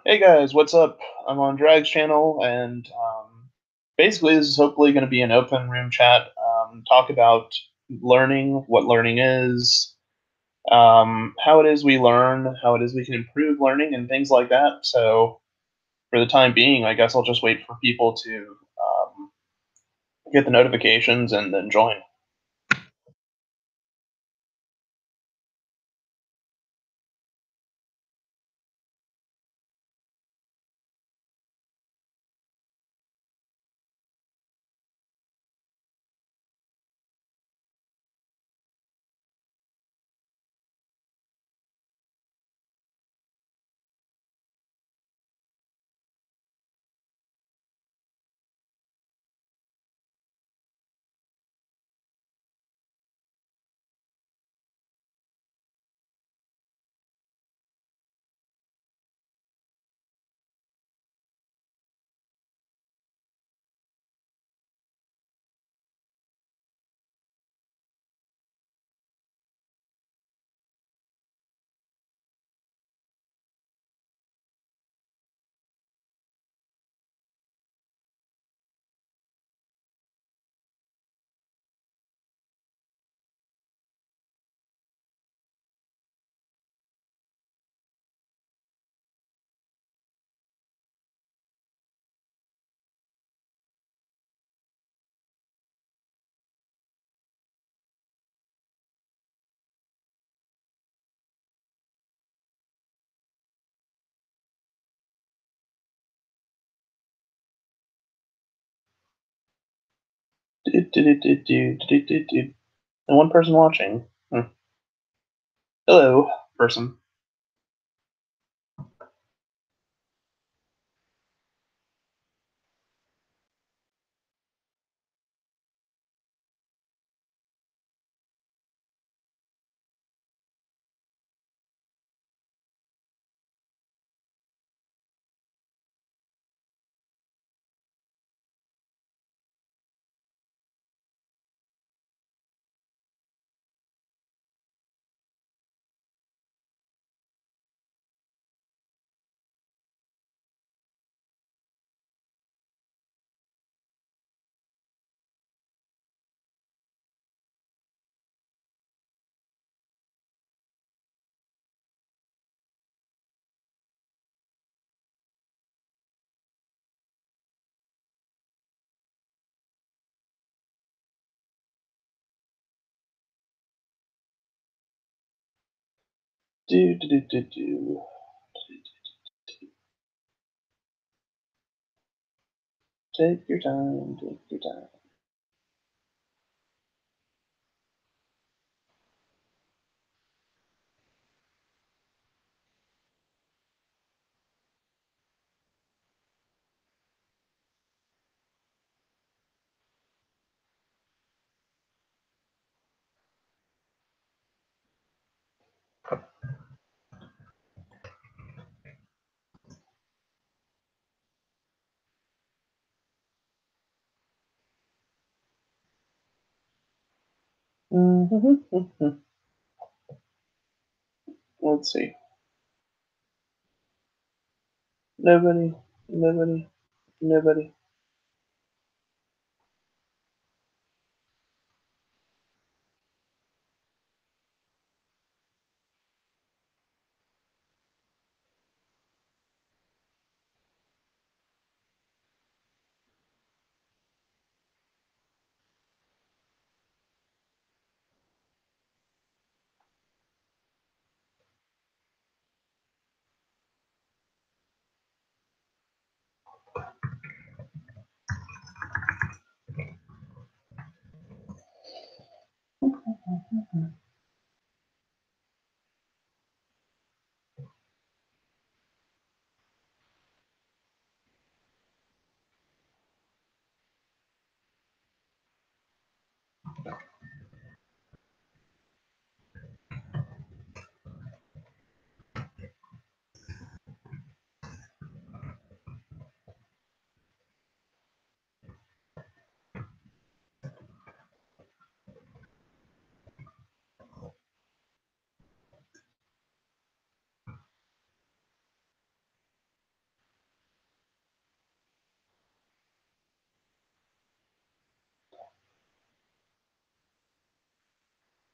Hey guys, what's up? I'm on Drag's channel, and basically, this is hopefully going to be an open room chat. Talk about learning, what learning is, how it is we learn, how it is we can improve learning, and things like that. So, for the time being, I guess I'll just wait for people to get the notifications and then join. And one person watching. Hello, person. Do do do do do. Take your time. Take your time. Let's see. Nobody, nobody, nobody.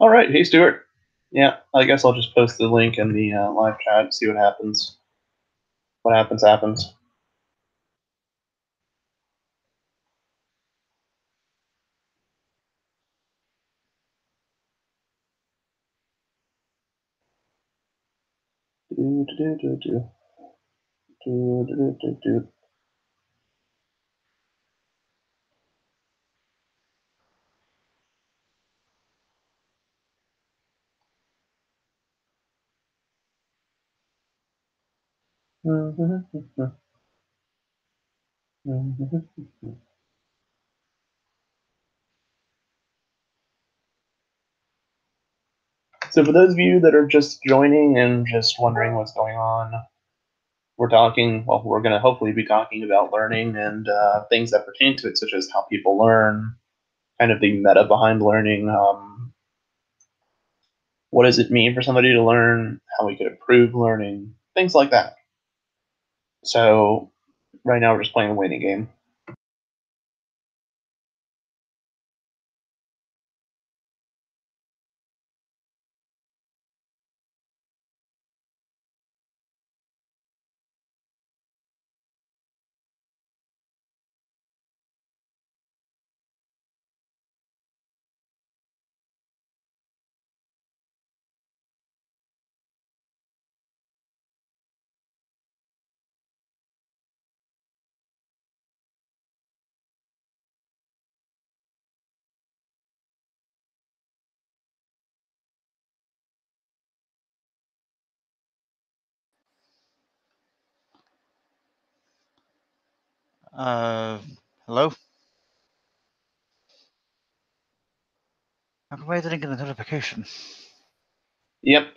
All right. Hey, Stuart. Yeah, I guess I'll just post the link in the live chat. See what happens. What happens, happens. Do, do, do, do, do, do, do, do. So, for those of you that are just joining and just wondering what's going on, we're going to hopefully be talking about learning and things that pertain to it, such as how people learn, kind of the meta behind learning. What does it mean for somebody to learn? How we could improve learning? Things like that. So, right now we're just playing a waiting game. Hello? How come I didn't get a notification? Yep,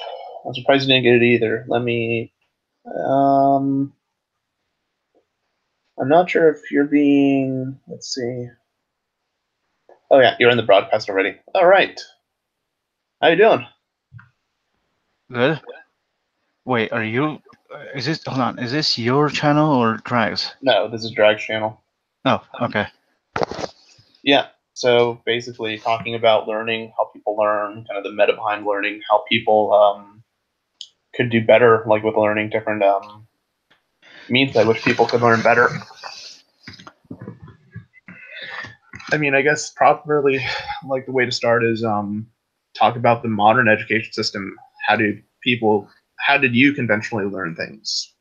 I'm surprised you didn't get it either. Let me. Um, I'm not sure if you're being. Let's see. Oh yeah, you're in the broadcast already. All right. How you doing? Good. Wait, are you? Is this? Hold on. Is this your channel or Drag's? No, this is Drag's channel. Oh, okay. Yeah. So basically, talking about learning, how people learn, kind of the meta behind learning, how people could do better, like with learning different means by which people could learn better. I mean, I guess probably like the way to start is talk about the modern education system. How do people? How did you conventionally learn things?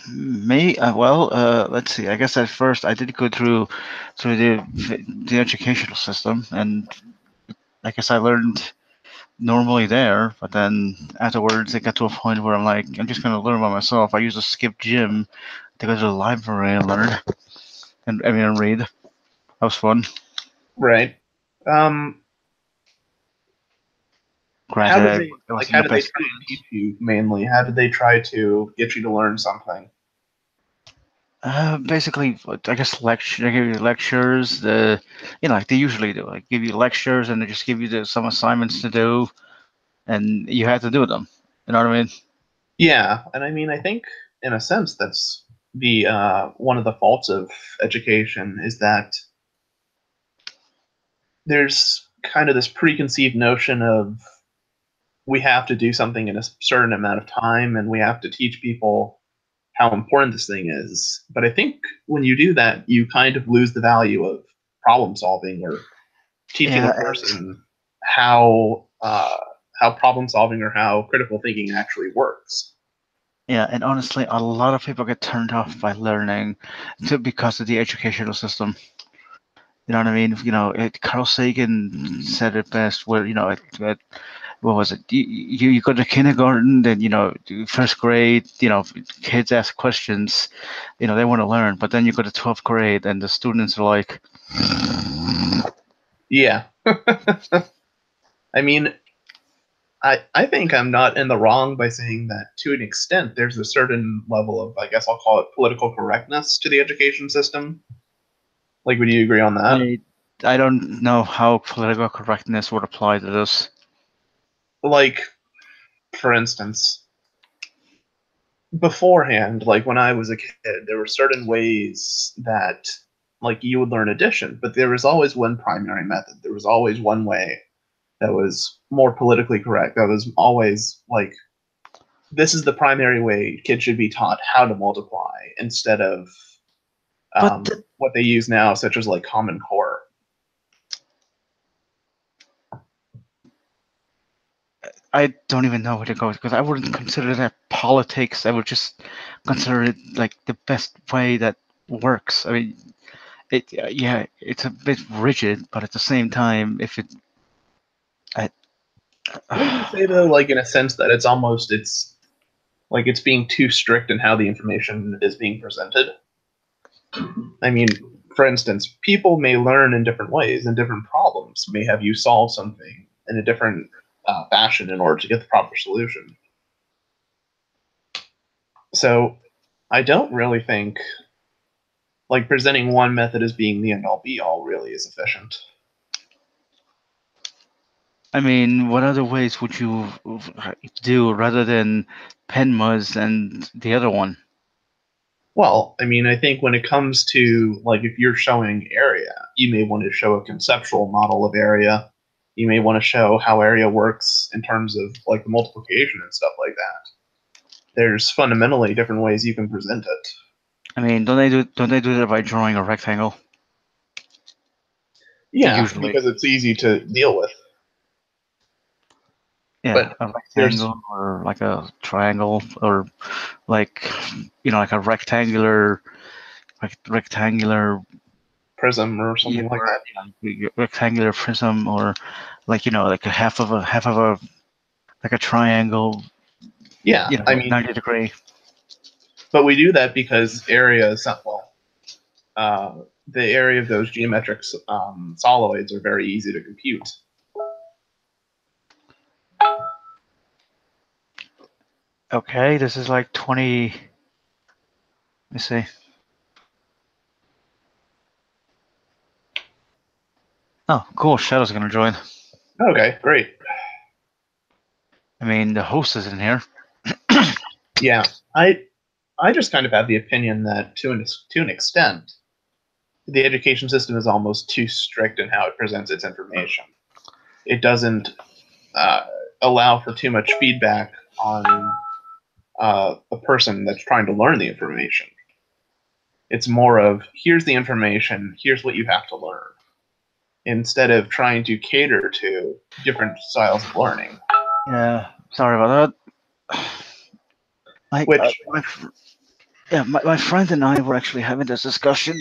Me? Well, let's see. I guess at first I did go through the educational system, and I guess I learned normally there. But then afterwards, it got to a point where I'm like, I'm just gonna learn by myself. I used to skip gym to go to the library and learn, and I mean, and read. That was fun. Right. Um, how did Granted, they it like? wasn't How the did they best try to experience. teach you mainly? How did they try to get you to learn something? Basically, I guess lecture. They give you lectures. Like they usually do. Like give you lectures, and they just give you some assignments to do, and you have to do them. You know what I mean? Yeah, and I mean, I think in a sense that's the one of the faults of education is that there's kind of this preconceived notion of we have to do something in a certain amount of time and we have to teach people how important this thing is. But I think when you do that, you kind of lose the value of problem solving or teaching a Yeah, person how problem solving or how critical thinking actually works. yeah, and honestly, a lot of people get turned off by learning because of the educational system. You know what I mean? Carl Sagan said it best. Where what was it? You go to kindergarten, then first grade. Kids ask questions. They want to learn, but then you go to 12th grade, and the students are like, Yeah. I mean, I think I'm not in the wrong by saying that to an extent there's a certain level of, I guess I'll call it political correctness to the education system. Like, would you agree on that? I I don't know how political correctness would apply to this. Like, for instance, beforehand, like when I was a kid, there were certain ways that like you would learn addition, but there was always one primary method. There was always one way that was more politically correct. That was always like, this is the primary way kids should be taught how to multiply instead of But th- what they use now, such as like Common Core. I don't even know where to go because I wouldn't consider that politics. I would just consider it like the best way that works. I mean, yeah, it's a bit rigid, but at the same time, if it, I, Wouldn't you say though, like in a sense that it's like it's being too strict in how the information is being presented? I mean, for instance, people may learn in different ways, and different problems may have you solve something in a different fashion in order to get the proper solution. So I don't really think like presenting one method as being the end all be all really is efficient. I mean, what other ways would you do rather than Penmas and the other one? Well, I mean, I think when it comes to like if you're showing area, you may want to show a conceptual model of area. You may want to show how area works in terms of like the multiplication and stuff like that. There's fundamentally different ways you can present it. I mean, don't they do that by drawing a rectangle? Yeah, Usually, because it's easy to deal with. yeah, But a there's rectangle or like a triangle or like like a rectangular prism or yeah, something like or that. rectangular prism or like like a half of a like a triangle, Yeah, I mean, 90 degree. but we do that because area is not, well, the area of those geometric solids are very easy to compute. Okay, this is like 20. Let me see. Oh, cool. Shadow's gonna join. Okay, great. I mean, the host is in here. Yeah, I just kind of have the opinion that to an extent, the education system is almost too strict in how it presents its information. It doesn't uh, allow for too much feedback on the person that's trying to learn the information. It's more of here's the information, here's what you have to learn, instead of trying to cater to different styles of learning. Yeah, sorry about that. Like, Which, yeah, my friend and I were actually having this discussion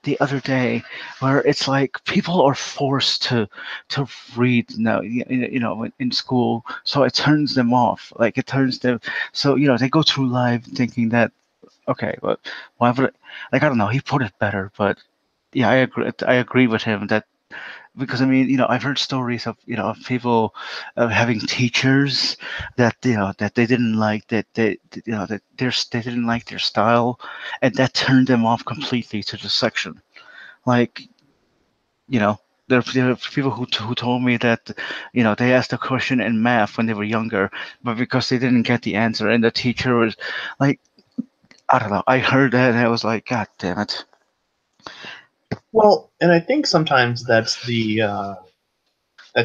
the other day, where it's like people are forced to read now, in school, so it turns them off. Like it turns them, so they go through life thinking that okay, but why would like I don't know. He put it better, but yeah, I agree with him that because I mean, I've heard stories of of people having teachers that that they didn't like that that they didn't like their style, and that turned them off completely to the section. Like you know. There are people who told me that, they asked a question in math when they were younger, but because they didn't get the answer, and the teacher was like, I don't know. I heard that and I was like, God damn it. well, and I think sometimes that's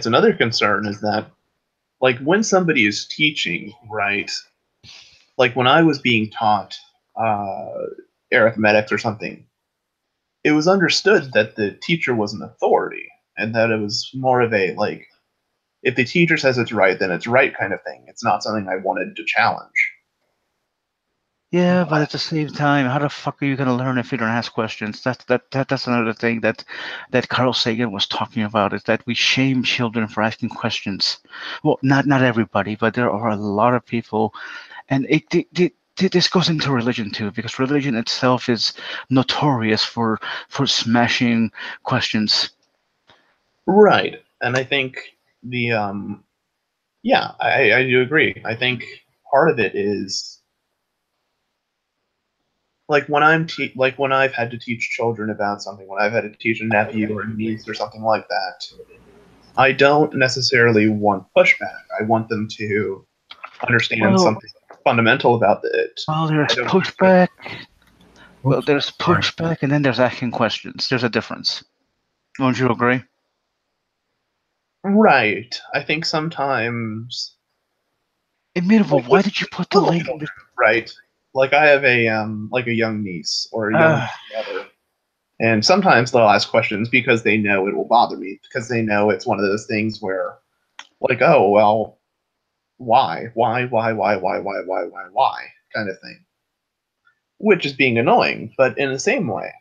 another concern is that like when somebody is teaching, right? Like when I was being taught uh, arithmetics or something, it was understood that the teacher was an authority and that it was more of a like if the teacher says it's right, then it's right kind of thing. It's not something I wanted to challenge. Yeah, but But at the same time, how the fuck are you gonna learn if you don't ask questions? That's another thing that Carl Sagan was talking about is that we shame children for asking questions. Well, not everybody, but there are a lot of people, and this goes into religion too, because religion itself is notorious for smashing questions. right, and I think the yeah, I do agree. I think part of it is like like when I've had to teach children about something, when I've had to teach a nephew or a niece or something like that, I don't necessarily want pushback. I want them to understand Well, something fundamental about it. well, there's I don't. pushback. Well, Oops, there's sorry. pushback and then there's asking questions. There's a difference. Won't you agree? Right. I think sometimes, Immutable, like why with did you put the little link in children, the... right? Like I have a like a young niece or a young Uh, brother, and sometimes they'll ask questions because they know it will bother me because they know it's one of those things where, like, oh well, why, kind of thing, which is being annoying, but in the same way,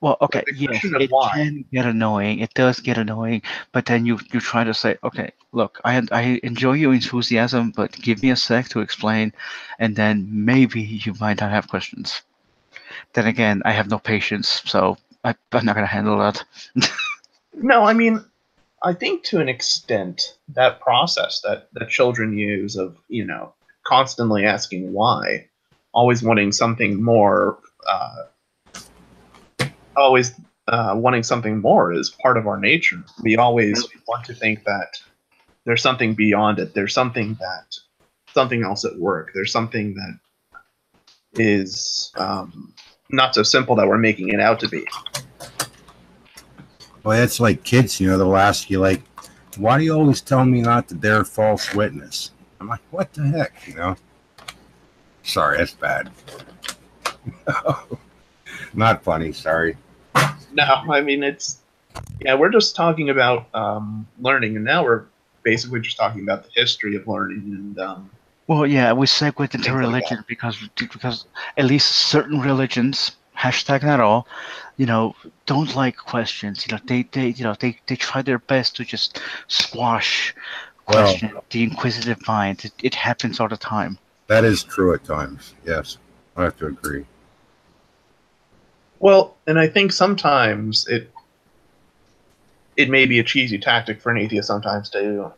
well, like okay, the yes, question of it why. can get annoying. It does get annoying, but then you try to say, okay, look, I enjoy your enthusiasm, but give me a sec to explain, and then maybe you might not have questions. Then again, I have no patience, so I'm not gonna handle that. No, I mean, I think to an extent that process that children use of constantly asking why, always wanting something more, always wanting something more is part of our nature. We always want to think that there's something beyond it. There's something else at work. There's something that is not so simple that we're making it out to be. Well, that's like kids, they'll ask you, like, why do you always tell me not to bear false witness? I'm like, what the heck, Sorry, that's bad. Not funny, sorry. No, I mean we're just talking about learning, and now we're basically just talking about the history of learning and Well, yeah, we segued into things like that. religion because at least certain religions, hashtag not all, don't like questions. They try their best to just squash Well, question the inquisitive mind. It happens all the time. that is true at times. Yes, I have to agree. Well, and I think sometimes it may be a cheesy tactic for an atheist sometimes to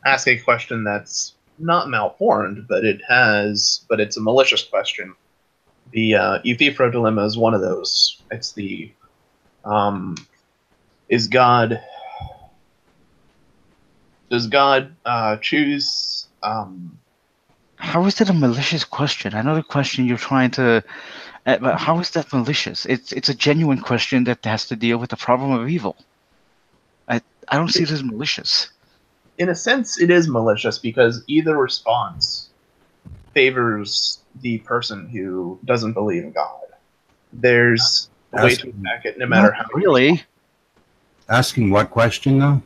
ask a question that's not malformed, but it's a malicious question. The Euthyphro dilemma is one of those. It's the um, is God does God choose? How is that a malicious question? I know the question you're trying to, but how is that malicious? It's a genuine question that has to deal with the problem of evil. I don't see it as malicious. In a sense, it is malicious because either response favors the person who doesn't believe in God. There's a way to Asking, attack it, no matter Not how you respond. really. asking what question, though?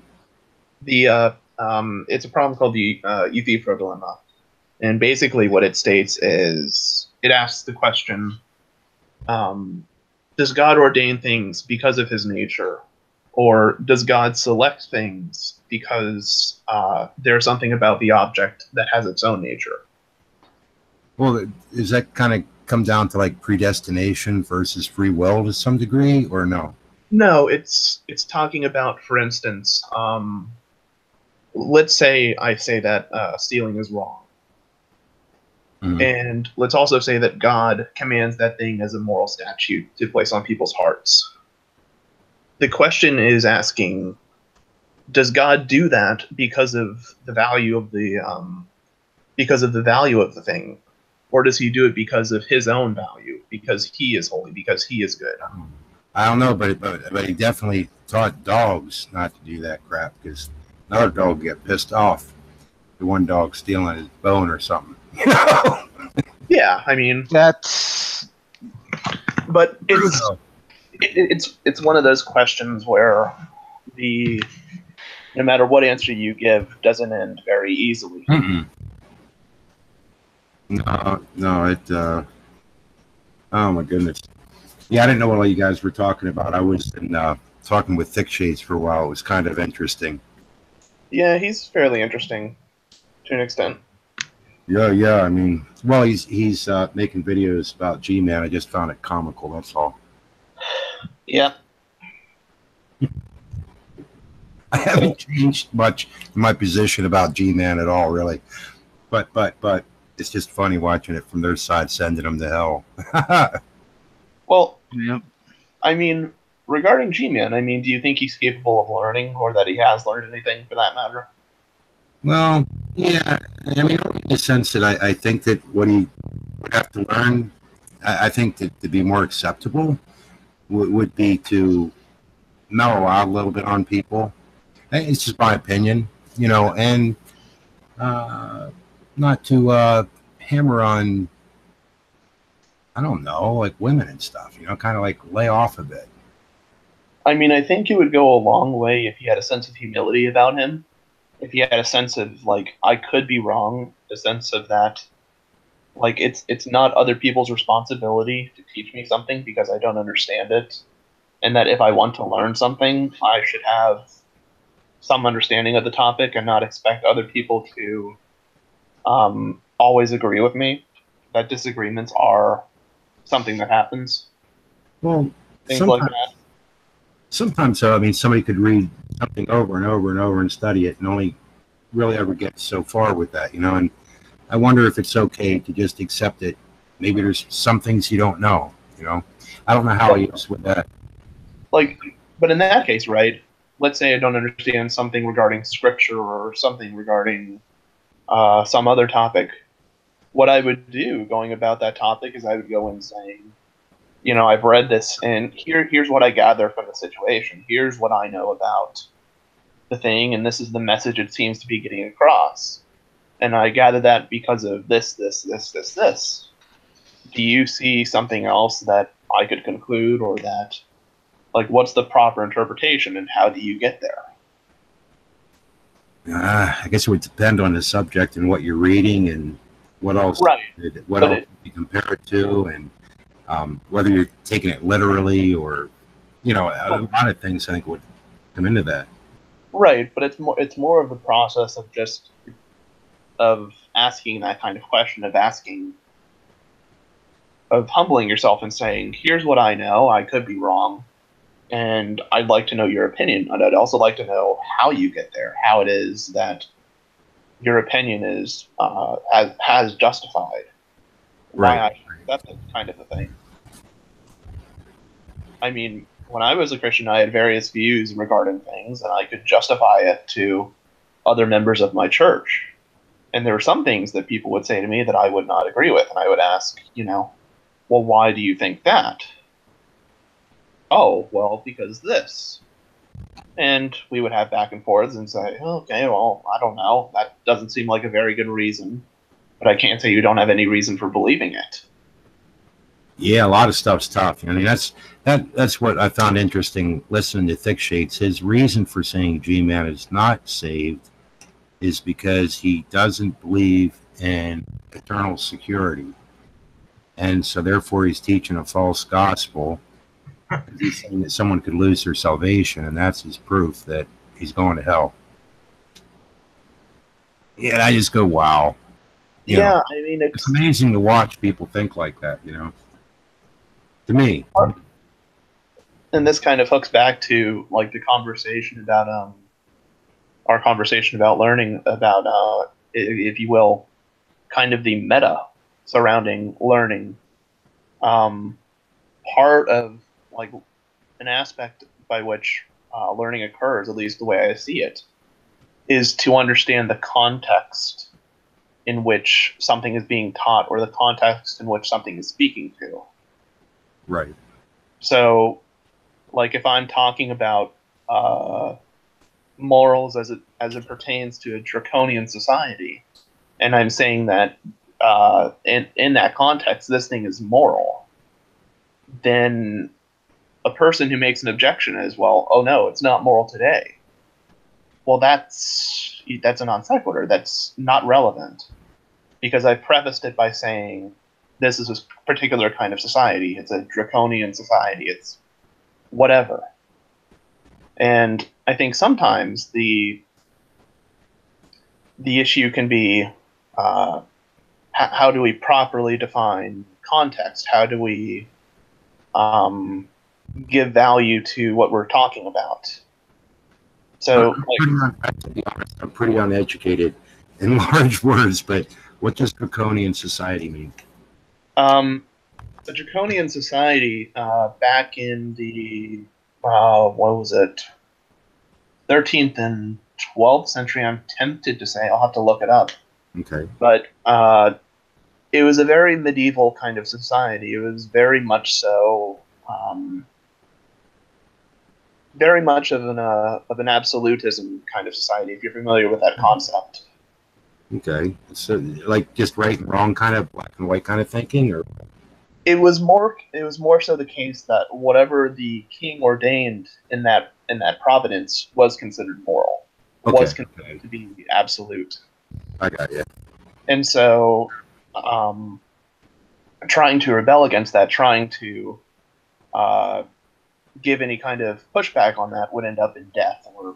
It's a problem called the Euthyphro dilemma, and basically what it states is it asks the question: does God ordain things because of His nature, or does God select things because there's something about the object that has its own nature? Well, does that kind of come down to like predestination versus free will to some degree, or no? No, it's talking about, for instance, let's say I say that stealing is wrong. Mm-hmm. And let's also say that God commands that thing as a moral statute to place on people's hearts. The question is asking, does God do that because of the value of the thing, or does He do it because of His own value, because He is holy, because He is good? I don't know, but he definitely taught dogs not to do that crap because another dog get pissed off. The one dog stealing his bone or something. Yeah, I mean, That's but it's one of those questions where the no matter what answer you give doesn't end very easily. Mm-mm. No, it. Oh my goodness. Yeah, I didn't know what all you guys were talking about. I was talking with Thick Shades for a while. It was kind of interesting. Yeah, he's fairly interesting to an extent. Yeah. I mean, well, he's making videos about G-Man. I just found it comical. That's all. Yeah. I haven't changed much in my position about G-Man at all, really. But it's just funny watching it from their side, sending them to hell. Well, yep. I mean, regarding G-Man, I mean, do you think he's capable of learning, or that he has learned anything for that matter? Well, yeah. I mean, in the sense that I think that what he would have to learn I think that to be more acceptable would be to mellow out a little bit on people. It's just my opinion, you know, and not to hammer on, I don't know, like women and stuff, you know, kind of like lay off a bit. I mean, I think it would go a long way if he had a sense of humility about him. If he had a sense of like, I could be wrong, a sense of that, like it's not other people's responsibility to teach me something because I don't understand it, and that if I want to learn something, I should have some understanding of the topic and not expect other people to always agree with me. That disagreements are something that happens. Well, Things like sometimes, that. sometimes, I mean, somebody could read something over and over and over and study it and only really ever get so far with that, you know, and I wonder if it's okay to just accept it. Maybe there's some things you don't know, you know. I don't know how he is with that. Like, but in that case, right? Let's say I don't understand something regarding scripture or something regarding some other topic. What I would do going about that topic is I would go in saying, you know, I've read this, and here's what I gather from the situation. Here's what I know about the thing, and this is the message it seems to be getting across. And I gather that because of this. Do you see something else that I could conclude, or that, like, what's the proper interpretation, and how do you get there? I guess it would depend on the subject and what you're reading and what else, Right. what But else you compare it to, and whether you're taking it literally or, you know, a lot of things I think would come into that. right, but it's more of the process of just of asking that kind of question, of humbling yourself and saying, here's what I know, I could be wrong, and I'd like to know your opinion. And I'd also like to know how you get there, how it is that your opinion is has justified why Right. I accept it, kind of a thing. I mean, when I was a Christian, I had various views regarding things, and I could justify it to other members of my church. And there were some things that people would say to me that I would not agree with, and I would ask, you know, well, why do you think that? Oh, well, because this. And we would have back and forths and say, okay, well, I don't know. That doesn't seem like a very good reason, but I can't say you don't have any reason for believing it. Yeah, a lot of stuff's tough. I mean, that's what I found interesting listening to Thick Shades. His reason for saying G-Man is not saved is because he doesn't believe in eternal security. And so therefore he's teaching a false gospel. He's saying that someone could lose their salvation, and that's his proof that he's going to hell. Yeah, and I just go, wow. You know, Yeah, I mean, it's amazing to watch people think like that, you know. To me. and this kind of hooks back to like the conversation about our conversation about learning about if you will, kind of the meta surrounding learning. Um, Part of like an aspect by which learning occurs, at least the way I see it, is to understand the context in which something is being taught, or the context in which something is speaking to. Right. So, like if I'm talking about morals as it pertains to a draconian society, and I'm saying that in that context, this thing is moral, then a person who makes an objection is, well, oh no, it's not moral today. Well, that's a non sequitur. That's not relevant, because I prefaced it by saying this is a particular kind of society. It's a draconian society. It's whatever. And I think sometimes the issue can be how do we properly define context? How do we um, give value to what we're talking about? So, To be honest, I'm pretty uneducated in large words, but what does draconian society mean? the draconian society back in the what was it, 13th and 12th century. I'm tempted to say, I'll have to look it up, Okay. but it was a very medieval kind of society. It was very much so, very much of an absolutism kind of society. If you're familiar with that concept. Okay, so like just right and wrong, kind of black and white kind of thinking, or It was more so the case that whatever the king ordained in that providence was considered moral, okay, was considered to be absolute. I got you. And so, um, trying to rebel against that, trying to uh, give any kind of pushback on that would end up in death, or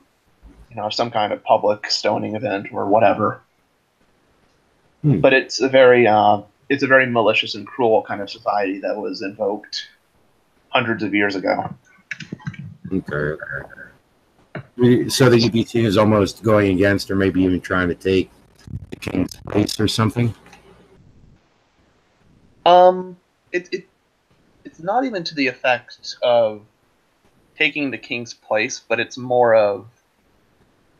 some kind of public stoning event or whatever. But it's a very malicious and cruel kind of society that was invoked hundreds of years ago. Okay. So the UBT is almost going against, or maybe even trying to take the king's place or something. It's not even to the effect of taking the king's place, but it's more of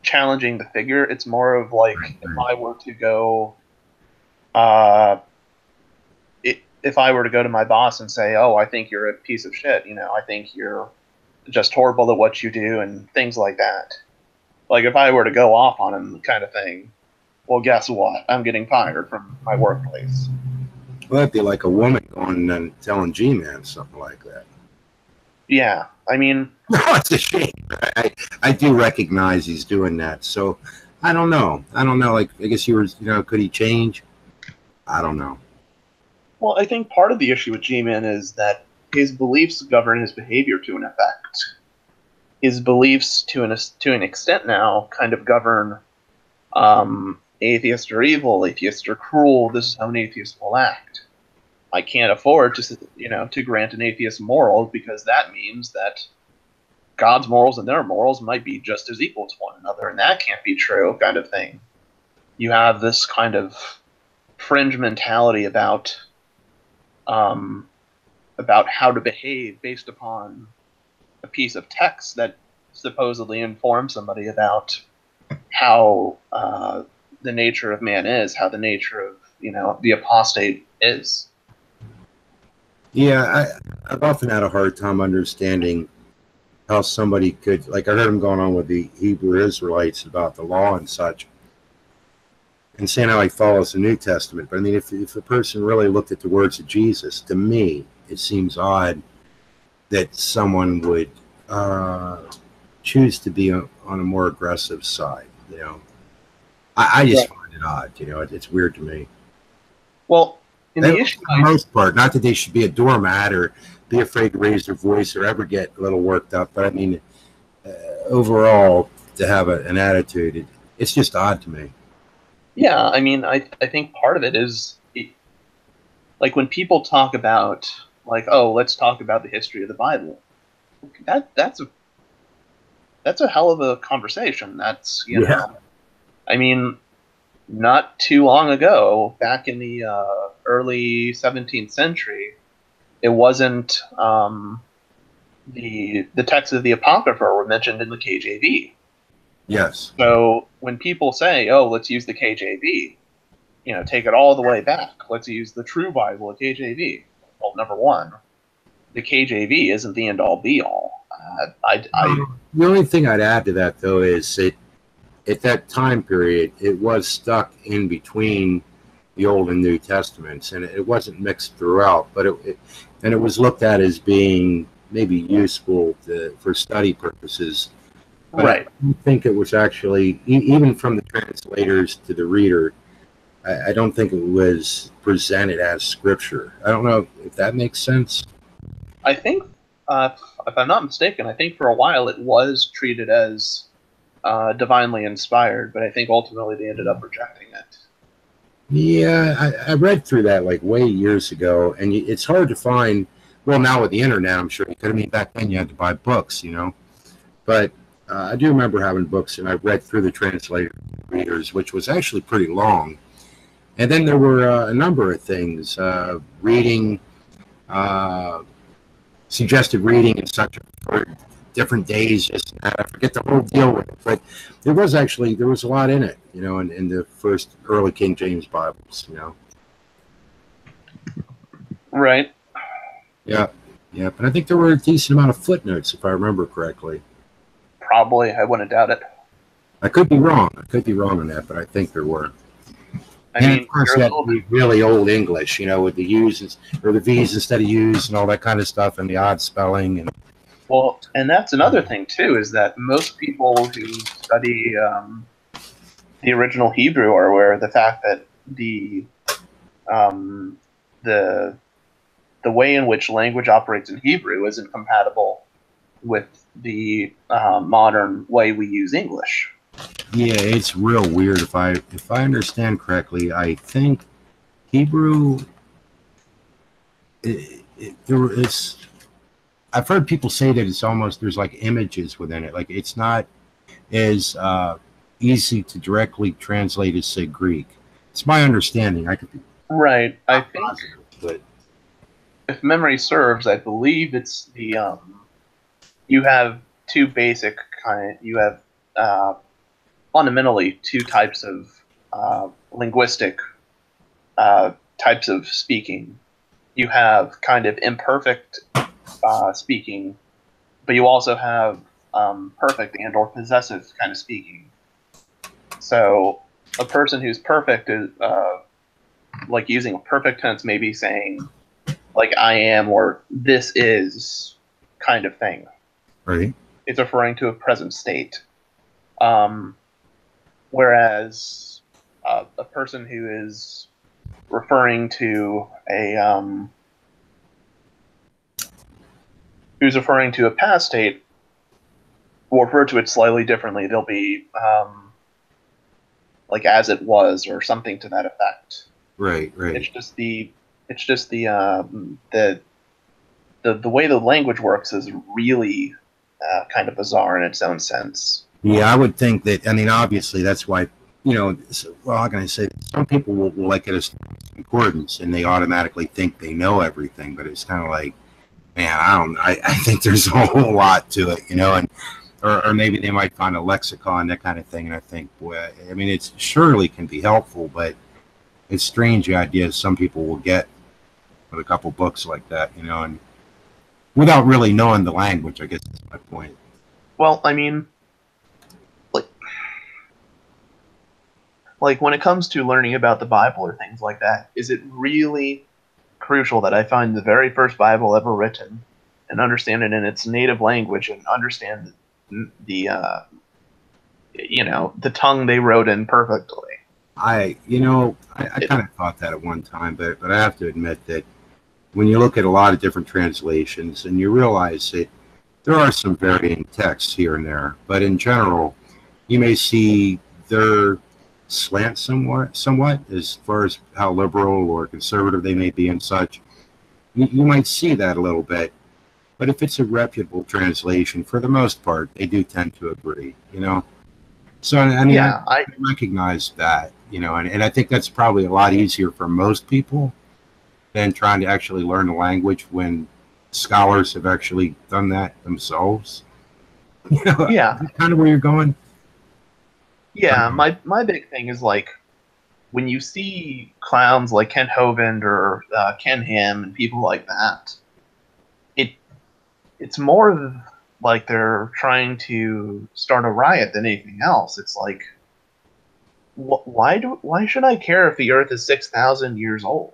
challenging the figure. It's more of like if I were to go, if I were to go to my boss and say, "Oh, I think you're a piece of shit," I think you're just horrible at what you do, and things like that. Like if I were to go off on him, kind of thing. Well, guess what? I'm getting fired from my workplace. Well, that'd be like a woman going and telling G-Man something like that. Yeah, I mean, no, it's a shame. I do recognize he's doing that. So I don't know. Like, I guess could he change? I don't know. Well, I think part of the issue with G-Man is that his beliefs govern his behavior to an effect. His beliefs, to an extent now, kind of govern atheists are evil, atheists are cruel, this is how an atheist will act. I can't afford to grant an atheist morals, because that means that God's morals and their morals might be just as equal to one another, and that can't be true, kind of thing. You have this kind of fringe mentality about how to behave based upon a piece of text that supposedly informs somebody about how the nature of man is, how the nature of the apostate is. Yeah, I've often had a hard time understanding how somebody could, like, I heard him going on with the Hebrew Israelites about the law and such, and saying how he follows the New Testament. But I mean, if a person really looked at the words of Jesus, to me, it seems odd that someone would choose to be on a more aggressive side. I just find it odd. It's weird to me. Well, in the issue, for the most part, not that they should be a doormat or be afraid to raise their voice or ever get a little worked up, but I mean, overall, to have an attitude, it's just odd to me. Yeah, I mean, I think part of it is, like, when people talk about, like, oh, let's talk about the history of the Bible. That's a hell of a conversation. That's I mean, not too long ago, back in the early 17th century, it wasn't the texts of the Apocrypha were mentioned in the KJV. Yes. So when people say, "Oh, let's use the KJV," take it all the way back. Let's use the true Bible, the KJV. Well, number one, the KJV isn't the end all be all. The only thing I'd add to that, though, is at that time period, it was stuck in between the Old and New Testaments, and it wasn't mixed throughout, but it was looked at as being maybe useful for study purposes. But right. I don't think it was actually, even from the translators to the reader, I don't think it was presented as scripture. I don't know if that makes sense. I think, if I'm not mistaken, I think for a while it was treated as divinely inspired, but I think ultimately they ended up rejecting it. Yeah, I read through that like way years ago, and it's hard to find. Well, now with the internet, I'm sure you could. I mean, back then you had to buy books, But I do remember having books, and I read through the translator readers, which was actually pretty long. And then there were a number of things, reading, suggested reading and such for different days. Just I forget the whole deal with it, but there was a lot in it, in the first early King James Bibles, Right. Yeah, yeah, but I think there were a decent amount of footnotes, if I remember correctly. Probably, I wouldn't doubt it. I could be wrong. I could be wrong on that, but I think there were. I And mean, of course, you're a you had little bit. really old English, with the U's or the V's instead of U's and all that kind of stuff, and the odd spelling. And Well, and that's another thing too, is that most people who study the original Hebrew are aware of the fact that um, the the way in which language operates in Hebrew isn't compatible with the modern way we use English. yeah, it's real weird. If I understand correctly, I think Hebrew. It's. I've heard people say that it's almost there's like images within it. Like it's not as easy to directly translate as say Greek. It's my understanding. I could be Right. I not think, positive, but if memory serves, I believe it's the you have two basic you have fundamentally two types of linguistic types of speaking. You have kind of imperfect speaking, but you also have perfect and or possessive kind of speaking. So a person who's perfect is like using a perfect tense, maybe saying like I am or this is kind of thing. right. It's referring to a present state. Um, Whereas a person who is referring to who's referring to a past state will refer to it slightly differently. They'll be like as it was or something to that effect. Right, right. It's just the way the language works is really kind of bizarre in its own sense. Yeah, I would think that. I mean, obviously, that's why. Well, how can I say? Some people will like it as concordance, and they automatically think they know everything. But it's kind of like, man, I don't. I think there's a whole lot to it, and or maybe they might find a lexicon, that kind of thing. And I think, boy, I mean, it surely can be helpful, but it's strange the ideas some people will get with a couple books like that, and without really knowing the language. I guess that's my point. Well, I mean, like when it comes to learning about the Bible or things like that, is it really crucial that I find the very first Bible ever written and understand it in its native language and understand the the tongue they wrote in perfectly? I kind of thought that at one time, but I have to admit that when you look at a lot of different translations and you realize that there are some varying texts here and there, but in general, you may see their slant somewhat as far as how liberal or conservative they may be and such. You might see that a little bit, but if it's a reputable translation, for the most part, they do tend to agree, So, I mean, Yeah, I recognize that, and I think that's probably a lot easier for most people than trying to actually learn the language when scholars have actually done that themselves. yeah, Kind of where you're going. yeah. My big thing is like when you see clowns like Ken Hovind or Ken Ham and people like that, it's more of like they're trying to start a riot than anything else. It's like, why should I care if the Earth is 6,000 years old?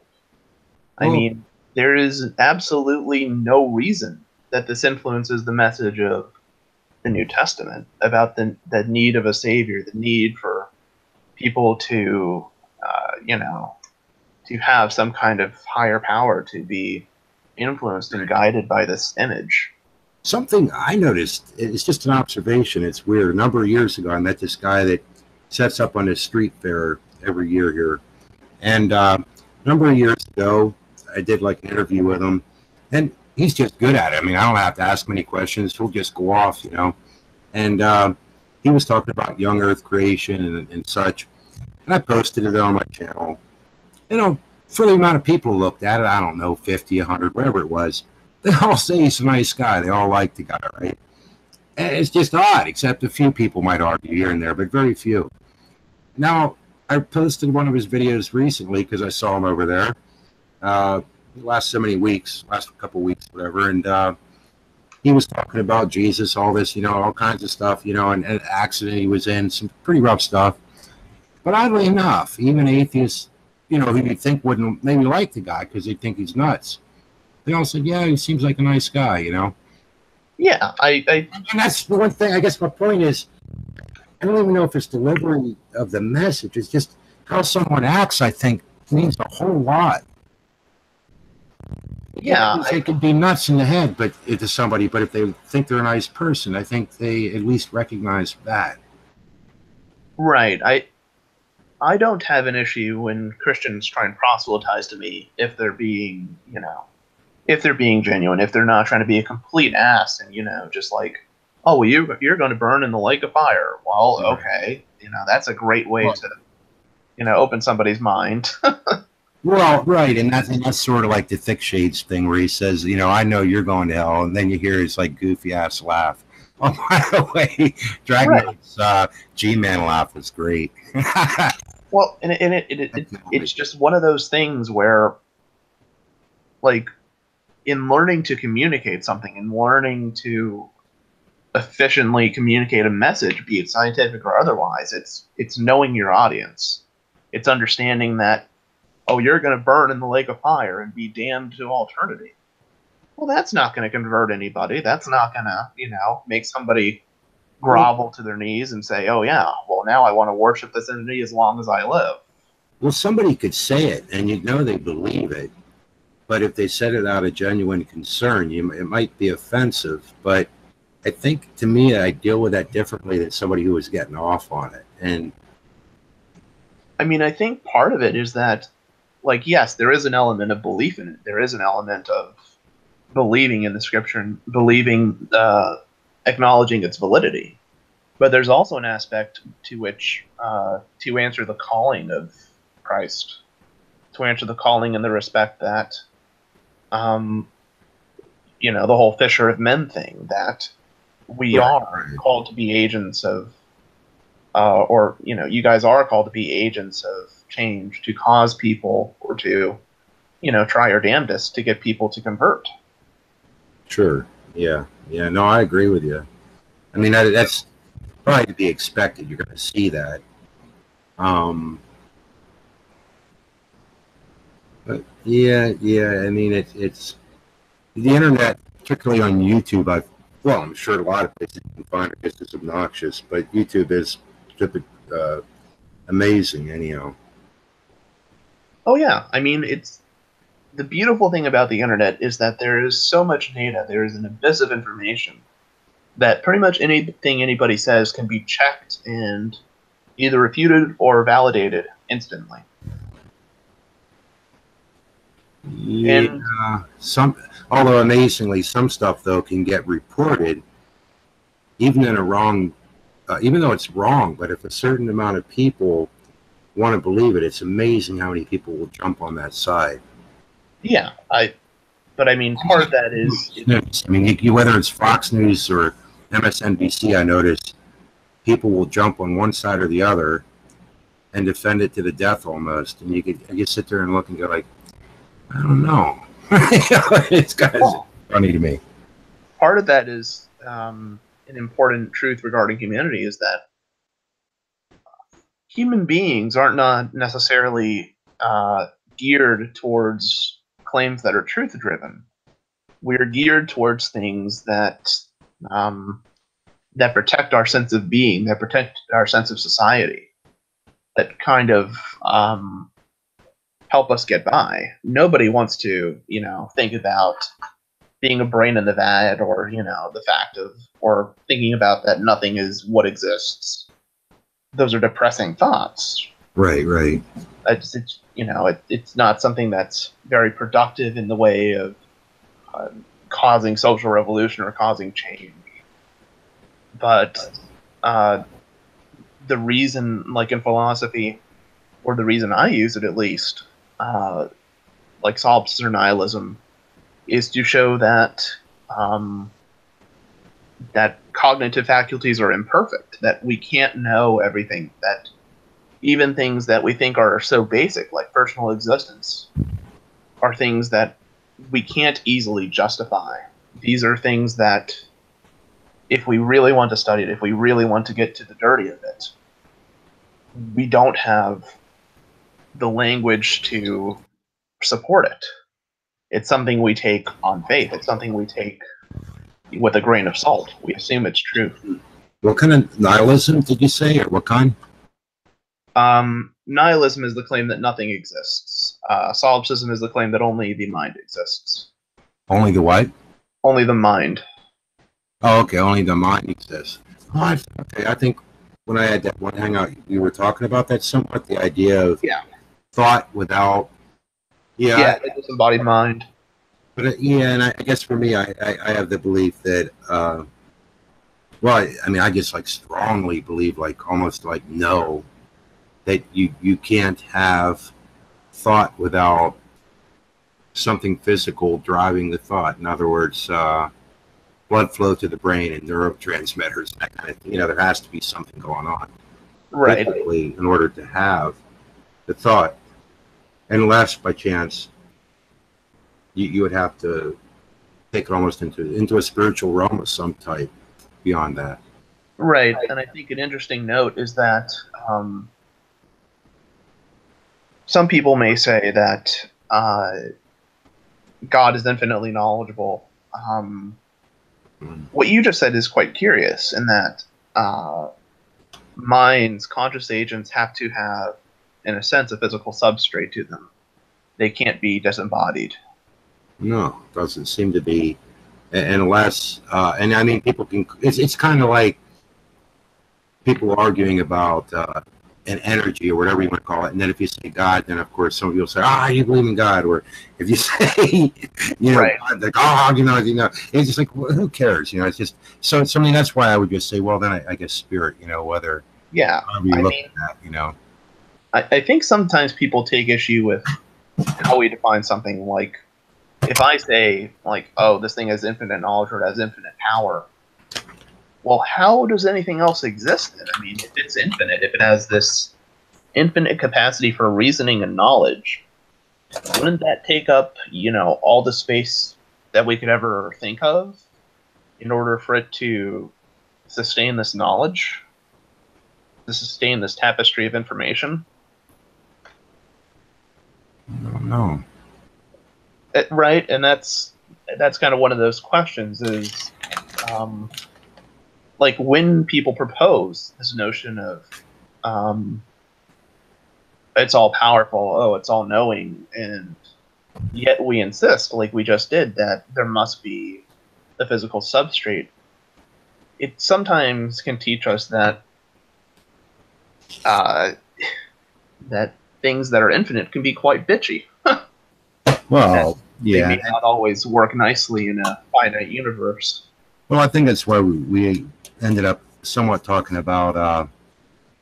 I Well, mean, there is absolutely no reason that this influences the message of the New Testament about the need of a savior, the need for people to, to have some kind of higher power to be influenced and guided by this image. something I noticed, it's just an observation. It's weird. A number of years ago, I met this guy that sets up on his street fair every year here. And a number of years ago, I did like an interview with him. And he's just good at it. I mean, I don't have to ask him any questions. He'll just go off, And he was talking about young Earth creation and such. And I posted it on my channel. For the amount of people who looked at it, I don't know, 50, 100, whatever it was, they all say he's a nice guy. They all like the guy, right? And it's just odd, except a few people might argue here and there, but very few. Now, I posted one of his videos recently because I saw him over there. last so many weeks, last couple of weeks, whatever, and he was talking about Jesus, all this, all kinds of stuff, and an accident he was in, some pretty rough stuff. But oddly enough, even atheists, who you think wouldn't maybe like the guy because they think he's nuts, they all said, yeah, he seems like a nice guy, Yeah, And that's the one thing, I guess my point is, I don't even know if it's delivery of the message. It's just how someone acts, I think, means a whole lot. Yeah, They could be nuts in the head, but to somebody. But if they think they're a nice person, I think they at least recognize that. right. I don't have an issue when Christians try and proselytize to me if they're being, if they're being genuine, if they're not trying to be a complete ass and, just like, oh, well, you're going to burn in the lake of fire. Well, okay, that's a great way to, open somebody's mind. Well, right, and that's sort of like the Thick Shades thing where he says, I know you're going to hell, and then you hear his like goofy ass laugh. Oh, by the way, Dragon's G-Man laugh was great. Well, and it's just one of those things where, like, in learning to communicate something, in learning to efficiently communicate a message, be it scientific or otherwise, it's knowing your audience. It's understanding that, oh, you're going to burn in the lake of fire and be damned to all eternity. Well, that's not going to convert anybody. That's not going to, make somebody grovel to their knees and say, oh, yeah, well, now I want to worship this entity as long as I live. Well, somebody could say it, and they believe it. But if they said it out of genuine concern, it might be offensive. But I think, to me, I deal with that differently than somebody who was getting off on it. And I mean, I think part of it is that, like, yes, there is an element of belief in it. There is an element of believing in the scripture and believing, acknowledging its validity. But there's also an aspect to which, to answer the calling of Christ, to answer the calling in the respect that, the whole fisher of men thing, that we are called to be agents of, or, you guys are called to be agents of change, to cause people or to, try your damnedest to get people to convert. Sure. Yeah. Yeah. No, I agree with you. I mean, that's probably to be expected. You're going to see that. But yeah. I mean, it's the internet, particularly on YouTube. I'm sure a lot of places you can find it just as obnoxious, but YouTube is amazing anyhow. Oh yeah, I mean, it's the beautiful thing about the internet is that there is so much data. There is an abyss of information that pretty much anything anybody says can be checked and either refuted or validated instantly. Yeah, although amazingly, some stuff though can get reported even in a wrong, even though it's wrong. But if a certain amount of people want to believe it, it's amazing how many people will jump on that side. Yeah, but I mean, part of that is, I mean, whether it's Fox News or MSNBC, I notice people will jump on one side or the other and defend it to the death almost. And you sit there and look and go like, I don't know. It's kind of funny to me. Part of that is an important truth regarding humanity is that human beings aren't not necessarily geared towards claims that are truth-driven. We're geared towards things that that protect our sense of being, that protect our sense of society, that kind of help us get by. Nobody wants to, think about being a brain in the vat, or the fact of, or thinking about that nothing is what exists. Those are depressing thoughts. Right. It's not something that's very productive in the way of causing social revolution or causing change. But the reason, like in philosophy, or the reason I use it at least, like solipsism or nihilism, is to show that that cognitive faculties are imperfect, that we can't know everything, that even things that we think are so basic, like personal existence, are things that we can't easily justify. These are things that, if we really want to study it, if we really want to get to the dirty of it, we don't have the language to support it. It's something we take on faith. It's something we take with a grain of salt. We assume it's true. What kind of nihilism did you say, or what kind? Nihilism is the claim that nothing exists. Solipsism is the claim that only the mind exists. Only the what? Only the mind. Oh, okay. Only the mind exists. Oh, okay. I think when I had that one hangout, you were talking about that somewhat. The idea of thought without. Yeah, the disembodied mind. But yeah, and I guess for me, I have the belief that. Well, I mean, I just like strongly believe, like almost like no, that you can't have thought without something physical driving the thought. In other words, blood flow to the brain and neurotransmitters, that kind of thing. There has to be something going on, right? In order to have the thought, unless by chance you would have to take it almost into a spiritual realm of some type beyond that. Right, and I think an interesting note is that some people may say that God is infinitely knowledgeable. What you just said is quite curious in that minds, conscious agents have to have, in a sense, a physical substrate to them. They can't be disembodied. No, doesn't seem to be. Unless, and I mean, people can, it's kind of like people arguing about an energy or whatever you want to call it. And then if you say God, then of course some people say, you believe in God. Or if you say, right. God, like, it's just like, well, who cares? It's just, so I mean, that's why I would just say, well, then I guess spirit, whether, however you look at that, I think sometimes people take issue with how we define something. Like, if I say, like, oh, this thing has infinite knowledge or it has infinite power, well, how does anything else exist then? I mean, if it's infinite, if it has this infinite capacity for reasoning and knowledge, wouldn't that take up, all the space that we could ever think of in order for it to sustain this knowledge, to sustain this tapestry of information? I don't know. Right, and that's kind of one of those questions is, like, when people propose this notion of it's all powerful, it's all knowing, and yet we insist, like we just did, that there must be a physical substrate. It sometimes can teach us that that things that are infinite can be quite bitchy. Well, they may not always work nicely in a finite universe. Well, I think that's why we ended up somewhat talking about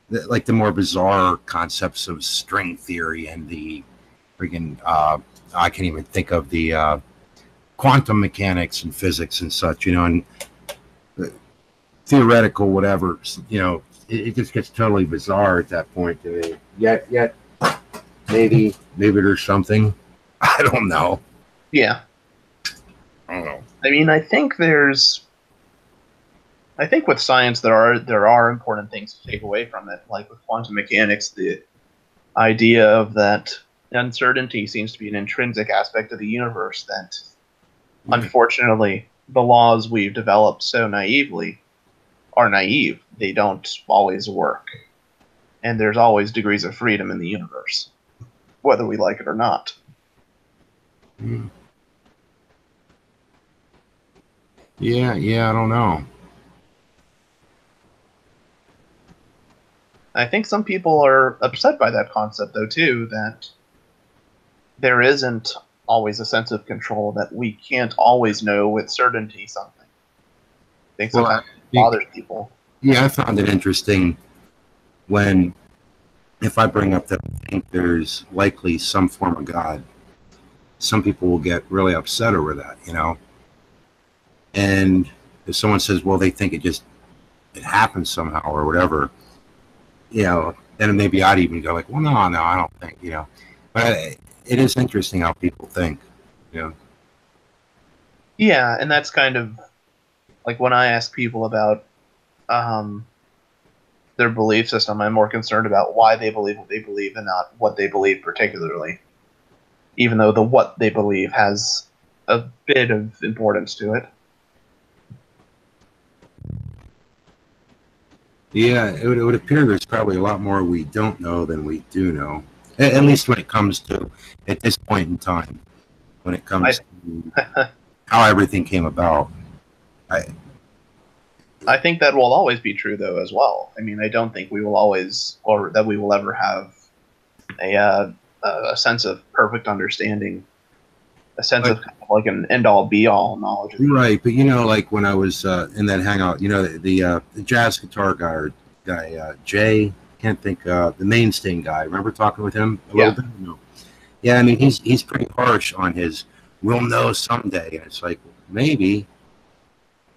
like the more bizarre concepts of string theory and the freaking I can't even think of the quantum mechanics and physics and such, and theoretical whatever, it just gets totally bizarre at that point to me. Yet maybe there's something. I don't know. Yeah. I don't know. I mean, I think with science there are important things to take away from it. Like with quantum mechanics, the idea of that uncertainty seems to be an intrinsic aspect of the universe that, unfortunately, the laws we've developed so naively are naive. They don't always work. And there's always degrees of freedom in the universe, whether we like it or not. Yeah, I don't know. I think some people are upset by that concept, though, too, that there isn't always a sense of control, that we can't always know with certainty something. I think sometimes it bothers people. Yeah, I found it interesting if I bring up that I think there's likely some form of God, some people will get really upset over that, And if someone says, well, they think it happens somehow or whatever, then maybe I'd even go like, well, no, I don't think, But it is interesting how people think, Yeah, and that's kind of like when I ask people about um, their belief system, I'm more concerned about why they believe what they believe and not what they believe particularly, even though the what they believe has a bit of importance to it. Yeah, it would appear there's probably a lot more we don't know than we do know. At least when it comes to, at this point in time, when it comes to how everything came about. I, I think that will always be true, though, as well. I mean, I don't think we will always, or that we will ever have a a sense of perfect understanding, a sense but of kind of like an end all be all knowledge of the universe. right, but like when I was in that hangout, the jazz guitar guy Jay, can't think the mainstay guy. Remember talking with him a little Yeah, bit? No. Yeah, I mean he's pretty harsh on his. We'll know someday, and it's like maybe,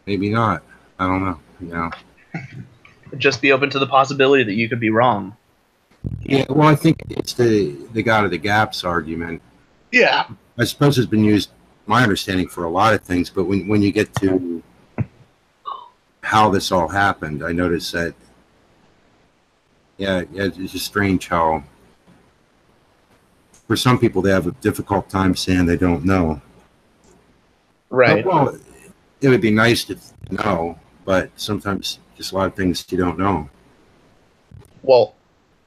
maybe not. I don't know. just be open to the possibility that you could be wrong. Yeah, well, I think it's the God of the gaps argument. Yeah, I suppose it's been used, my understanding, for a lot of things, but when you get to how this all happened, I noticed that, yeah, it's just strange how, for some people, they have a difficult time saying they don't know. right. Well, it would be nice to know, but sometimes just a lot of things you don't know. Well,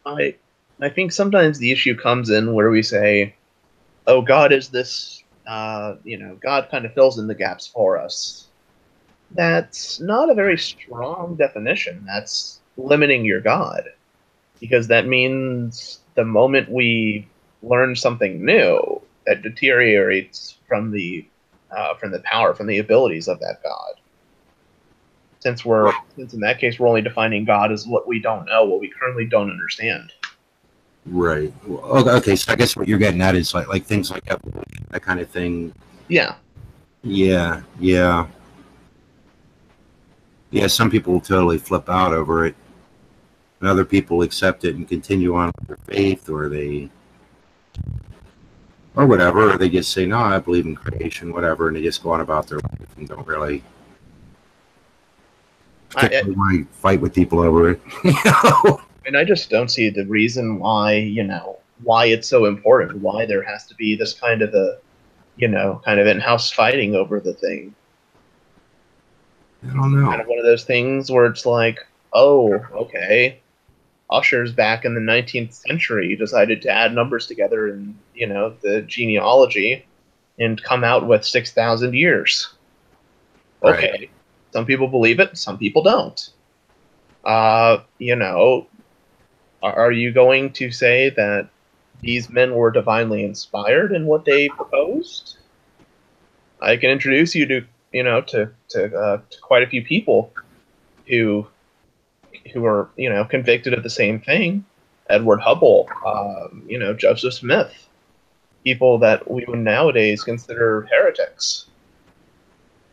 I I think sometimes the issue comes in where we say, "Oh, God is this." God kind of fills in the gaps for us. That's not a very strong definition. That's limiting your God, because that means the moment we learn something new, that deteriorates from the power, from the abilities of that God. Since in that case we're only defining God as what we don't know, what we currently don't understand. Right. Well, okay, so I guess what you're getting at is like things like evolution, that kind of thing. Yeah, Yeah, yeah. Yeah, some people will totally flip out over it, and other people accept it and continue on with their faith, or whatever, or they just say, "No, I believe in creation," whatever, and they just go on about their life and don't really I particularly want to fight with people over it. and I just don't see the reason why why it's so important, why there has to be this kind of a kind of in-house fighting over the thing. I don't Kind know. of one of those things where it's like, oh, okay, Usher's back in the 19th century decided to add numbers together in, the genealogy and come out with 6,000 years. Right. Okay. Some people believe it, some people don't. Are you going to say that these men were divinely inspired in what they proposed? I can introduce you to, to quite a few people who are convicted of the same thing. Edward Hubble, Joseph Smith, people that we would nowadays consider heretics.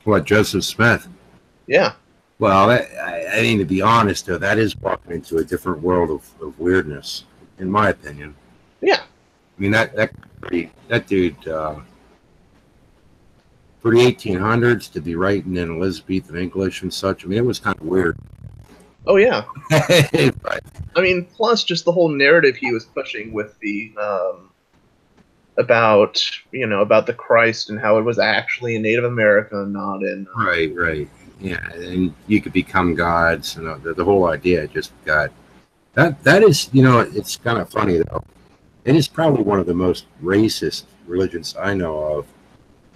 What, Joseph Smith? Yeah, Well, I mean, to be honest, though, that is walking into a different world of weirdness, in my opinion. yeah. I mean, that dude, for the 1800s to be writing in Elizabethan English and such, I mean, it was kind of weird. Oh yeah. But, I mean, plus just the whole narrative he was pushing with the about about the Christ and how it was actually in Native America, not in. right, right. Yeah, and you could become gods, and the whole idea just got that is, it's kind of funny though. It is probably one of the most racist religions I know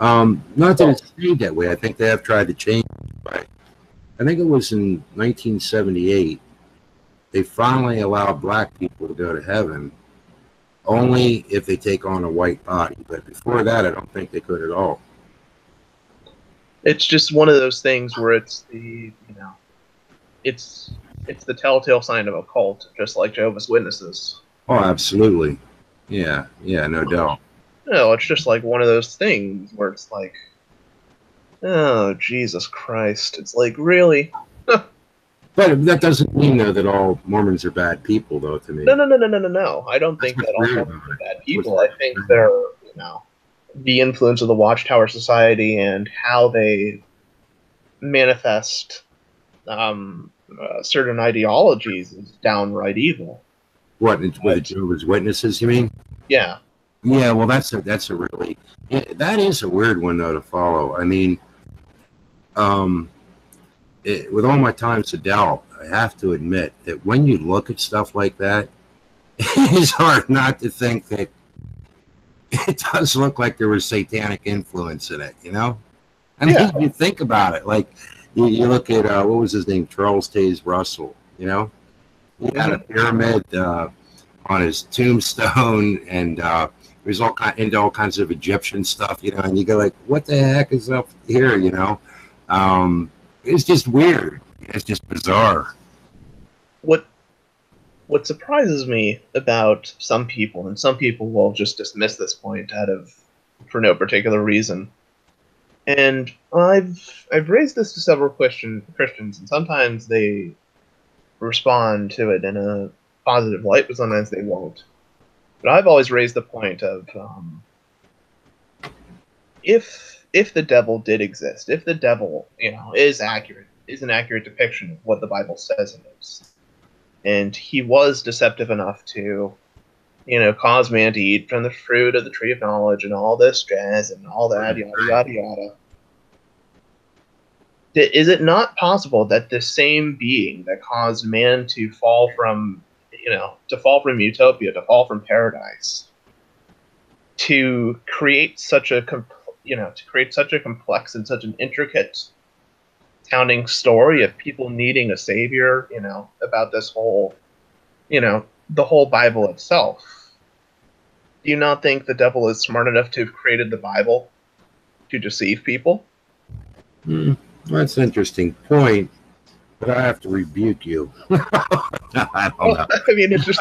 of. Not that it's stayed that way. I think they have tried to change it, but I think it was in 1978 they finally allowed black people to go to heaven only if they take on a white body. But before that, I don't think they could at all. It's just one of those things where it's it's it's the telltale sign of a cult, just like Jehovah's Witnesses. Oh, absolutely. Yeah, yeah, no doubt. No, it's just like one of those things where it's like, oh Jesus Christ! It's like really. But that doesn't mean, though, that all Mormons are bad people, though, to me. No. I don't That's think what's that all weird Mormons about are it. bad What's people. I think they're the influence of the Watchtower Society and how they manifest certain ideologies is downright evil. What, with the Jehovah's Witnesses, you mean? Yeah. Yeah, well, that's a really, that is a weird one though to follow. I mean, with all my times to doubt, I have to admit that when you look at stuff like that, it's hard not to think that it does look like there was satanic influence in it, you know? I mean, Yeah. you think about it, like you look at, what was his name? Charles Taze Russell, you know? He had a pyramid on his tombstone, and he was into all kinds of Egyptian stuff, you know, and you go like, what the heck is up here, you know? It's just weird. It's just bizarre. What surprises me about some people, and some people will just dismiss this point for no particular reason, and I've raised this to several Christians, and sometimes they respond to it in a positive light, but sometimes they won't. But I've always raised the point of if the devil did exist, if the devil, is an accurate depiction of what the Bible says it is, and he was deceptive enough to, cause man to eat from the fruit of the tree of knowledge and all this jazz and all that, yada yada yada. Is it not possible that the same being that caused man to fall from, utopia, to fall from paradise, to create such a complex and such an intricate sounding story of people needing a savior, about this whole, the whole Bible itself? Do you not think the devil is smart enough to have created the Bible to deceive people? Well, that's an interesting point, but I have to rebuke you. I don't know. I mean, it's just,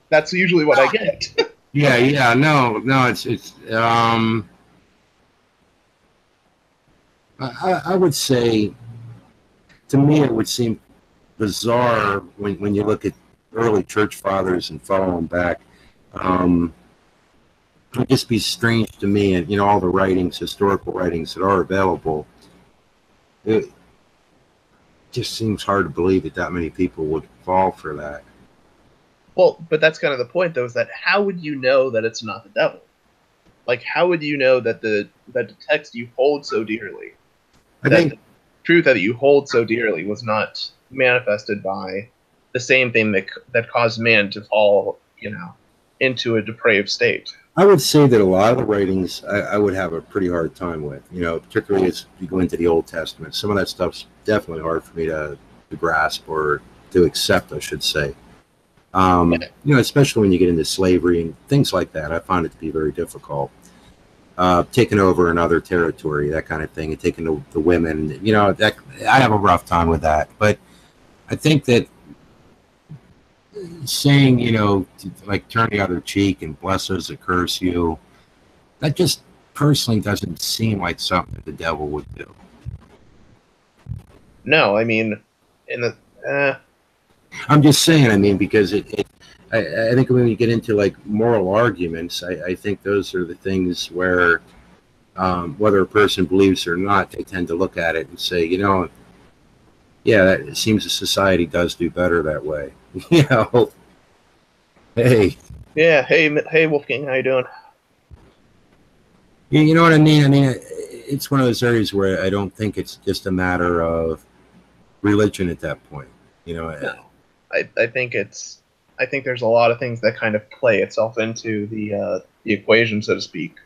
that's usually what I get. Yeah, no, it's I would say, to me, it would seem bizarre when you look at early church fathers and follow them back. It would just be strange to me, and all the writings, historical writings that are available. It just seems hard to believe that many people would fall for that. Well, but that's kind of the point, though, is that how would you know that it's not the devil? Like, how would you know that the text you hold so dearly, the truth that you hold so dearly, was not manifested by the same thing that caused man to fall, into a depraved state? I would say that a lot of the writings I would have a pretty hard time with, particularly as you go into the Old Testament. Some of that stuff's definitely hard for me to grasp or to accept, I should say. Especially when you get into slavery and things like that, I find it to be very difficult. Taking over another territory, that kind of thing, and taking the women, that I have a rough time with that. But I think that saying, like turn the other cheek and bless those that curse you, that just personally doesn't seem like something that the devil would do. No, I mean, I'm just saying, because I think when we get into like moral arguments, I think those are the things where, whether a person believes or not, they tend to look at it and say, yeah, it seems the society does do better that way. Hey. Yeah, hey, Wolfgang, how you doing? You know what I mean? It's one of those areas where I don't think it's just a matter of religion at that point. No. I think there's a lot of things that kind of play itself into the equation, so to speak.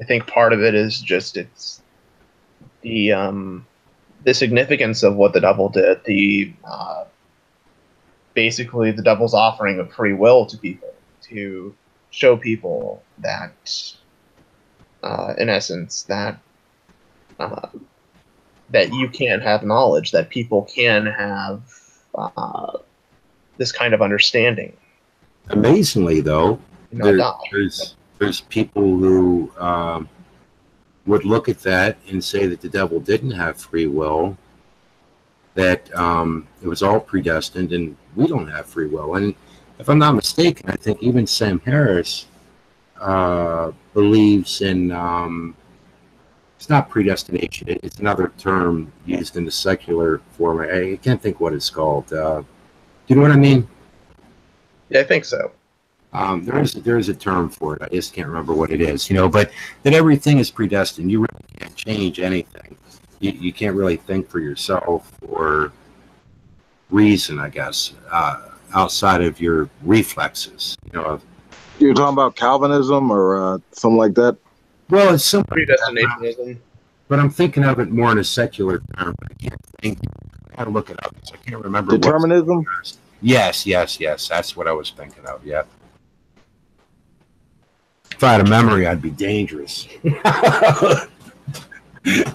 I think part of it is just it's the significance of what the devil did, basically the devil's offering of free will to people to show people that, in essence, that you can have knowledge, that people can have this kind of understanding. Amazingly, though, there's people who would look at that and say that the devil didn't have free will, that it was all predestined, and we don't have free will. And if I'm not mistaken, I think even Sam Harris believes in it's not predestination. It's another term used in the secular form. I can't think what it's called. Do you know what I mean? Yeah, I think so. There's a term for it. I just can't remember what it is. But that everything is predestined. You really can't change anything. You can't really think for yourself or reason, I guess, outside of your reflexes. You're talking about Calvinism or something like that? Well, it's something Predestinationism. but I'm thinking of it more in a secular term. I can't think. I gotta look it up. I can't remember. Determinism? Yes. That's what I was thinking of. Yeah. If I had a memory, I'd be dangerous.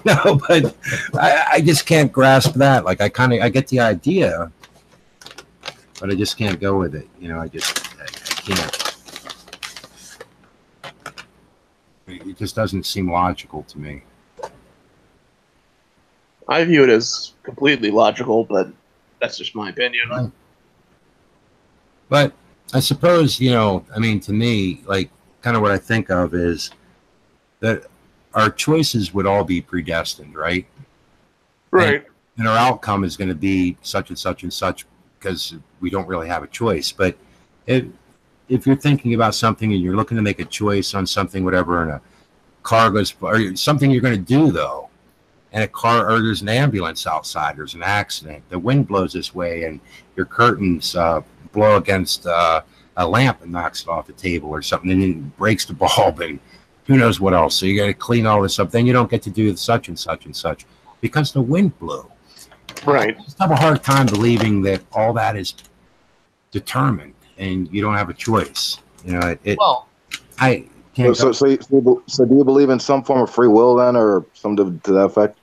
No, but I just can't grasp that. Like I get the idea, but I just can't go with it. I can't. It just doesn't seem logical to me. I view it as completely logical, but that's just my opinion. But I suppose, to me, like, kind of what I think of is that our choices would all be predestined, right? Right. And our outcome is going to be such and such and such because we don't really have a choice. But if you're thinking about something and you're looking to make a choice on something, whatever, and a car goes, or something you're going to do, though, and a car, or there's an ambulance outside, there's an accident, the wind blows this way, and your curtains blow against a lamp and knocks it off the table or something, and it breaks the bulb, and who knows what else. So you got to clean all this up. Then you don't get to do such and such and such because the wind blew. Right. I just have a hard time believing that all that is determined and you don't have a choice. Well, I can't. So do you believe in some form of free will then, or something to that effect?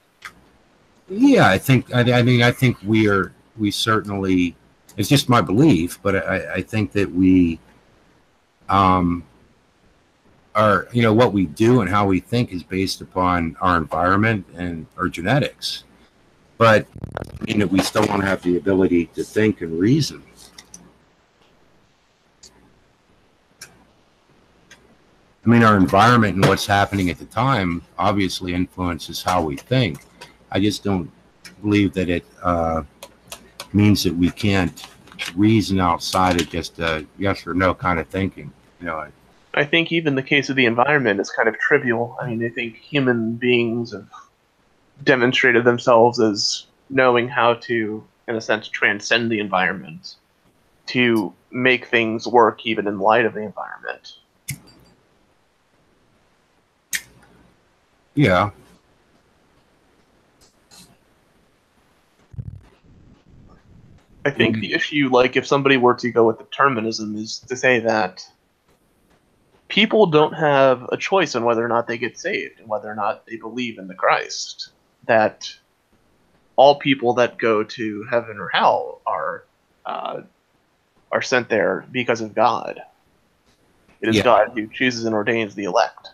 Yeah, I think. I think we certainly. It's just my belief, but I think that we are, what we do and how we think is based upon our environment and our genetics. But I mean that we still don't have the ability to think and reason. I mean, our environment and what's happening at the time obviously influences how we think. I just don't believe that it means that we can't reason outside of just a yes or no kind of thinking. I think even the case of the environment is kind of trivial. I mean, I think human beings have demonstrated themselves as knowing how to, in a sense, transcend the environment to make things work even in light of the environment. Yeah. I think the issue, like if somebody were to go with determinism, is to say that people don't have a choice on whether or not they get saved and whether or not they believe in the Christ. That all people that go to heaven or hell are sent there because of God. It is God who chooses and ordains the elect.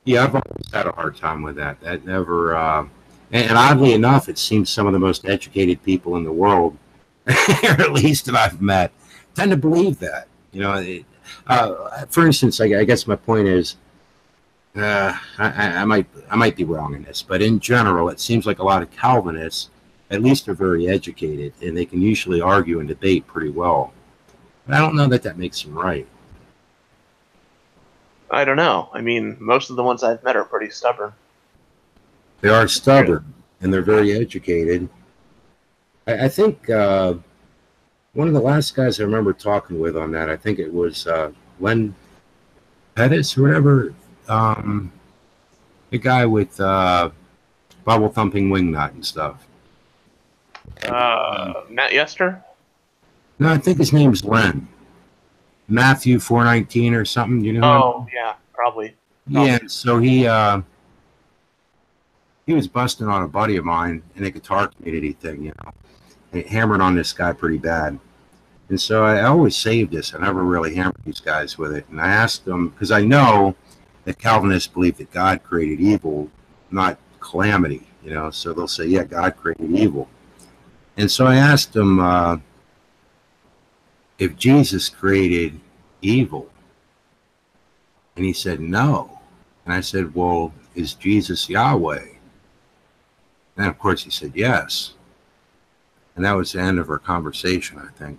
Yeah, I've always had a hard time with that. That never, and oddly enough, it seems some of the most educated people in the world, or at least that I've met, tend to believe that. For instance, I guess my point is, I might be wrong in this, but in general, it seems like a lot of Calvinists, at least, are very educated, and they can usually argue and debate pretty well. But I don't know that makes them right. I don't know. I mean, most of the ones I've met are pretty stubborn. They are stubborn, and they're very educated. I think one of the last guys I remember talking with on that, I think it was Len Pettis or whatever, the guy with Bible thumping wingnut and stuff. Matt Yester? No, I think his name's Len. Matthew 4:19 or something. You know? Oh, yeah, probably. Yeah, so he was busting on a buddy of mine in a guitar community thing, and it hammered on this guy pretty bad. And so I always saved this. I never really hammered these guys with it. And I asked them, because I know that Calvinists believe that God created evil, not calamity, so they'll say, yeah, God created evil. And so I asked them, if Jesus created evil, And he said, no. And I said, well, is Jesus Yahweh? And of course he said, yes. And that was the end of our conversation, I think.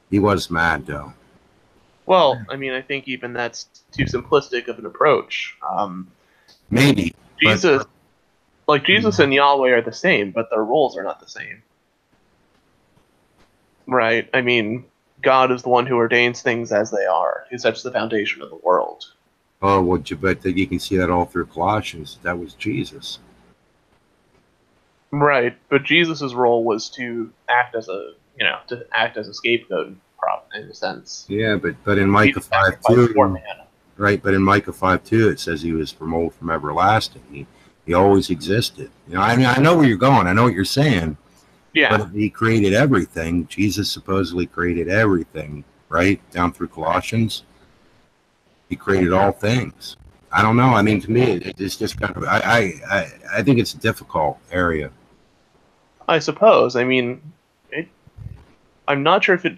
He was mad, though. Well, I mean, I think even that's too simplistic of an approach. Maybe. Jesus, like Jesus and Yahweh are the same, but their roles are not the same. Right? I mean, God is the one who ordains things as they are. He sets the foundation of the world. Oh, well, but you can see that all through Colossians. That was Jesus. Right, but Jesus' role was to act as a, scapegoat, in a sense. Yeah, but in Micah 5:2, man. right? But in Micah 5:2, it says he was from old, from everlasting. He always existed. You know, I mean, I know where you're going. I know what you're saying. Yeah. But he created everything. Jesus supposedly created everything, right? Down through Colossians. He created all things. I don't know. I mean, to me, it's just kind of. I think it's a difficult area. I suppose. I mean, I'm not sure if it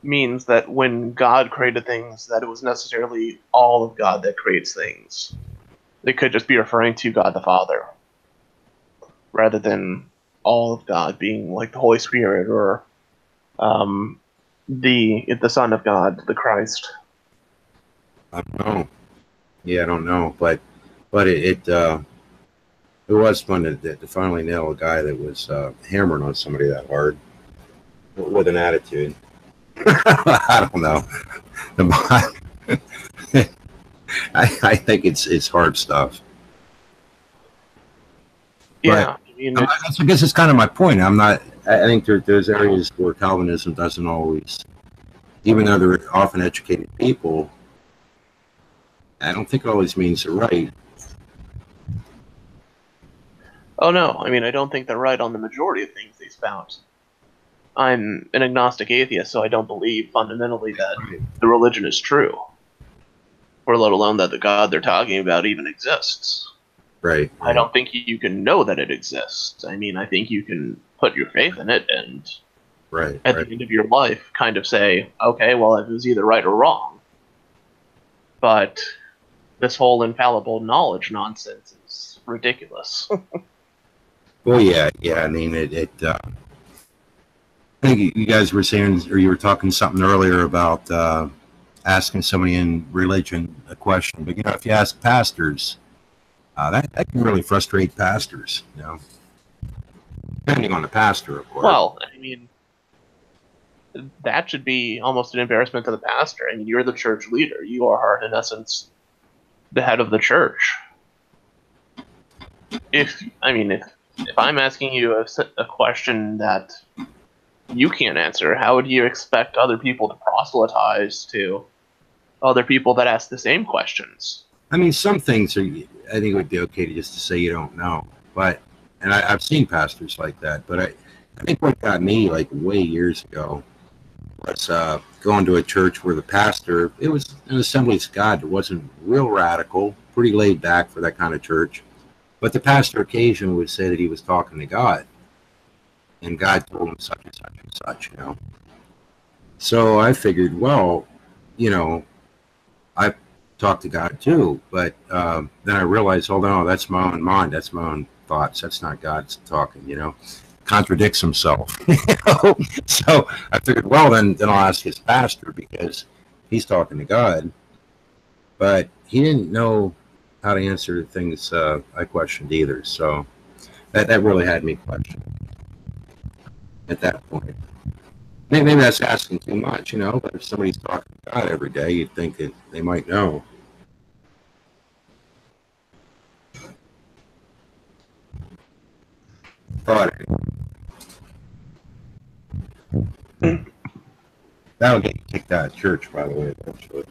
means that when God created things, that it was necessarily all of God that creates things. It could just be referring to God the Father, rather than all of God being like the Holy Spirit or the Son of God, the Christ. I don't know. Yeah, I don't know, but it was fun to finally nail a guy that was hammering on somebody that hard with an attitude. I don't know. I think it's hard stuff. Yeah, but, I guess it's kind of my point. I think there's areas where Calvinism doesn't always, even though they're often educated people, I don't think it always means they're right. Oh no, I mean I don't think they're right on the majority of things they spout. I'm an agnostic atheist, so I don't believe fundamentally that the religion is true, or let alone that the God they're talking about even exists. Right. I don't think you can know that it exists. I mean, I think you can put your faith in it and at the end of your life kind of say, okay, well, it was either right or wrong. But this whole infallible knowledge nonsense is ridiculous. Well, yeah. I mean, I think you guys were saying, or you were talking something earlier about asking somebody in religion a question. But, if you ask pastors, that can really frustrate pastors, depending on the pastor, of course. Well, I mean, that should be almost an embarrassment to the pastor. I mean, you're the church leader. You are, in essence, the head of the church. If I'm asking you a question that you can't answer, how would you expect other people to proselytize to other people that ask the same questions? I mean, some things I think it would be okay to just to say you don't know. But, and I've seen pastors like that, but I think what got me like way years ago was going to a church where the pastor, it was an Assemblies of God. It wasn't real radical, pretty laid back for that kind of church. But the pastor occasionally would say that he was talking to God. And God told him such and such and such, So I figured, well, I talk to God too, but then I realized, hold on, that's my own mind, that's my own thoughts, that's not God's talking, contradicts himself. So I figured, well, then I'll ask his pastor because he's talking to God, but he didn't know how to answer the things I questioned either. So that really had me question at that point. Maybe that's asking too much, but if somebody's talking to God every day, you'd think that they might know. That'll get you kicked out of church, by the way, eventually.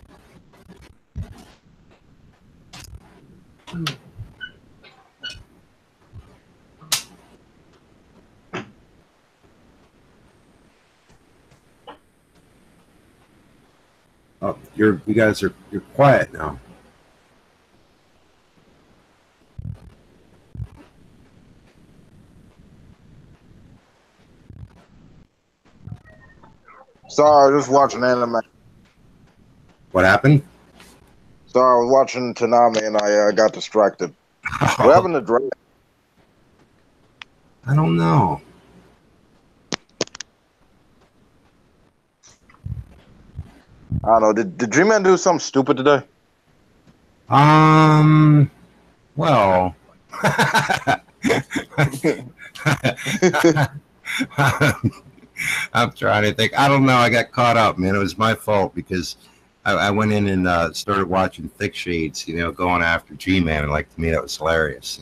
Oh, you guys you're quiet now. Sorry, just watching anime. What happened? So I was watching Tanami and I got distracted. What happened to Drake? I don't know. I don't know. Did G-Man do something stupid today? Well, I'm trying to think. I don't know. I got caught up, man. It was my fault because I went in and started watching Thick Shades, going after G-Man. And like, to me, that was hilarious,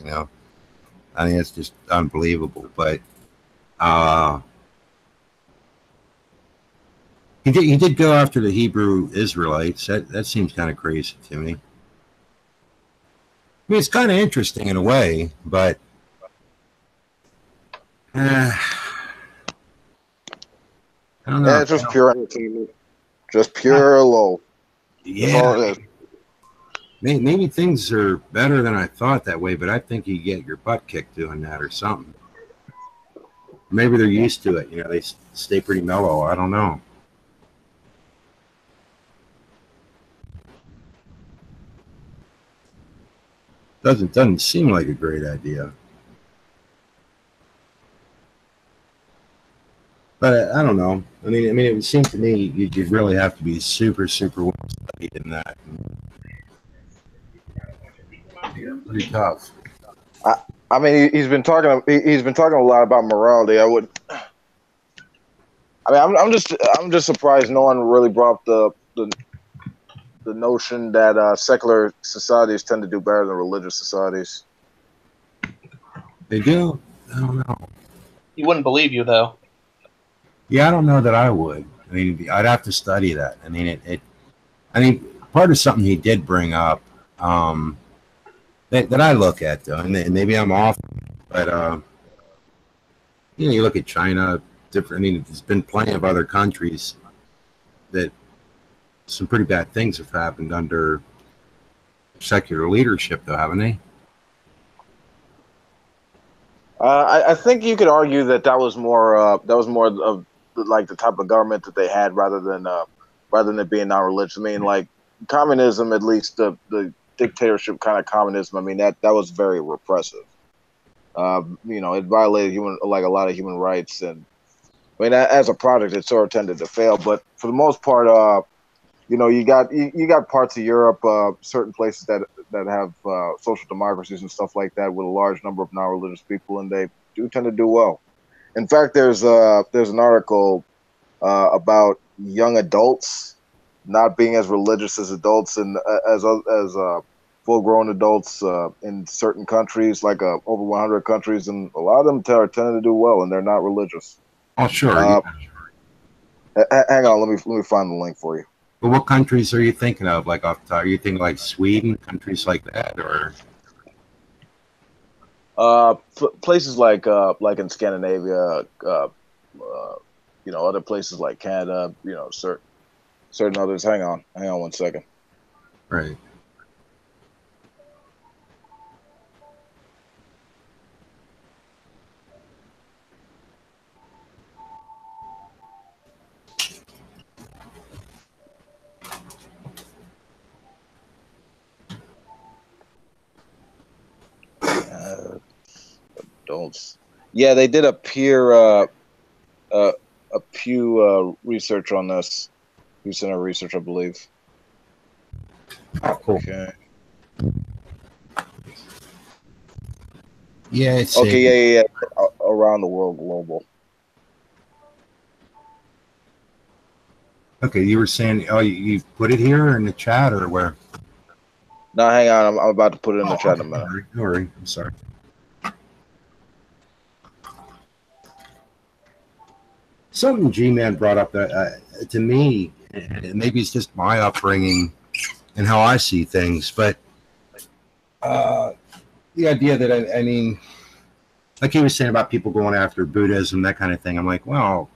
I mean, it's just unbelievable. But he did go after the Hebrew Israelites. That seems kind of crazy to me. I mean, it's kind of interesting in a way, but I don't know. Yeah, it's just pure entertainment. Just pure low. That's all it is. Maybe things are better than I thought that way, but I think you get your butt kicked doing that or something. Maybe they're used to it. They stay pretty mellow. I don't know. Doesn't seem like a great idea. But I don't know. I mean, it would seem to me you'd really have to be super, super well studied in that. Pretty tough. I mean, he's been talking. He's been talking a lot about morality. I mean, I'm just surprised no one really brought up the notion that secular societies tend to do better than religious societies. They do. I don't know. He wouldn't believe you, though. Yeah, I don't know that I would. I mean, I'd have to study that. I mean, I mean, part of something he did bring up that I look at, though, and maybe I'm off, but you look at China. Different. I mean, there's been plenty of other countries that some pretty bad things have happened under secular leadership, though, haven't they? I think you could argue that was more of like the type of government that they had rather than it being non-religious. I mean, like communism, at least the dictatorship kind of communism. I mean, that was very repressive. It violated a lot of human rights, and I mean, as a product, it sort of tended to fail. But for the most part, you got parts of Europe, certain places that have social democracies and stuff like that, with a large number of non-religious people, and they do tend to do well. In fact, there's an article about young adults not being as religious as adults and as full-grown adults in certain countries, like over 100 countries, and a lot of them are tending to do well, and they're not religious. Oh, sure. Hang on, let me find the link for you. But what countries are you thinking of? Like off the top, are you thinking like Sweden, countries like that, or? Places like in Scandinavia, other places like Canada, certain others. Hang on 1 second. Right. Adults. Yeah, they did a Pew research on this. Pew Center research, I believe. Oh, cool. Okay. Yeah, it's okay. Yeah. Around the world, global. Okay, you were saying, you put it here in the chat or where? No, hang on. I'm about to put it in the chat in a minute. Don't worry. I'm sorry. Something G-Man brought up that to me, and maybe it's just my upbringing and how I see things, but the idea that, I mean, like he was saying about people going after Buddhism, that kind of thing, I'm like, well,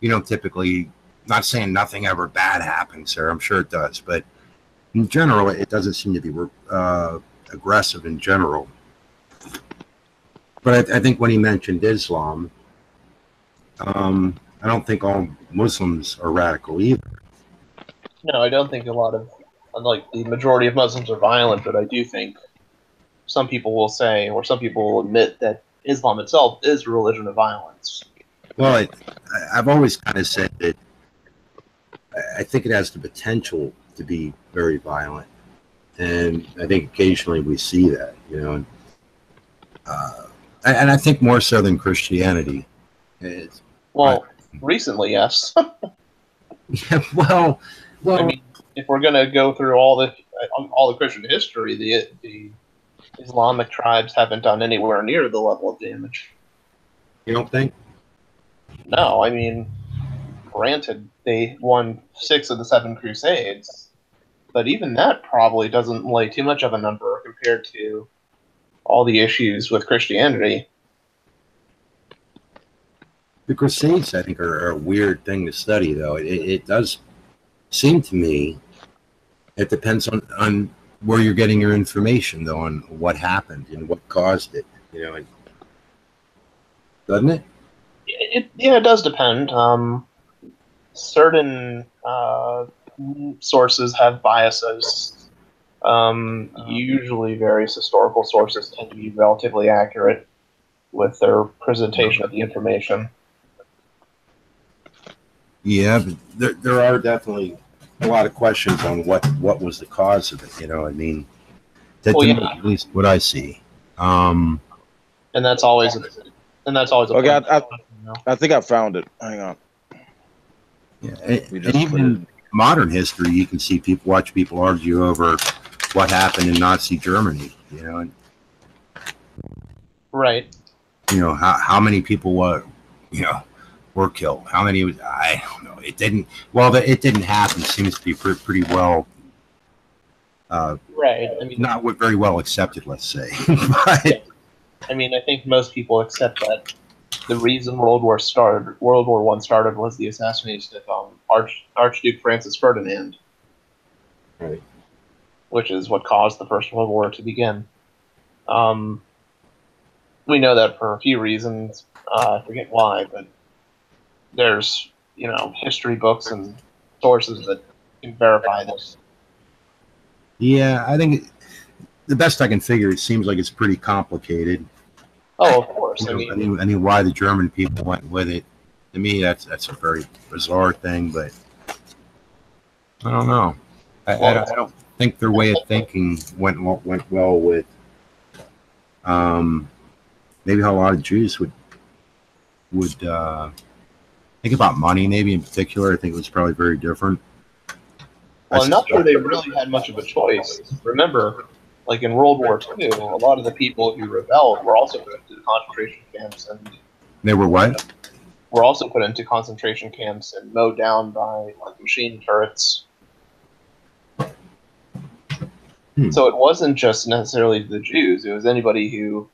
typically, not saying nothing ever bad happens there, I'm sure it does, but in general, it doesn't seem to be aggressive in general. But I think when he mentioned Islam, I don't think all Muslims are radical either. No, I don't think a lot of like the majority of Muslims are violent, but I do think some people will say, or some people will admit, that Islam itself is a religion of violence. Well, I've always kind of said that I think it has the potential to be very violent, and I think occasionally we see that, you know, and I think more so than Christianity. Well, recently, yes. Yeah, well, I mean, if we're going to go through all the Christian history, the Islamic tribes haven't done anywhere near the level of damage. you don't think? No, I mean, granted, they won 6 of the 7 Crusades, but even that probably doesn't lay too much of a number compared to all the issues with Christianity. The Crusades, I think, are a weird thing to study, though. It does seem to me it depends on where you're getting your information, though, on what happened and what caused it. You know, doesn't it? It does depend. Certain sources have biases. Usually, various historical sources tend to be relatively accurate with their presentation of the information. Yeah, but there are definitely a lot of questions on what was the cause of it. You know, I mean, at least what I see. And that's always okay. I think I found it. Hang on. Yeah, and even in modern history, you can see watch people argue over what happened in Nazi Germany. You know, and right. You know how many people were killed. How many? I don't know. It didn't. Well, it didn't happen. Seems to be pretty well. Right. I mean, not very well accepted. Let's say. But, yeah. I mean, I think most people accept that the reason World War I started was the assassination of Archduke Francis Ferdinand, right? Which is what caused the First World War to begin. We know that for a few reasons. I forget why, but there's history books and sources that can verify this. Yeah, I think the best I can figure, it seems like it's pretty complicated. Oh, of course. I mean, why the German people went with it? To me, that's a very bizarre thing, but I don't know. I don't think their way of thinking went well with maybe how a lot of Jews would think about money. Maybe in particular, I think it was probably very different. Well, I'm not sure they really had much of a choice. Remember, like in World War II, a lot of the people who rebelled were also put into concentration camps, and they were what? Were also put into concentration camps and mowed down by machine turrets. So it wasn't just necessarily the Jews; it was anybody who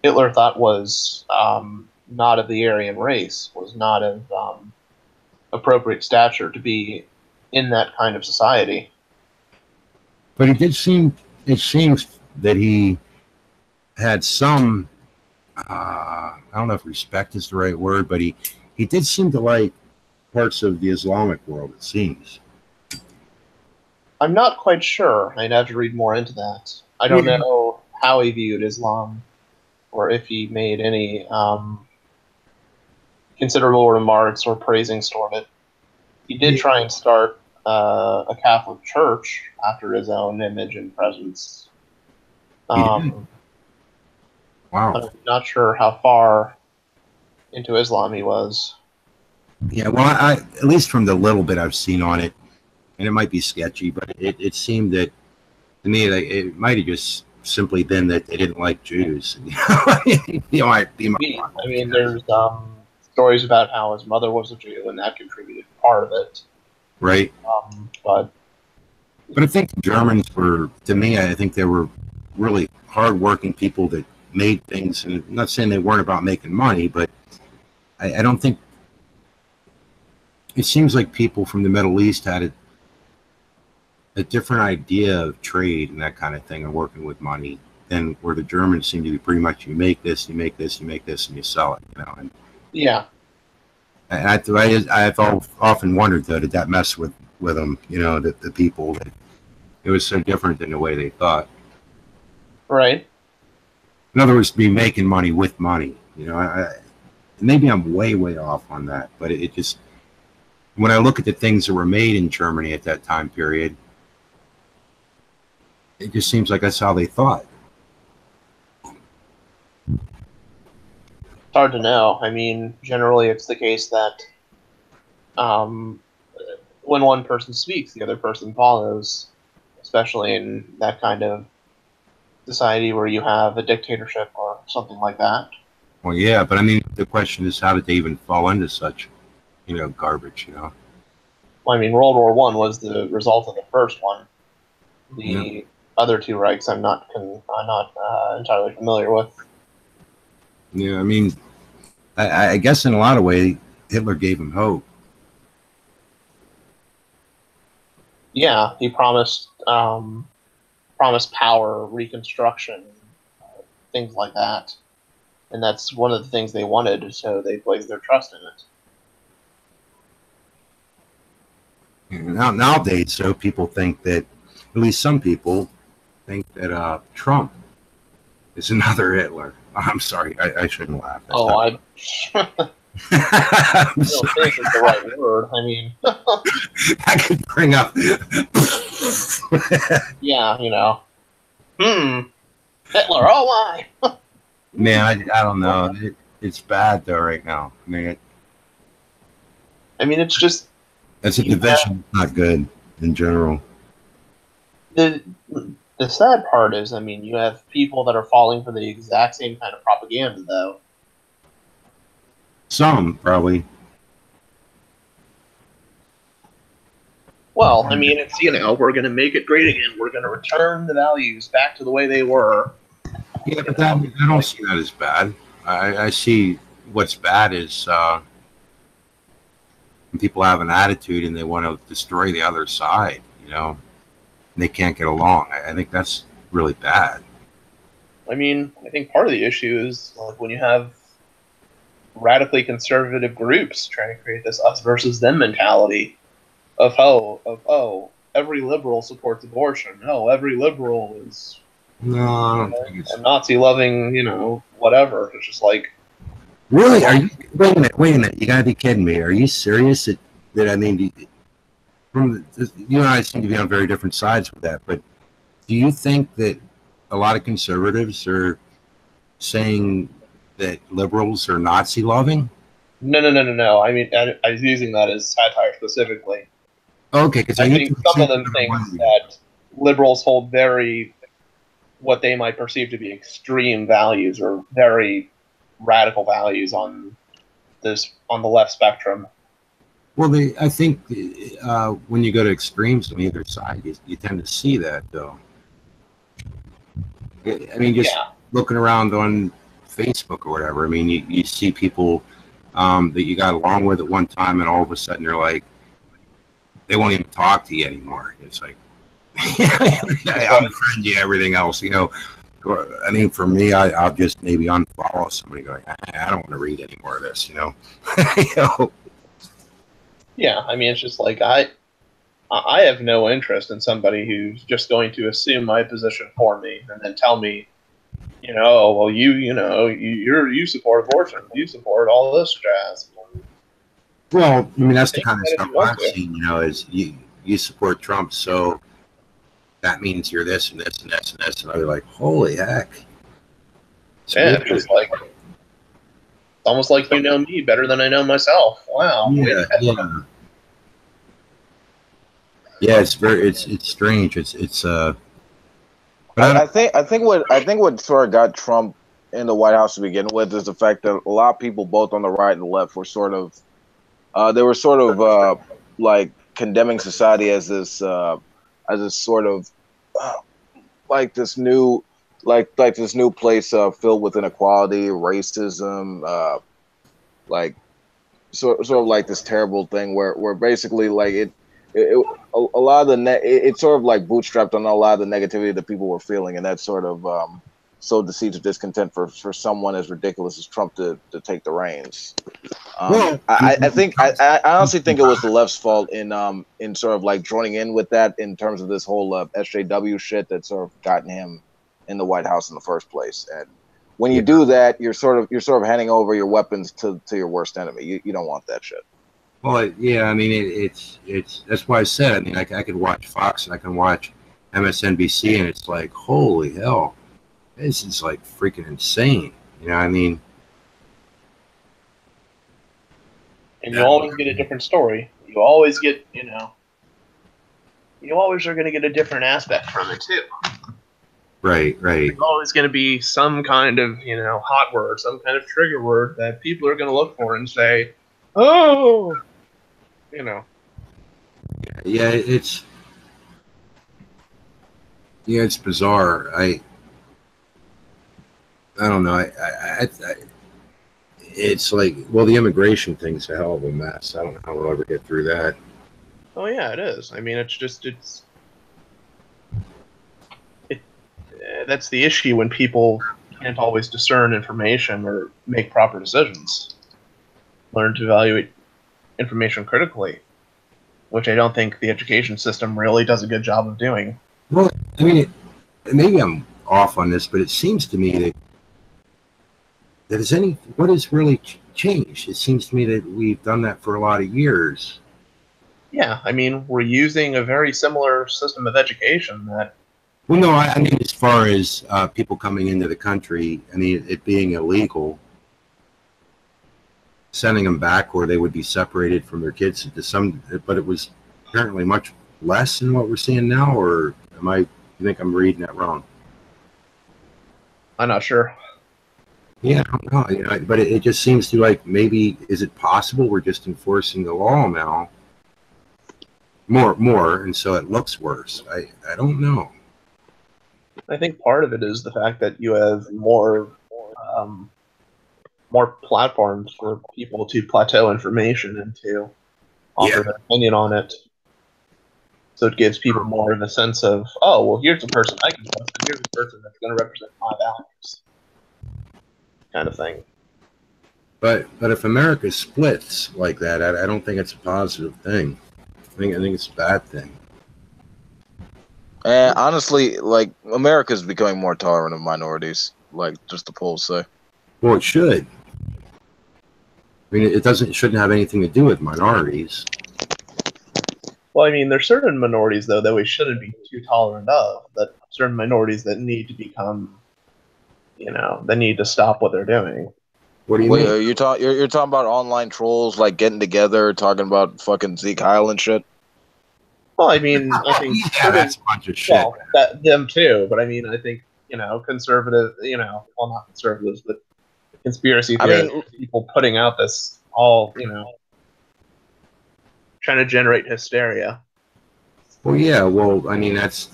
Hitler thought was not of the Aryan race, was not of appropriate stature to be in that kind of society. But it seems that he had some, I don't know if respect is the right word, but he did seem to like parts of the Islamic world, it seems. I'm not quite sure. I'd have to read more into that. I don't know how he viewed Islam, or if he made any considerable remarks or praisings toward it. He did try and start a Catholic church after his own image and presence. Wow. I'm not sure how far into Islam he was. Yeah, well, I at least from the little bit I've seen on it, and it might be sketchy, but it seemed that to me it might have just simply been that they didn't like Jews. I mean, there's stories about how his mother was a Jew, and that contributed part of it. Right. But I think the Germans were, to me, I think they were really hardworking people that made things. And I'm not saying they weren't about making money, but I don't think it seems like people from the Middle East had a different idea of trade and that kind of thing, and working with money, than where the Germans seem to be pretty much you make this, you make this, you make this, and you sell it. And yeah. And I've often wondered, though, did that mess with them? The people that It was so different than the way they thought. Right. In other words, be making money with money. You know, maybe I'm way, way off on that, but it just, when I look at the things that were made in Germany at that time period, it just seems like that's how they thought. It's hard to know. I mean, generally it's the case that when one person speaks, the other person follows, especially in that kind of society where you have a dictatorship or something like that. Well, yeah, but I mean, the question is, how did they even fall into such, garbage, Well, I mean, World War I was the result of the first one. The other two Reichs, I'm not entirely familiar with. Yeah, I mean, I guess in a lot of ways, Hitler gave him hope. Yeah, he promised power, reconstruction, things like that. And that's one of the things they wanted, so they placed their trust in it. Nowadays, so people think that, at least some people think that Trump is another Hitler. I'm sorry, I shouldn't laugh. I don't think it's the right word. I mean, I could bring up. Yeah, Hitler. Oh my. Man, I don't know. It's bad though right now. I mean, it's just. It's a division. Not good in general. The sad part is, I mean, you have people that are falling for the exact same kind of propaganda, though. Some, probably. Well, I mean, it's, we're going to make it great again. We're going to return the values back to the way they were. Yeah, but I don't see that as bad. I see what's bad is when people have an attitude and they want to destroy the other side, and they can't get along. I think that's really bad. I mean, I think part of the issue is like when you have radically conservative groups trying to create this us versus them mentality of every liberal supports abortion. No, every liberal is a Nazi loving, whatever. It's just like, really? Are you? Wait a minute! You gotta be kidding me! Are you serious? That I mean, you and I seem to be on very different sides with that. But do you think that a lot of conservatives are saying that liberals are Nazi loving? No. I mean, I was using that as satire specifically. Okay, because I think some of them think that liberals hold what they might perceive to be extreme values or very radical values on the left spectrum. Well, I think when you go to extremes on either side, you tend to see that, though. I mean, just looking around on Facebook or whatever, I mean, you see people that you got along with at one time, and all of a sudden they're like, they won't even talk to you anymore. It's like, I'll friend you, everything else, I mean, for me, I'll just maybe unfollow somebody going, I don't want to read any more of this, Yeah, I mean, it's just like I have no interest in somebody who's just going to assume my position for me and then tell me, well, you support abortion, you support all this jazz. Well, I mean, that's the kind of stuff I've seen, is you support Trump, so that means you're this and this and this and this, and I'd be like, holy heck. It's just like, almost like you know me better than I know myself. Wow. Yeah. Yeah, it's strange. But I think what sort of got Trump in the White House to begin with is the fact that a lot of people, both on the right and the left, were sort of like condemning society as this sort of like this new place filled with inequality, racism, like sort of like this terrible thing where basically like a lot of the it's sort of like bootstrapped on a lot of the negativity that people were feeling, and that sort of sowed the seeds of discontent for someone as ridiculous as Trump to take the reins. Well, I honestly think it was the left's fault in sort of like joining in with that in terms of this whole SJW shit that sort of gotten him in the White House in the first place. And when you do that, you're sort of handing over your weapons to your worst enemy. You don't want that shit. Well, yeah, I mean, it's that's why I said. I mean, I could watch Fox and I can watch MSNBC, and it's like, holy hell, this is like freaking insane. You know, I mean, and you always get a different story. You always get, you always are going to get a different aspect from it too. Right. There's always going to be some kind of, hot word, some kind of trigger word that people are going to look for and say, oh, Yeah, it's bizarre. I don't know. I it's like, well, the immigration thing's a hell of a mess. I don't know how we'll ever get through that. Oh yeah, it is. I mean, that's the issue when people can't always discern information or make proper decisions. Learn to evaluate information critically, which I don't think the education system really does a good job of doing. Well, I mean, maybe I'm off on this, but it seems to me that what has really changed? It seems to me that we've done that for a lot of years. Yeah, I mean, we're using a very similar system of education that. Well, no, I mean, as far as people coming into the country, I mean, it being illegal, sending them back where they would be separated from their kids but it was apparently much less than what we're seeing now, or you think I'm reading that wrong? I'm not sure. Yeah, I don't know, but it just seems to like, maybe, is it possible we're just enforcing the law now more, and so it looks worse? I don't know. I think part of it is the fact that you have more platforms for people to plateau information and to offer their opinion on it. So it gives people more of a sense of, oh, well, here's a person I can trust, and here's a person that's going to represent my values, kind of thing. But if America splits like that, I don't think it's a positive thing. I think it's a bad thing. And honestly, like, America's becoming more tolerant of minorities, like just the polls say. Well, it should. I mean, shouldn't have anything to do with minorities. Well, I mean, there's certain minorities, though, that we shouldn't be too tolerant of. That certain minorities that need to become, they need to stop what they're doing. What do you mean? You're talking about online trolls, like getting together, talking about fucking Zeke Heil and shit? Well, I mean, I think that's a bunch of shit. Well, them too, but I mean, I think conservative, well, not conservatives, but conspiracy theories, people putting out this all, trying to generate hysteria. Well, yeah. Well, I mean, that's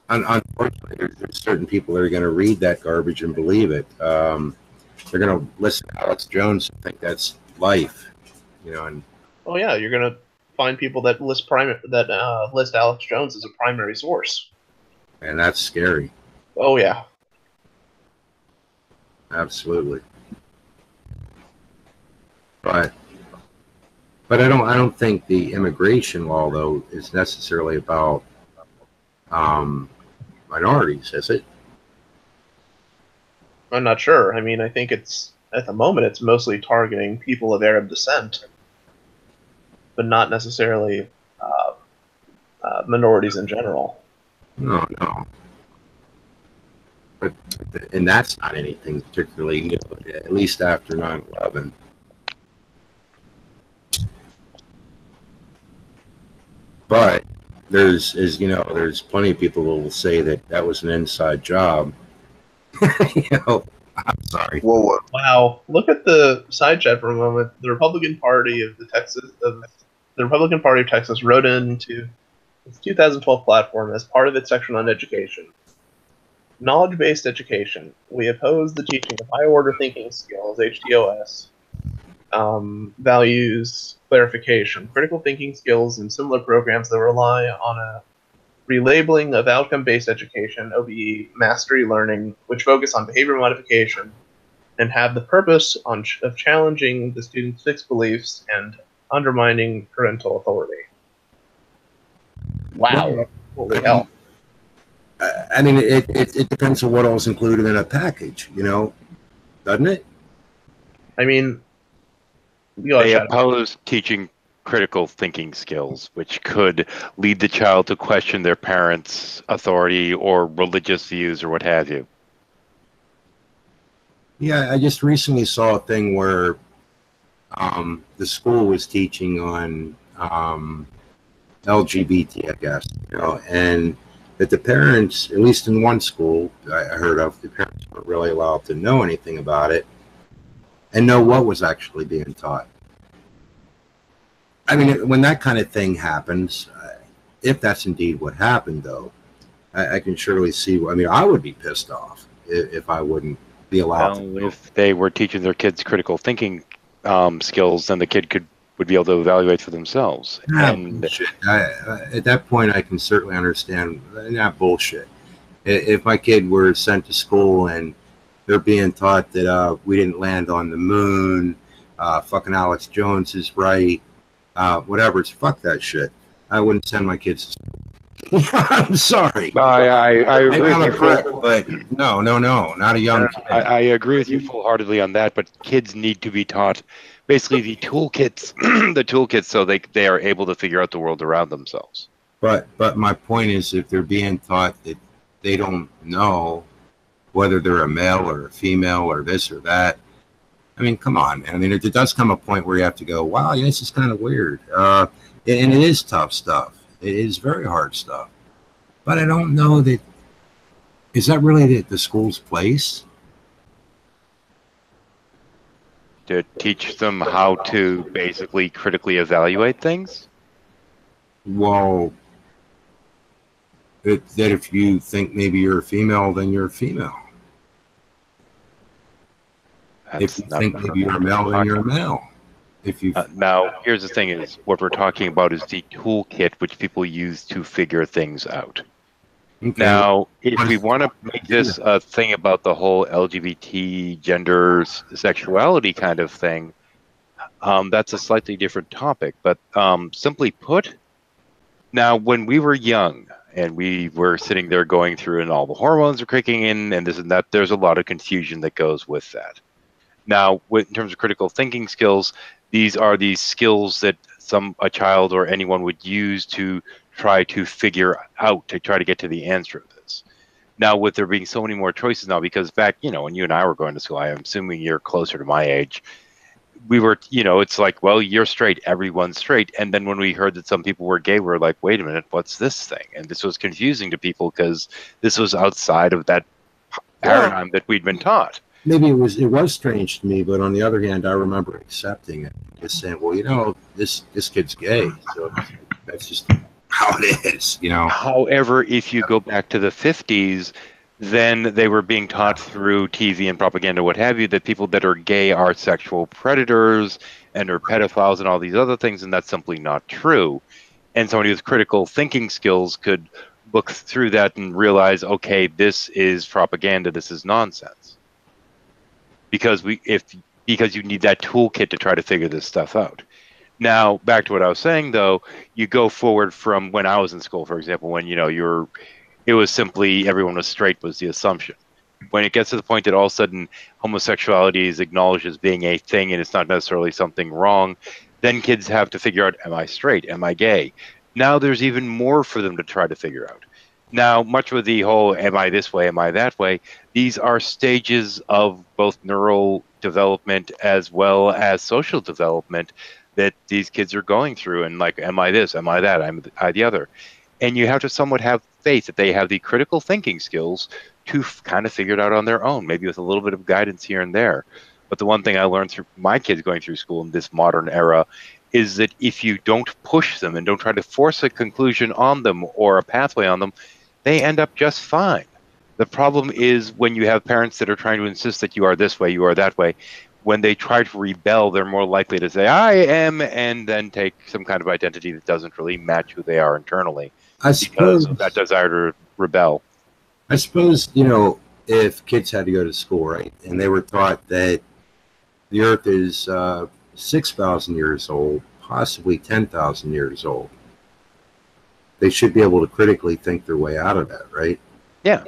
unfortunately, there's certain people that are going to read that garbage and believe it. They're going to listen to Alex Jones and think that's life, and. Oh yeah, you're gonna find people that list Alex Jones as a primary source, and that's scary. Oh yeah, absolutely. But I don't think the immigration law, though, is necessarily about minorities, is it? I'm not sure. I mean, I think at the moment it's mostly targeting people of Arab descent, but not necessarily minorities in general. No. And that's not anything particularly new, at least after 9/11. But there's plenty of people who will say that was an inside job. I'm sorry. Whoa. Wow, look at the side chat for a moment. The Republican Party of Texas wrote into its 2012 platform as part of its section on education. Knowledge-based education. We oppose the teaching of higher-order thinking skills, HTOS, values, clarification, critical thinking skills, and similar programs that rely on a relabeling of outcome-based education, OBE, mastery learning, which focus on behavior modification and have the purpose of challenging the student's fixed beliefs and undermining parental authority. Wow. Well, Holy hell. I mean, it depends on what else is included in a package, doesn't it? I mean, they oppose teaching critical thinking skills, which could lead the child to question their parents' authority or religious views or what have you. Yeah, I just recently saw a thing where the school was teaching on LGBT, I guess, and that the parents, at least in one school I heard of, the parents weren't really allowed to know anything about it and know what was actually being taught. I mean, when that kind of thing happens, if that's indeed what happened, though, I can surely see. I mean, I would be pissed off if I wouldn't be allowed to. If they were teaching their kids critical thinking skills, then the kid would be able to evaluate for themselves. And at that point, I can certainly understand that bullshit. If my kid were sent to school and they're being taught that we didn't land on the moon, fucking Alex Jones is right, whatever, fuck that shit. I wouldn't send my kids to school. I'm sorry. I agree with you. But no, not a young kid. I agree with you full-heartedly on that, but kids need to be taught basically the toolkits so they are able to figure out the world around themselves. But my point is, if they're being taught that they don't know whether they're a male or a female or this or that, I mean, come on, man. I mean, it does come a point where you have to go, wow, yeah, this is kind of weird. And it is tough stuff. It is very hard stuff. But I don't know that, is that really the school's place? To teach them how to basically critically evaluate things? Well, that if you think maybe you're a female, then you're a female. If you think maybe you're a male, then you're a male. If you now, here's the thing: is what we're talking about is the toolkit which people use to figure things out. Okay. Now, if we want to make this a thing about the whole LGBT, gender, sexuality kind of thing, that's a slightly different topic. But simply put, now when we were young and we were sitting there going through and all the hormones are kicking in and this and that, there's a lot of confusion that goes with that. Now, in terms of critical thinking skills, these are these skills that a child or anyone would use to try to figure out, to try to get to the answer of this. Now, with there being so many more choices now, because back, when you and I were going to school, I'm assuming you're closer to my age, we were, it's like, well, you're straight, everyone's straight. And then when we heard that some people were gay, we were like, wait a minute, what's this thing? And this was confusing to people because this was outside of that paradigm that we'd been taught. Maybe it was strange to me, but on the other hand, I remember accepting it, just saying, well, this kid's gay, so that's just how it is, However, if you go back to the 50s, then they were being taught through TV and propaganda, what have you, that people that are gay are sexual predators and are pedophiles and all these other things, and that's simply not true. And somebody with critical thinking skills could look through that and realize, okay, this is propaganda, this is nonsense. Because you need that toolkit to try to figure this stuff out. Now, back to what I was saying, though, you go forward from when I was in school, for example, when it was simply everyone was straight was the assumption. When it gets to the point that all of a sudden homosexuality is acknowledged as being a thing and it's not necessarily something wrong, then kids have to figure out, am I straight? Am I gay? Now there's even more for them to try to figure out. Now, much with the whole, am I this way, am I that way, these are stages of both neural development as well as social development that these kids are going through. And like, am I this, am I that, am I the other? And you have to somewhat have faith that they have the critical thinking skills to kind of figure it out on their own, maybe with a little bit of guidance here and there. But the one thing I learned through my kids going through school in this modern era is that if you don't push them and don't try to force a conclusion on them or a pathway on them, they end up just fine. The problem is when you have parents that are trying to insist that you are this way, you are that way. When they try to rebel, they're more likely to say, I am, and then take some kind of identity that doesn't really match who they are internally. I because suppose of that desire to rebel. I suppose, if kids had to go to school, right, and they were taught that the Earth is 6,000 years old, possibly 10,000 years old, they should be able to critically think their way out of that, right? Yeah.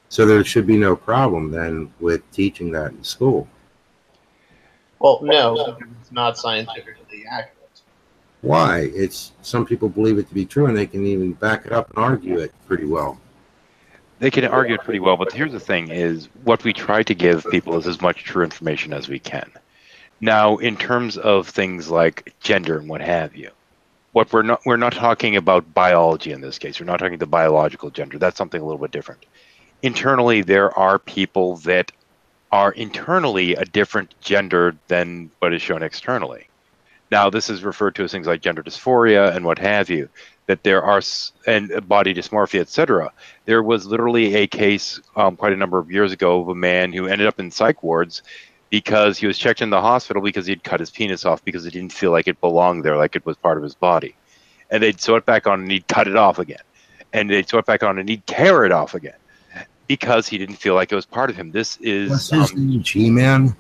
So there should be no problem then with teaching that in school. Well, no, because it's not scientifically accurate. Why? Some people believe it to be true, and they can even back it up and argue it pretty well. They can argue it pretty well, but here's the thing: is what we try to give people is as much true information as we can. Now, in terms of things like gender and what have you, what we're not talking about biology in this case. We're not talking the biological gender. That's something a little bit different. Internally, there are people that are internally a different gender than what is shown externally. Now, this is referred to as things like gender dysphoria and what have you, that there are, and body dysmorphia, etc. There was literally a case quite a number of years ago of a man who ended up in psych wards because he was checked in the hospital because he'd cut his penis off because he didn't feel like it belonged there, like it was part of his body. And they'd sew it back on and he'd cut it off again. And they'd sew it back on and he'd tear it off again because he didn't feel like it was part of him. This is... What's his name, G-Man?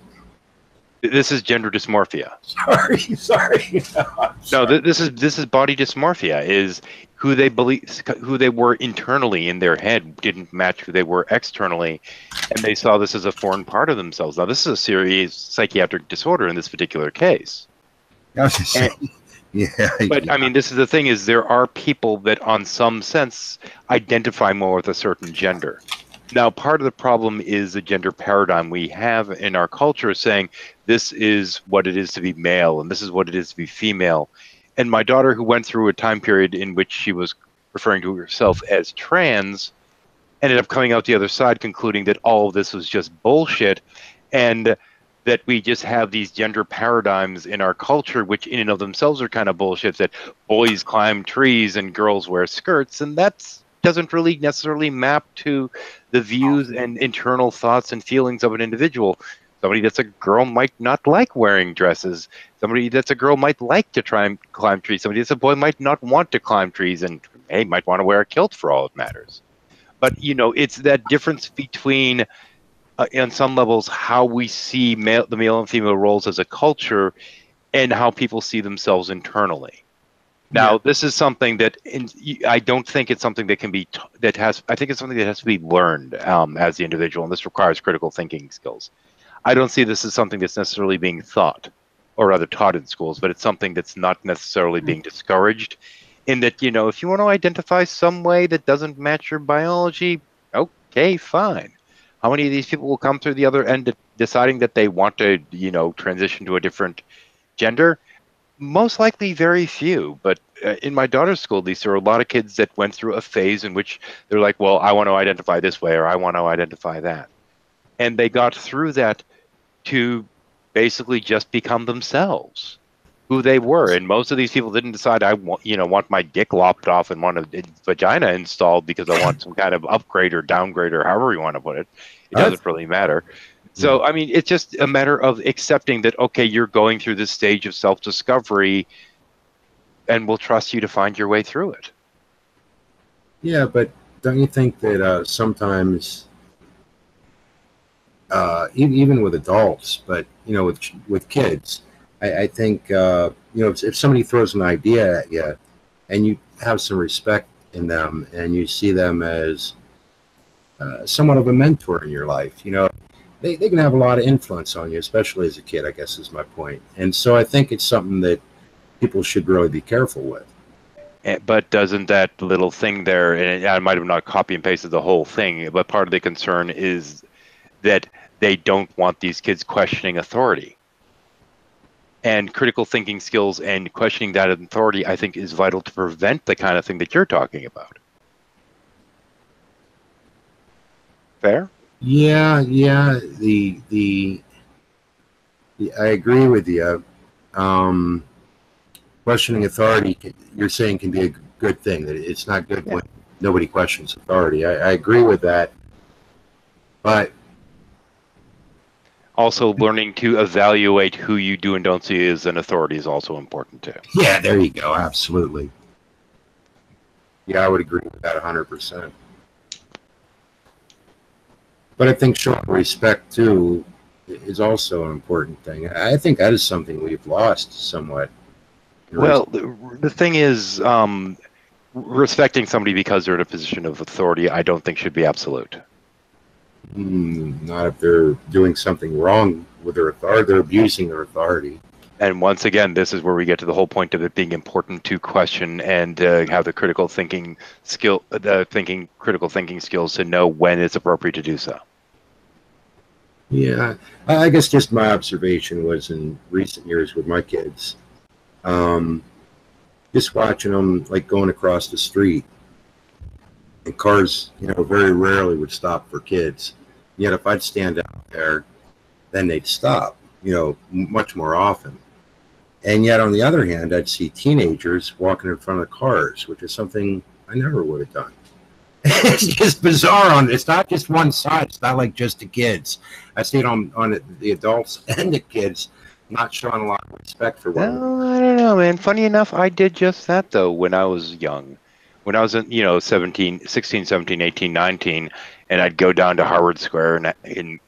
This is gender dysmorphia. Sorry. No, this is body dysmorphia. Is who they believe, who they were internally in their head didn't match who they were externally, and they saw this as a foreign part of themselves. Now, this is a serious psychiatric disorder in this particular case. I was just saying, yeah. But I mean, this is the thing: is there are people that, on some sense, identify more with a certain gender. Now, part of the problem is the gender paradigm we have in our culture saying this is what it is to be male and this is what it is to be female. And my daughter, who went through a time period in which she was referring to herself as trans, ended up coming out the other side concluding that all of this was just bullshit and that we just have these gender paradigms in our culture, which in and of themselves are kind of bullshit, that boys climb trees and girls wear skirts, and that's doesn't really necessarily map to the views and internal thoughts and feelings of an individual. Somebody that's a girl might not like wearing dresses. Somebody that's a girl might like to try and climb trees. Somebody that's a boy might not want to climb trees and might want to wear a kilt for all it matters. But, it's that difference between, on some levels, how we see the male and female roles as a culture and how people see themselves internally. Now, this is something that I don't think it's something that can be I think it's something that has to be learned as the individual, and this requires critical thinking skills. I don't see this as something that's necessarily being taught, or rather taught in schools, but it's something that's not necessarily being discouraged. In that, if you want to identify some way that doesn't match your biology, okay, fine. How many of these people will come through the other end deciding that they want to, transition to a different gender? Most likely very few, but in my daughter's school, at least, there were a lot of kids that went through a phase in which they're like, well, I want to identify this way, or I want to identify that. And they got through that to basically just become themselves, who they were. And most of these people didn't decide, I want my dick lopped off and want a vagina installed because I want some kind of upgrade or downgrade or however you want to put it. It doesn't really matter. So, I mean, it's just a matter of accepting that, okay, you're going through this stage of self-discovery and we'll trust you to find your way through it. Yeah, but don't you think that sometimes, even with adults, but, with kids, I think, if somebody throws an idea at you and you have some respect in them and you see them as somewhat of a mentor in your life, they can have a lot of influence on you, especially as a kid, I guess is my point. And so I think it's something that people should really be careful with. But doesn't that little thing there, and I might have not copy and pasted the whole thing, but part of the concern is that they don't want these kids questioning authority. And critical thinking skills and questioning that authority, I think, is vital to prevent the kind of thing that you're talking about. Fair? Yeah. I agree with you. Questioning authority, you're saying, can be a good thing. That it's not good when nobody questions authority. I agree with that. But also, learning to evaluate who you do and don't see as an authority is also important too. Yeah, there you go. Absolutely. Yeah, I would agree with that 100%. But I think showing respect too is also an important thing. I think that is something we've lost somewhat. Well, the thing is, respecting somebody because they're in a position of authority, I don't think should be absolute. Not if they're doing something wrong with their authority, they're abusing their authority. And once again, this is where we get to the whole point of it being important to question and have the critical thinking skills to know when it's appropriate to do so. Yeah, I guess just my observation was in recent years with my kids, just watching them like going across the street, and cars, very rarely would stop for kids. Yet if I'd stand out there, then they'd stop, much more often. And yet on the other hand, I'd see teenagers walking in front of cars, which is something I never would have done. It's just bizarre. It's not just one side. It's not like just the kids. I see it on the adults and the kids not showing a lot of respect for one another. Well, I don't know, man. Funny enough, I did just that, though, when I was young. When I was, 16, 17, 18, 19, and I'd go down to Harvard Square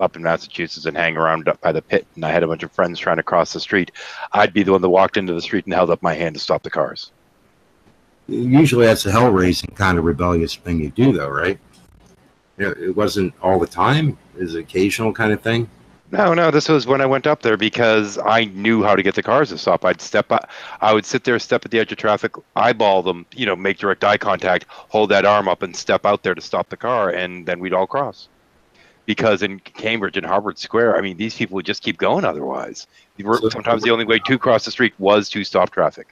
up in Massachusetts and hang around up by the pit, and I had a bunch of friends trying to cross the street. I'd be the one that walked into the street and held up my hand to stop the cars. Usually that's a hell-raising kind of rebellious thing you do, though, right? It wasn't all the time. It was an occasional kind of thing. No, this was when I went up there because I knew how to get the cars to stop. I would sit there, step at the edge of traffic, eyeball them, make direct eye contact, hold that arm up and step out there to stop the car, and then we'd all cross. Because in Cambridge and Harvard Square, I mean, these people would just keep going otherwise. Sometimes the only way to cross the street was to stop traffic.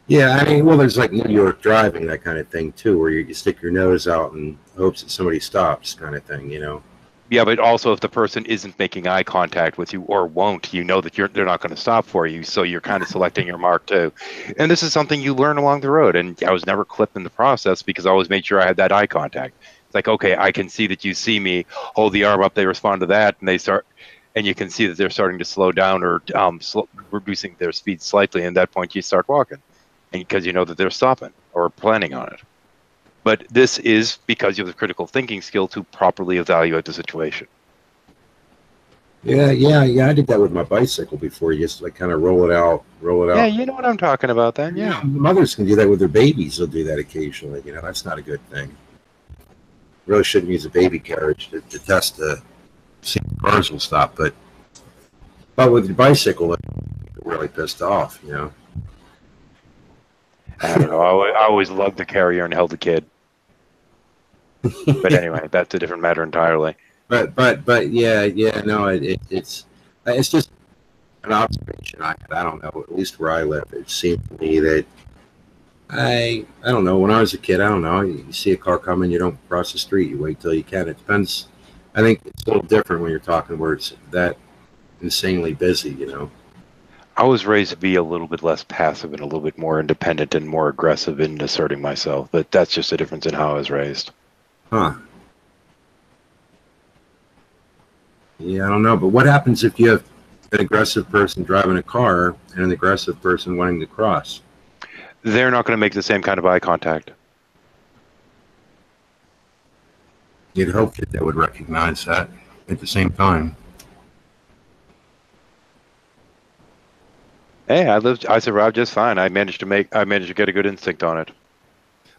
Yeah, I mean, well, there's like New York driving, that kind of thing, too, where you stick your nose out and hopes that somebody stops kind of thing, Yeah, but also if the person isn't making eye contact with you or won't, that they're not going to stop for you. So you're kind of selecting your mark too. And this is something you learn along the road. And I was never clipped in the process because I always made sure I had that eye contact. It's like, okay, I can see that you see me. Hold the arm up. They respond to that, and you can see that they're starting to slow down or reducing their speed slightly. And at that point, you start walking, and because you know that they're stopping or planning on it. But this is because you have the critical thinking skill to properly evaluate the situation. Yeah. I did that with my bicycle before. You just like kind of roll it out. Yeah, you know what I'm talking about then. Yeah. Mothers can do that with their babies. They'll do that occasionally. That's not a good thing. Really shouldn't use a baby carriage to test to see if cars will stop. But with your bicycle, it really pissed off. I don't know. I always loved the carrier and held the kid. But anyway, that's a different matter entirely. But yeah, no, it's just an observation I had. I don't know. At least where I live, it seemed to me that I don't know. When I was a kid, I don't know. You see a car coming, you don't cross the street. You wait till you can. It depends. I think it's a little different when you're talking where it's that insanely busy. I was raised to be a little bit less passive and a little bit more independent and more aggressive in asserting myself. But that's just a difference in how I was raised. Huh. Yeah, I don't know. But what happens if you have an aggressive person driving a car and an aggressive person wanting to cross? They're not going to make the same kind of eye contact. You'd hope that they would recognize that at the same time. Hey, I survived just fine. I managed to get a good instinct on it.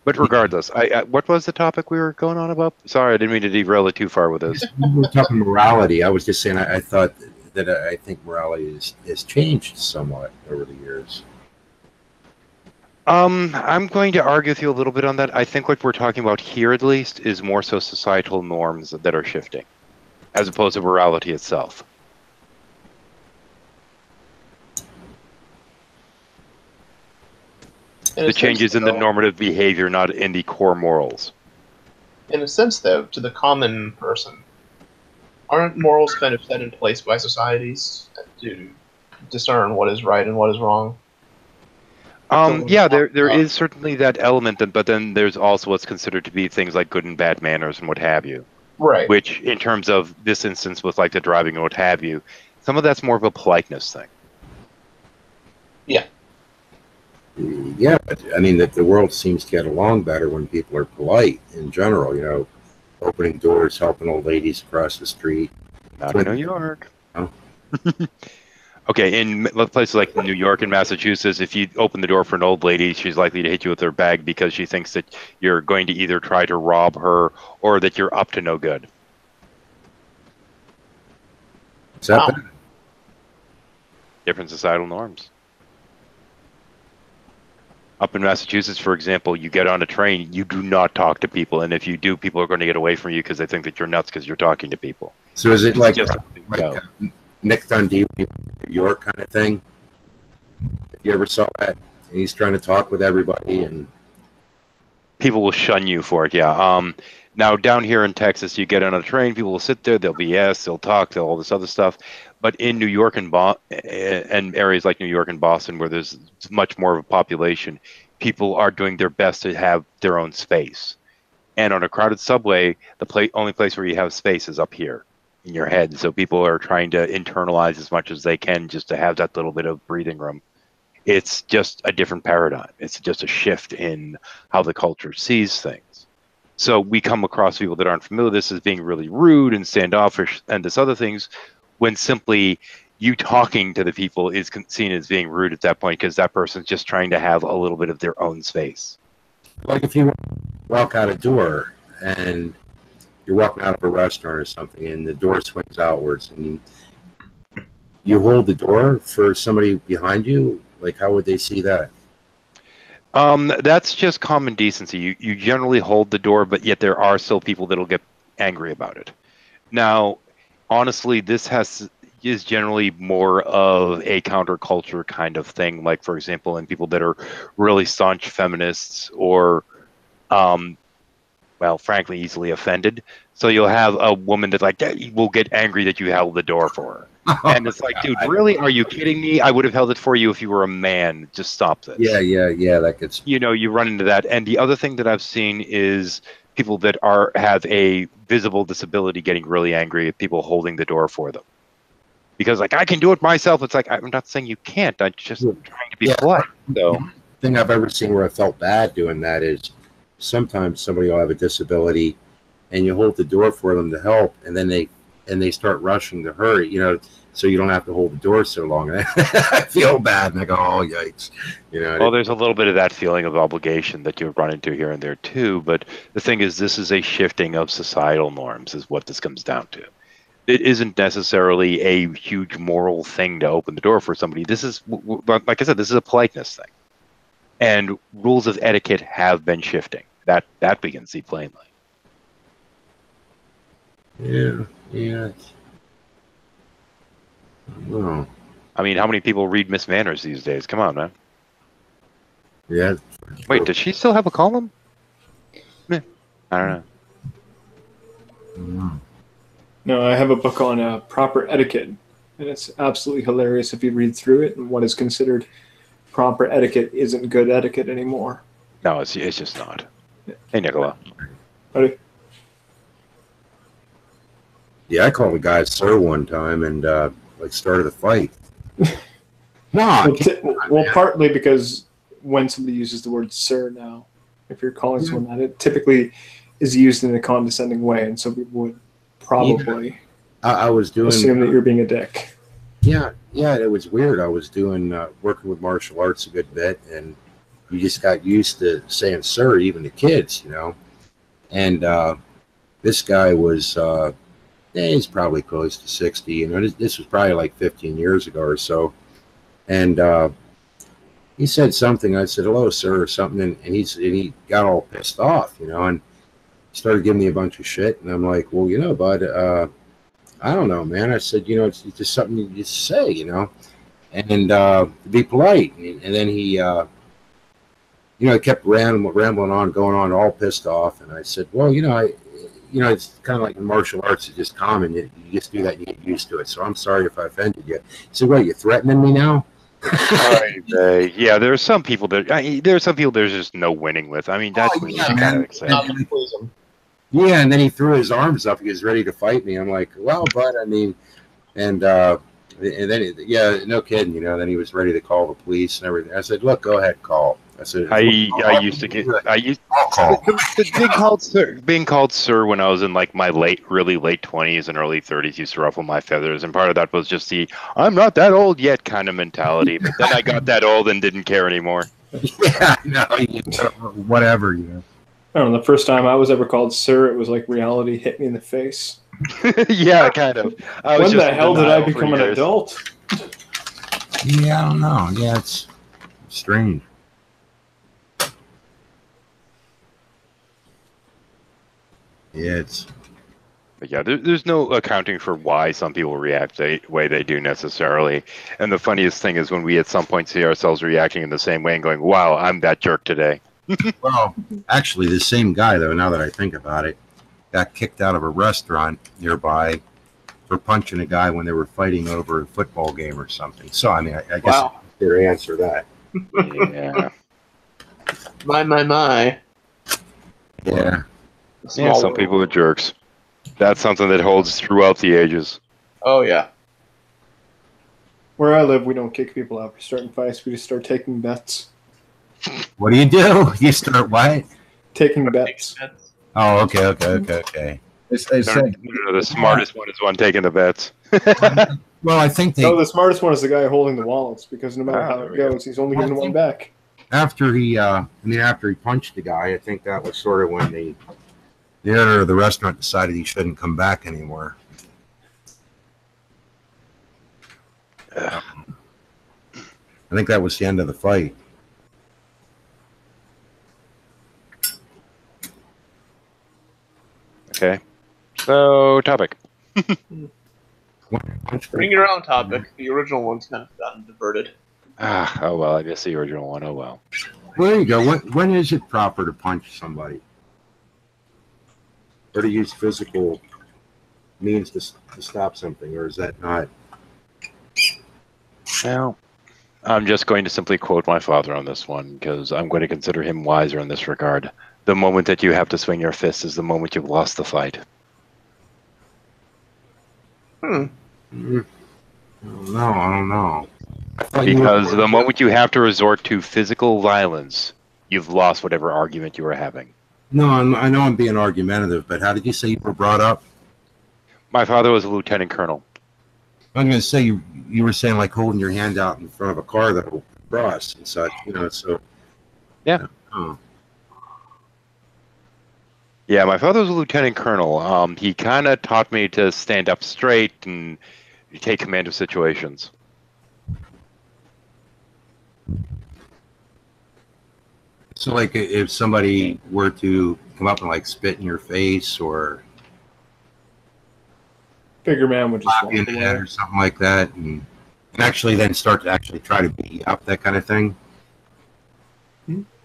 But regardless, what was the topic we were going on about? Sorry, I didn't mean to derail it too far with this. We were talking morality. I was just saying I thought that I think morality has changed somewhat over the years. I'm going to argue with you a little bit on that. I think what we're talking about here, at least, is more so societal norms that are shifting, as opposed to morality itself. The changes in the normative behavior, not in the core morals. In a sense, though, to the common person, aren't morals kind of set in place by societies to discern what is right and what is wrong? Yeah, there is certainly that element, but then there's also what's considered to be things like good and bad manners and what have you. Right. Which, in terms of this instance with like the driving and what have you, some of that's more of a politeness thing. Yeah. Yeah, but I mean that the world seems to get along better when people are polite in general. You know, opening doors, helping old ladies across the street. Not in New York. Oh. Okay, in places like New York and Massachusetts, if you open the door for an old lady, she's likely to hit you with her bag because she thinks that you're going to either try to rob her or that you're up to no good. Is that bad? Different societal norms. Up in Massachusetts, for example, you get on a train, you do not talk to people, and if you do, people are going to get away from you because they think that you're nuts because you're talking to people. So is it like No. Nick Dundee, New York kind of thing? If you ever saw that, and he's trying to talk with everybody, and People will shun you for it, yeah. Now, down here in Texas, you get on a train, people will sit there, they'll BS, they'll talk, they'll all this other stuff. But in New York and areas like New York and Boston, where there's much more of a population, people are doing their best to have their own space. And on a crowded subway, the only place where you have space is up here in your head. So people are trying to internalize as much as they can just to have that little bit of breathing room. It's just a different paradigm. It's just a shift in how the culture sees things. So we come across people that aren't familiar with this as being really rude and standoffish and this other things, when simply you talking to the people is seen as being rude at that point because that person's just trying to have a little bit of their own space. like if you walk out a door and you're walking out of a restaurant or something, and the door swings outwards, and you hold the door for somebody behind you, like how would they see that? That's just common decency. You generally hold the door, but yet there are still people that'll get angry about it. Now, honestly, this is generally more of a counterculture kind of thing. Like, for example, in people that are really staunch feminists or, well, frankly, easily offended. So you'll have a woman that will get angry that you held the door for her. And it's like, dude, really? Are you kidding me? I would have held it for you if you were a man. Just stop this. Yeah. That gets. You run into that. And the other thing that I've seen is people that have a visible disability getting really angry at people holding the door for them. Because I can do it myself. It's like, I'm not saying you can't. I'm just trying to be polite. So The thing I've ever seen where I felt bad doing that is sometimes somebody will have a disability, and you hold the door for them to help, and then they start rushing to hurry, so you don't have to hold the door so long. And I feel bad, and I go, oh yikes, Well, there's a little bit of that feeling of obligation that you run into here and there too. But the thing is, this is a shifting of societal norms, is what this comes down to. It isn't necessarily a huge moral thing to open the door for somebody. This is, like I said, this is a politeness thing, and rules of etiquette have been shifting. That we can see plainly. Yeah. Oh. I mean, how many people read Miss Manners these days? Come on, man. Yeah. Wait, does she still have a column? I don't know. No, I have a book on proper etiquette, and it's absolutely hilarious if you read through it. And what is considered proper etiquette isn't good etiquette anymore. No, it's just not. Hey, Nicola. Ready? Yeah, I called a guy sir one time and started a fight. No, Well, partly because when somebody uses the word sir now, if you're calling someone that, it typically is used in a condescending way, and so people would probably I was doing assume that you're being a dick. Yeah, it was weird. I was doing working with martial arts a good bit, and you just got used to saying sir, even to kids, And this guy was, he's probably close to 60. This was probably like 15 years ago or so. And he said something. I said, hello, sir, or something. And he got all pissed off, and started giving me a bunch of shit. And I'm like, well, bud, I don't know, man. I said, it's just something you just say, and be polite. And then he, kept rambling on, going on, all pissed off. And I said, well, it's kind of like in martial arts, it's just common. You just do that and you get used to it. So I'm sorry if I offended you. He said, what, you threatening me now? Yeah, there are some people there's just no winning with. I mean, that's what you kind of accept. Yeah, and then he threw his arms up. He was ready to fight me. I'm like, well, bud, I mean, and And then, yeah, no kidding, you know. Then he was ready to call the police and everything. I said, "Look, go ahead, call." I said, I used to get I'll call. being called sir when I was in like my really late 20s and early 30s used to ruffle my feathers, and part of that was just the I'm not that old yet kind of mentality. But then I got that old and didn't care anymore. Yeah, no, whatever, you know. I don't know. The first time I was ever called sir, it was like reality hit me in the face. Yeah, kind of. When the hell did I become an adult? Yeah, I don't know. Yeah, it's strange. Yeah, it's. But yeah, there's no accounting for why some people react the way they do necessarily. And the funniest thing is when we at some point see ourselves reacting in the same way and going, "Wow, I'm that jerk today." Well, actually, the same guy, though, now that I think about it, got kicked out of a restaurant nearby for punching a guy when they were fighting over a football game or something. So, I mean, I guess Wow. their answer that. Yeah. My. Yeah. Yeah, some people are jerks. That's something that holds throughout the ages. Oh, yeah. Where I live, we don't kick people out for starting fights. We just start taking bets. What do? You start what? Taking bets. Oh, okay. The smartest one is one taking the bets. Well, I think they. No, the smartest one is the guy holding the wallets because no matter how there it we go. goes, he's only giving one back. After he punched the guy, I think that was sort of when the owner of the restaurant decided he shouldn't come back anymore. I think that was the end of the fight. Okay. So, topic. Bring your own topic. The original one's kind of gotten diverted. Oh well, I guess the original one. Oh well. Well, there you go. When is it proper to punch somebody? Or to use physical means to stop something? Or is that not? Well, I'm just going to simply quote my father on this one because I'm going to consider him wiser in this regard. The moment that you have to swing your fist is the moment you've lost the fight. No, I don't know. Because the moment you have to resort to physical violence, you've lost whatever argument you were having. No, I know I'm being argumentative, but how did you say you were brought up? My father was a lieutenant colonel. I'm going to say you were saying like holding your hand out in front of a car that will cross and such, you know. So yeah. Oh. Yeah, my father was a lieutenant colonel. He kind of taught me to stand up straight and take command of situations. So, like, if somebody were to come up and like spit in your face or Bigger man would just slap walk you in the head away. or something like that, and actually then start to actually try to beat you up, that kind of thing.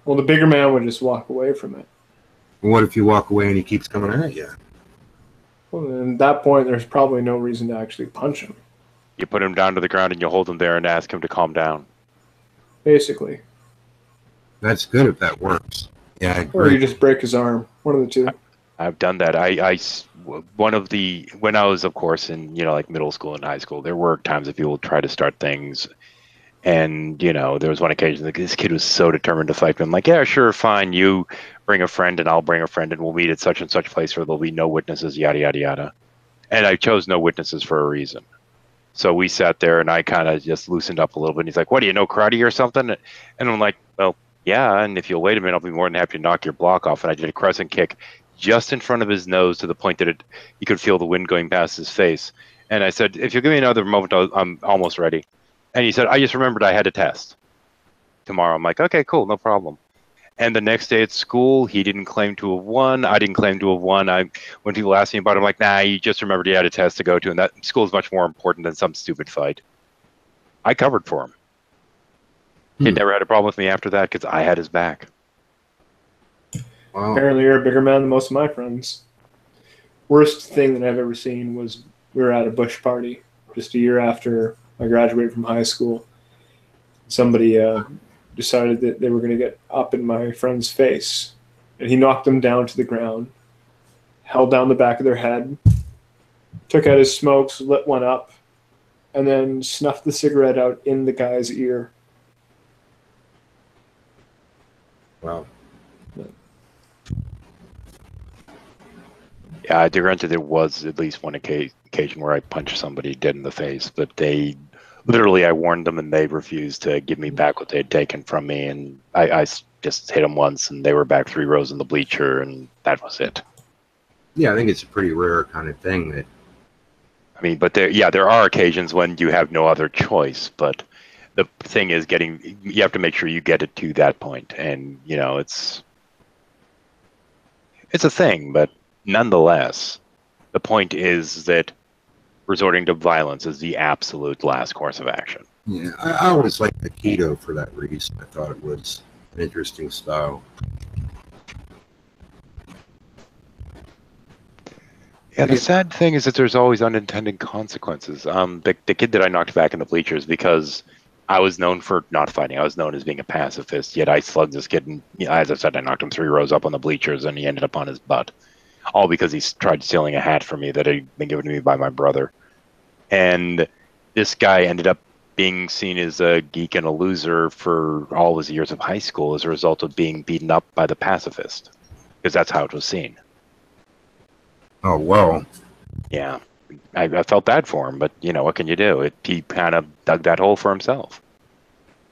Well, the bigger man would just walk away from it. And what if you walk away and he keeps coming at you? Well, at that point, there's probably no reason to actually punch him. You put him down to the ground and you hold him there and ask him to calm down. Basically. That's good if that works. Yeah, I agree. Or you just break his arm. One of the two. I've done that. When I was, of course, in like middle school and high school, there were times that people would try to start things, and there was one occasion that this kid was so determined to fight me. I'm like, yeah, sure, fine. You bring a friend, and I'll bring a friend, and we'll meet at such and such place where there'll be no witnesses, yada yada yada. And I chose no witnesses for a reason. So we sat there, and I kind of just loosened up a little bit. And he's like, "What do you know, karate or something?" And I'm like, "Well, yeah. And if you'll wait a minute, I'll be more than happy to knock your block off." And I did a crescent kick just in front of his nose to the point that you could feel the wind going past his face. And I said, "If you'll give me another moment, I'm almost ready." And he said, "I just remembered I had a test tomorrow." I'm like, "Okay, cool, no problem." And the next day at school, he didn't claim to have won. I didn't claim to have won. When people ask me about it, I'm like, "Nah, you just remembered you had a test to go to, and that school is much more important than some stupid fight." I covered for him. He never had a problem with me after that because I had his back. Wow. Apparently, you're a bigger man than most of my friends. Worst thing that I've ever seen was we were at a bush party just a year after I graduated from high school. Somebody decided that they were going to get up in my friend's face, and he knocked them down to the ground, held down the back of their head, took out his smokes, lit one up, and then snuffed the cigarette out in the guy's ear. Wow. Yeah, granted, there was at least one occasion where I punched somebody dead in the face, but they literally, I warned them and they refused to give me back what they had taken from me, and I just hit them once, and they were back 3 rows in the bleacher, and that was it. Yeah, I think it's a pretty rare kind of thing that. I mean, but there are occasions when you have no other choice, but the thing is you have to make sure you get it to that point, and it's a thing, but nonetheless, the point is that resorting to violence is the absolute last course of action. Yeah, I always liked Aikido for that reason. I thought it was an interesting style. Yeah, the sad thing is that there's always unintended consequences. The kid that I knocked back in the bleachers, because I was known for not fighting. I was known as being a pacifist, yet I slugged this kid, and as I said, I knocked him 3 rows up on the bleachers, and he ended up on his butt. All because he tried stealing a hat from me that had been given to me by my brother. And this guy ended up being seen as a geek and a loser for all his years of high school as a result of being beaten up by the pacifist, because that's how it was seen. Oh, well. Yeah, I felt bad for him, but what can you do? He kind of dug that hole for himself.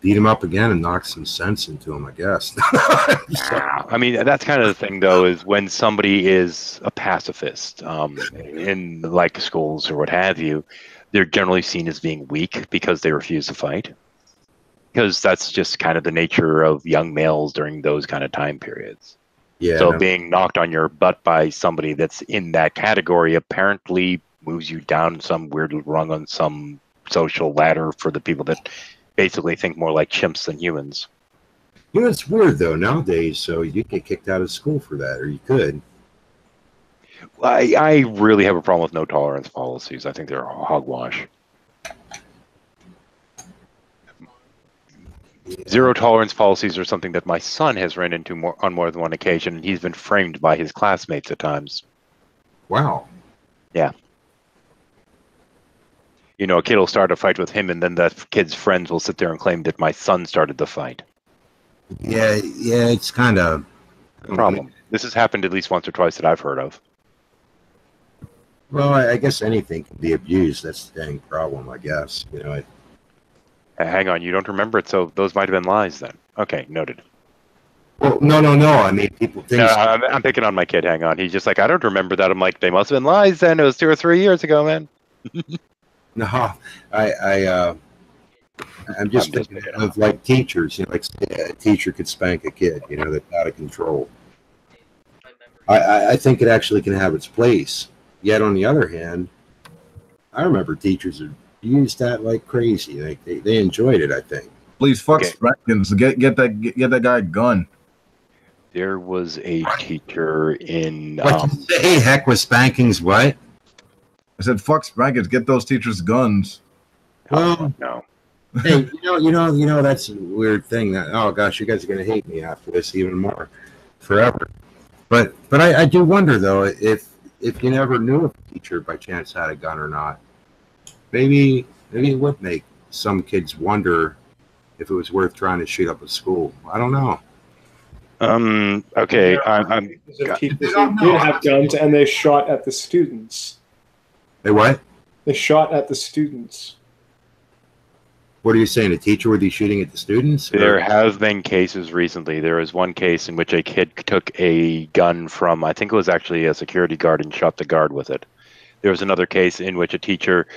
Beat him up again and knock some sense into him, I guess. I mean, that's kind of the thing, though, is when somebody is a pacifist in like schools or what have you, they're generally seen as being weak because they refuse to fight. Because that's just kind of the nature of young males during those kind of time periods. Yeah. So being knocked on your butt by somebody that's in that category apparently moves you down some weird rung on some social ladder for the people that basically think more like chimps than humans. It's weird, though, nowadays, so you get kicked out of school for that, or you could. I really have a problem with no tolerance policies. I think they're hogwash. Zero tolerance policies are something that my son has ran into on more than one occasion, and he's been framed by his classmates at times. Wow. Yeah. A kid will start a fight with him, and then that kid's friends will sit there and claim that my son started the fight. Yeah, it's kind of a problem. This has happened at least once or twice that I've heard of. Well, I guess anything can be abused. That's the dang problem, I guess. Hang on, you don't remember it, so those might have been lies then. Okay, noted. Well, no. I mean, people think. No, I'm picking on my kid. Hang on. He's just like, I don't remember that. I'm like, they must have been lies then. It was 2 or 3 years ago, man. No, I'm just thinking of like teachers. Like a teacher could spank a kid. That's out of control. I think it actually can have its place. Yet on the other hand, I remember teachers who used that like crazy. Like they enjoyed it. I think. Please fuck spankings. Get that guy a gun. There was a teacher in. What you say? Heck with spankings. What? I said fuck spankings. Get those teachers guns. Well, no. Hey, that's a weird thing. That gosh, you guys are gonna hate me after this even more, forever. But I do wonder though if you never knew if a teacher by chance had a gun or not. Maybe it would make some kids wonder if it was worth trying to shoot up a school. I don't know. Okay. Teachers did have guns, and they shot at the students. They what? They shot at the students. What are you saying? A teacher would be shooting at the students? There have been cases recently. There was one case in which a kid took a gun from, I think it was actually a security guard, and shot the guard with it. There was another case in which a teacher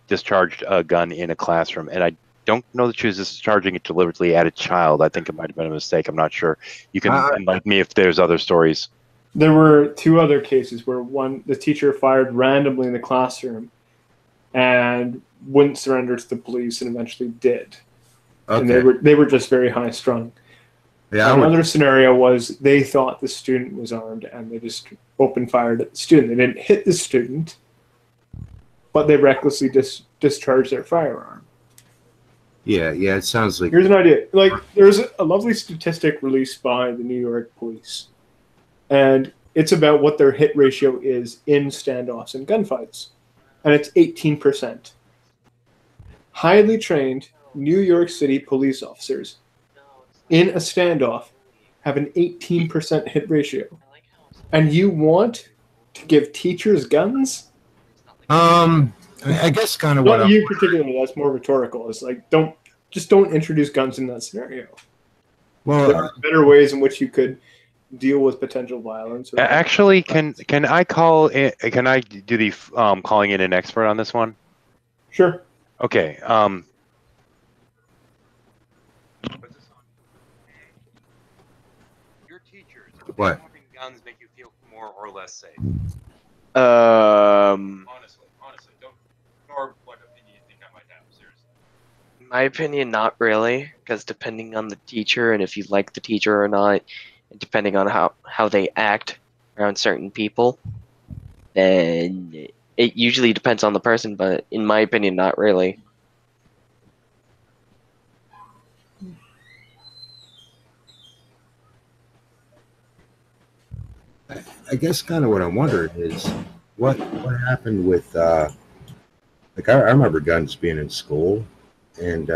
discharged a gun in a classroom, and I don't know that she was discharging it deliberately at a child. I think it might have been a mistake. I'm not sure. You can enlighten me if there's other stories. There were 2 other cases where the teacher fired randomly in the classroom and wouldn't surrender to the police, and eventually did. Okay. And they were just very high strung. Yeah. Another scenario was they thought the student was armed, and they just open fired at the student. They didn't hit the student, but they recklessly discharged their firearm. Yeah, it sounds like. Here's an idea. Like, there's a lovely statistic released by the New York police, and it's about what their hit ratio is in standoffs and gunfights, and it's 18%. highly trained New York City police officers in a standoff have an 18% hit ratio. And you want to give teachers guns? I guess kind of what Not you particularly, that's more rhetorical. It's like, don't introduce guns in that scenario. well, There are better ways in which you could deal with potential violence. Or Actually, can I call it? Can I do the calling in an expert on this one? Sure. Okay. Your teachers. What? Having guns make you feel more or less safe? Honestly, don't ignore what opinion you think I might have. Seriously. In my opinion, not really, because depending on the teacher and if you like the teacher or not, and depending on how they act around certain people, then it usually depends on the person. But in my opinion, not really. I guess kind of what I'm wondering is what happened with like I remember guns being in school and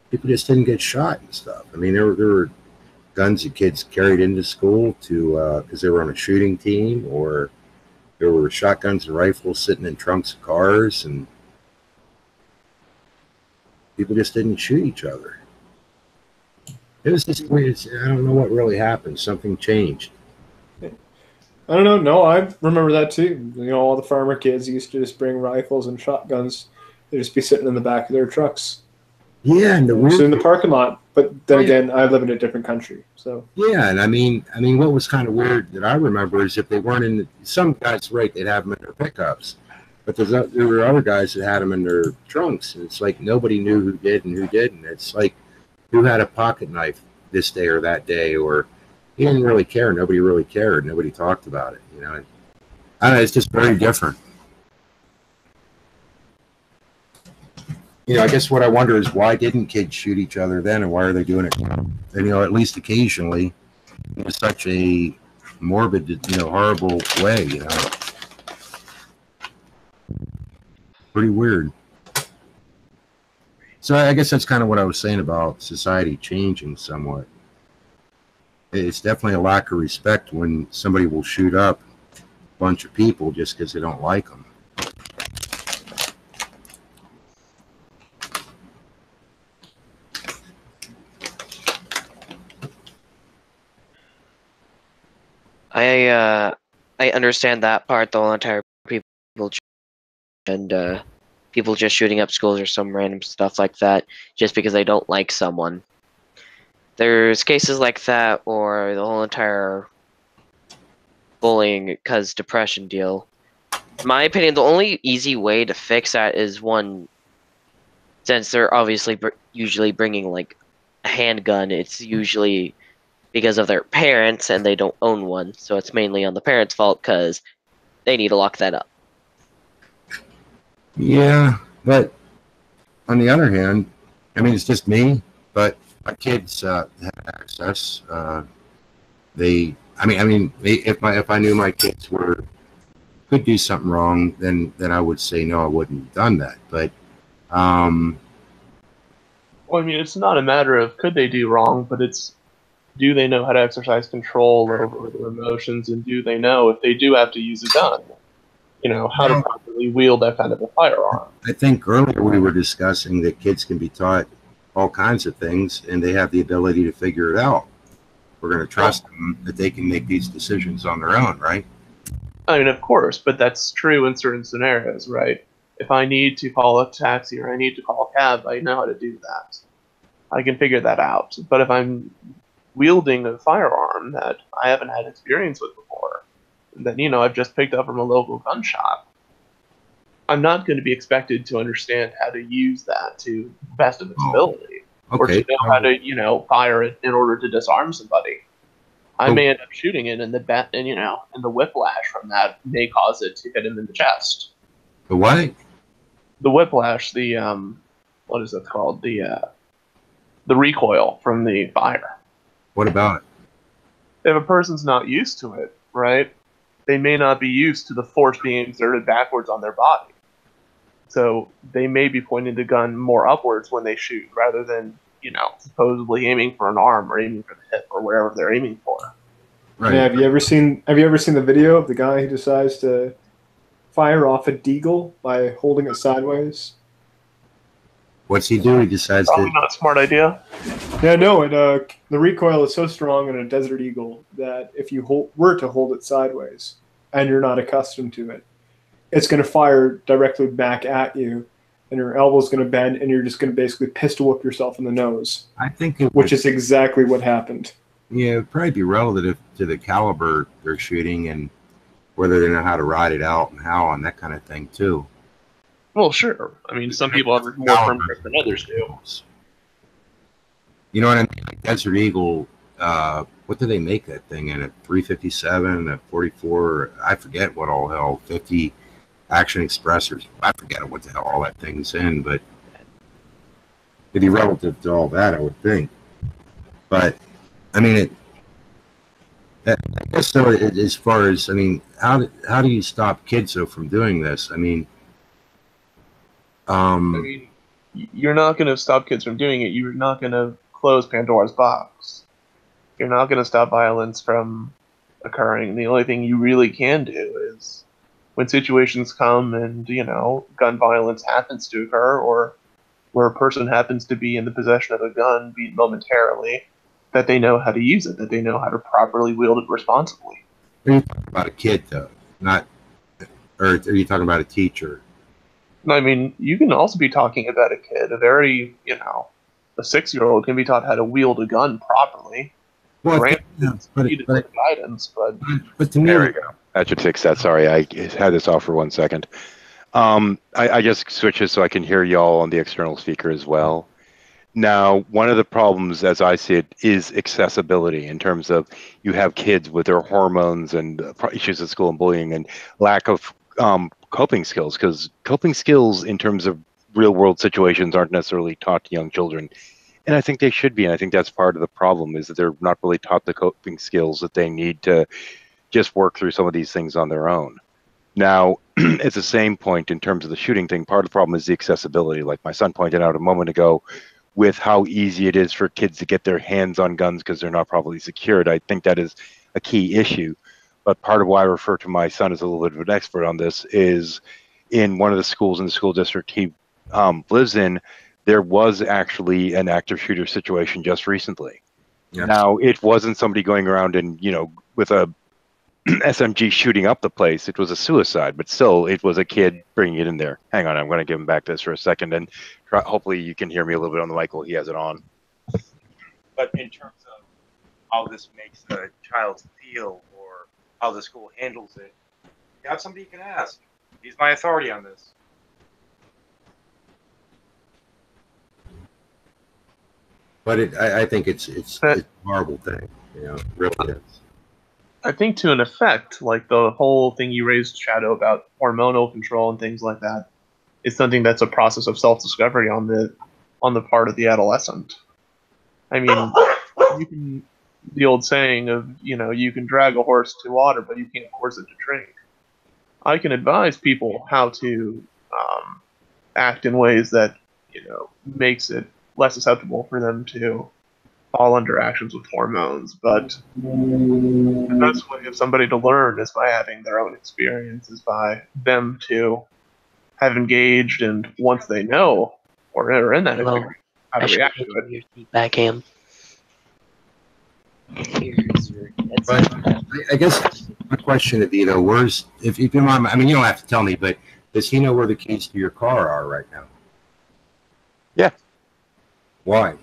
people just didn't get shot and stuff. I mean, there were guns that kids carried into school to because they were on a shooting team, or there were shotguns and rifles sitting in trunks of cars, and people just didn't shoot each other. It was just weird. I don't know what really happened. Something changed. I don't know. No, I remember that too. You know, all the farmer kids used to just bring rifles and shotguns. They'd just be sitting in the back of their trucks. Yeah, and the So in weird. the parking lot. But then again, I live in a different country, so Yeah, and I mean, what was kind of weird that I remember is if they weren't in some guys, right, they'd have them in their pickups, but there were other guys that had them in their trunks, and it's like nobody knew who did and who didn't. It's like who had a pocket knife this day or that day, or he didn't really care. Nobody really cared. Nobody talked about it. You know, I don't know. It's just very different. You know, I guess what I wonder is why didn't kids shoot each other then, and why are they doing it now? And you know, at least occasionally, in such a morbid, you know, horrible way. You know, pretty weird. So I guess that's kind of what I was saying about society changing somewhat. It's definitely a lack of respect when somebody will shoot up a bunch of people just because they don't like them. I understand that part. The whole entire people and people just shooting up schools or some random stuff like that just because they don't like someone. There's cases like that, or the whole entire bullying because depression deal. In my opinion, the only easy way to fix that is one, since they're obviously usually bringing like a handgun, it's usually because of their parents and they don't own one, so it's mainly on the parents' fault because they need to lock that up. Yeah, but on the other hand, I mean, it's just me, but my kids have access. If I knew my kids could do something wrong, then I would say no, I wouldn't have done that. But Well, I mean, it's not a matter of could they do wrong, but it's do they know how to exercise control over their emotions, and do they know if they do have to use a gun, you know, how to properly wield that kind of a firearm. I think earlier we were discussing that kids can be taught all kinds of things, and they have the ability to figure it out. We're going to trust them that they can make these decisions on their own, right? I mean, of course, but that's true in certain scenarios, right? If I need to call a taxi or I need to call a cab, I know how to do that. I can figure that out. But if I'm wielding a firearm that I haven't had experience with before, that, you know, I've just picked up from a local gun shop, I'm not going to be expected to understand how to use that to the best of its ability, or to know how to, you know, fire it in order to disarm somebody. I may end up shooting it, and the whiplash from that may cause it to hit him in the chest. The what? The whiplash, what is it called? The recoil from the fire. What about it? If a person's not used to it, right, they may not be used to the force being exerted backwards on their body. So they may be pointing the gun more upwards when they shoot, rather than supposedly aiming for an arm or aiming for the hip or wherever they're aiming for. Right. Yeah, have you ever seen the video of the guy who decides to fire off a deagle by holding it sideways? What's he do? He decides Probably not a smart idea. Yeah, no, the recoil is so strong in a Desert Eagle that if you were to hold it sideways and you're not accustomed to it, it's going to fire directly back at you, and your elbow's going to bend, and you're just going to basically pistol whip yourself in the nose. I think which is exactly what happened. Yeah, it'd probably be relative to the caliber they're shooting and whether they know how to ride it out and how and that kind of thing too. Well, sure. I mean, some people have more firm grip than others do. You know what I mean? Like Desert Eagle, what do they make that thing in? A 357, a 44, I forget what all hell, 50 Action Expressors. I forget what the hell all that thing's in, but it'd be relative to all that, I would think. But, I mean, I guess though, as far as, I mean, how do you stop kids though from doing this? I mean, you're not going to stop kids from doing it. You're not going to close Pandora's box. You're not going to stop violence from occurring. The only thing you really can do is when situations come and, gun violence happens to occur, or where a person happens to be in the possession of a gun, be it momentarily, that they know how to use it, that they know how to properly wield it responsibly. Are you talking about a kid, though? Or are you talking about a teacher? I mean, you can also be talking about a kid. A 6-year-old can be taught how to wield a gun properly. Well, but guidance, but to me, there we go. That should fix that. Sorry, I had this off for 1 second. I just switched it so I can hear y'all on the external speaker as well. Now, one of the problems, as I see it, is accessibility in terms of you have kids with their hormones and issues at school and bullying and lack of coping skills, because coping skills in terms of real world situations aren't necessarily taught to young children. And I think they should be. And I think that's part of the problem, is that they're not really taught the coping skills that they need to just work through some of these things on their own. Now, it's the same point in terms of the shooting thing. Part of the problem is the accessibility, like my son pointed out a moment ago, with how easy it is for kids to get their hands on guns because they're not properly secured. I think that is a key issue. But part of why I refer to my son as a little bit of an expert on this is in one of the schools in the school district he lives in, there was actually an active shooter situation just recently. Yes. Now, it wasn't somebody going around and, with a SMG shooting up the place. It was a suicide, but still, it was a kid bringing it in there. Hang on, I'm going to give him back this for a second, and hopefully you can hear me a little bit on the mic while he has it on. But in terms of how this makes the child feel or how the school handles it, you have somebody you can ask. He's my authority on this. But I think it's a horrible thing. It really is. I think to an effect, like the whole thing you raised, Shadow, about hormonal control and things like that, is something that's a process of self-discovery on the part of the adolescent. I mean, the old saying of, you can drag a horse to water, but you can't force it to drink. I can advise people how to act in ways that, makes it less susceptible for them to fall under actions with hormones, but the best way of somebody to learn is by having their own experiences, by them to have engaged, and once they know or are in that experience, how to react to it. Your feedback, Cam. But I guess my question would be, though, where's, if you mind, I mean, you don't have to tell me, but does he know where the keys to your car are right now? Yeah. Why?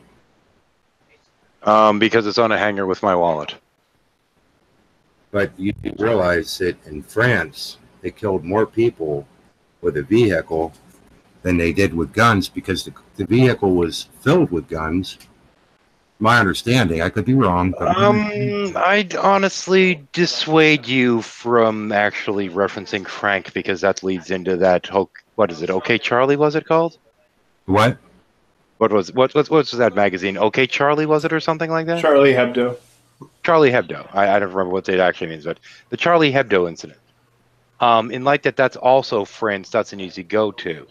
Because it's on a hanger with my wallet. But you realize that in France, they killed more people with a vehicle than they did with guns, because the vehicle was filled with guns. My understanding, I could be wrong. But I'd honestly dissuade you from actually referencing Frank, because that leads into that whole, what is it, OK Charlie, was it called? What? What was that magazine? OK Charlie, was it, or something like that? Charlie Hebdo. Charlie Hebdo. I don't remember what it actually means, but the Charlie Hebdo incident. In like that's also France. That's an easy go-to.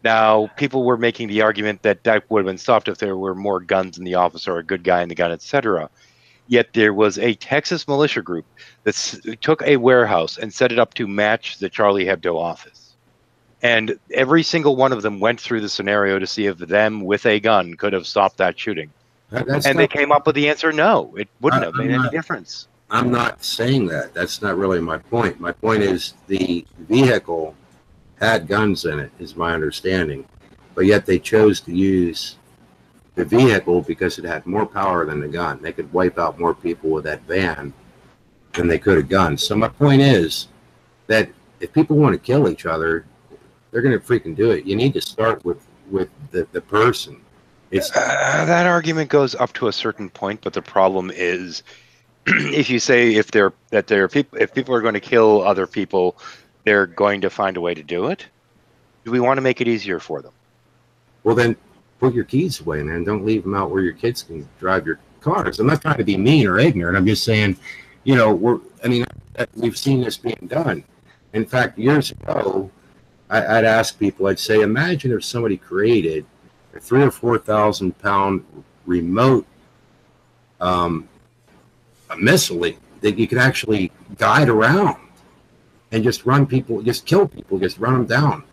Now, people were making the argument that that would have been stopped if there were more guns in the office or a good guy in the gun, etc. Yet there was a Texas militia group that took a warehouse and set it up to match the Charlie Hebdo office. And every single one of them went through the scenario to see if them with a gun could have stopped that shooting. And they came up with the answer, no, it wouldn't have made any difference. I'm not saying that. That's not really my point. My point is the vehicle had guns in it, is my understanding. But yet they chose to use the vehicle because it had more power than the gun. They could wipe out more people with that van than they could a gun. So my point is that if people want to kill each other, they're going to freaking do it. You need to start with the person. It's that argument goes up to a certain point, but the problem is, if you say if people are going to kill other people, they're going to find a way to do it. Do we want to make it easier for them? Well, then put your keys away, man. Don't leave them out where your kids can drive your cars. I'm not trying to be mean or ignorant. I'm just saying, you know, we've seen this being done. In fact, years ago, I'd ask people, I'd say, imagine if somebody created a 3,000 or 4,000 pound remote a missile that you could actually guide around and just run people, just kill people, just run them down.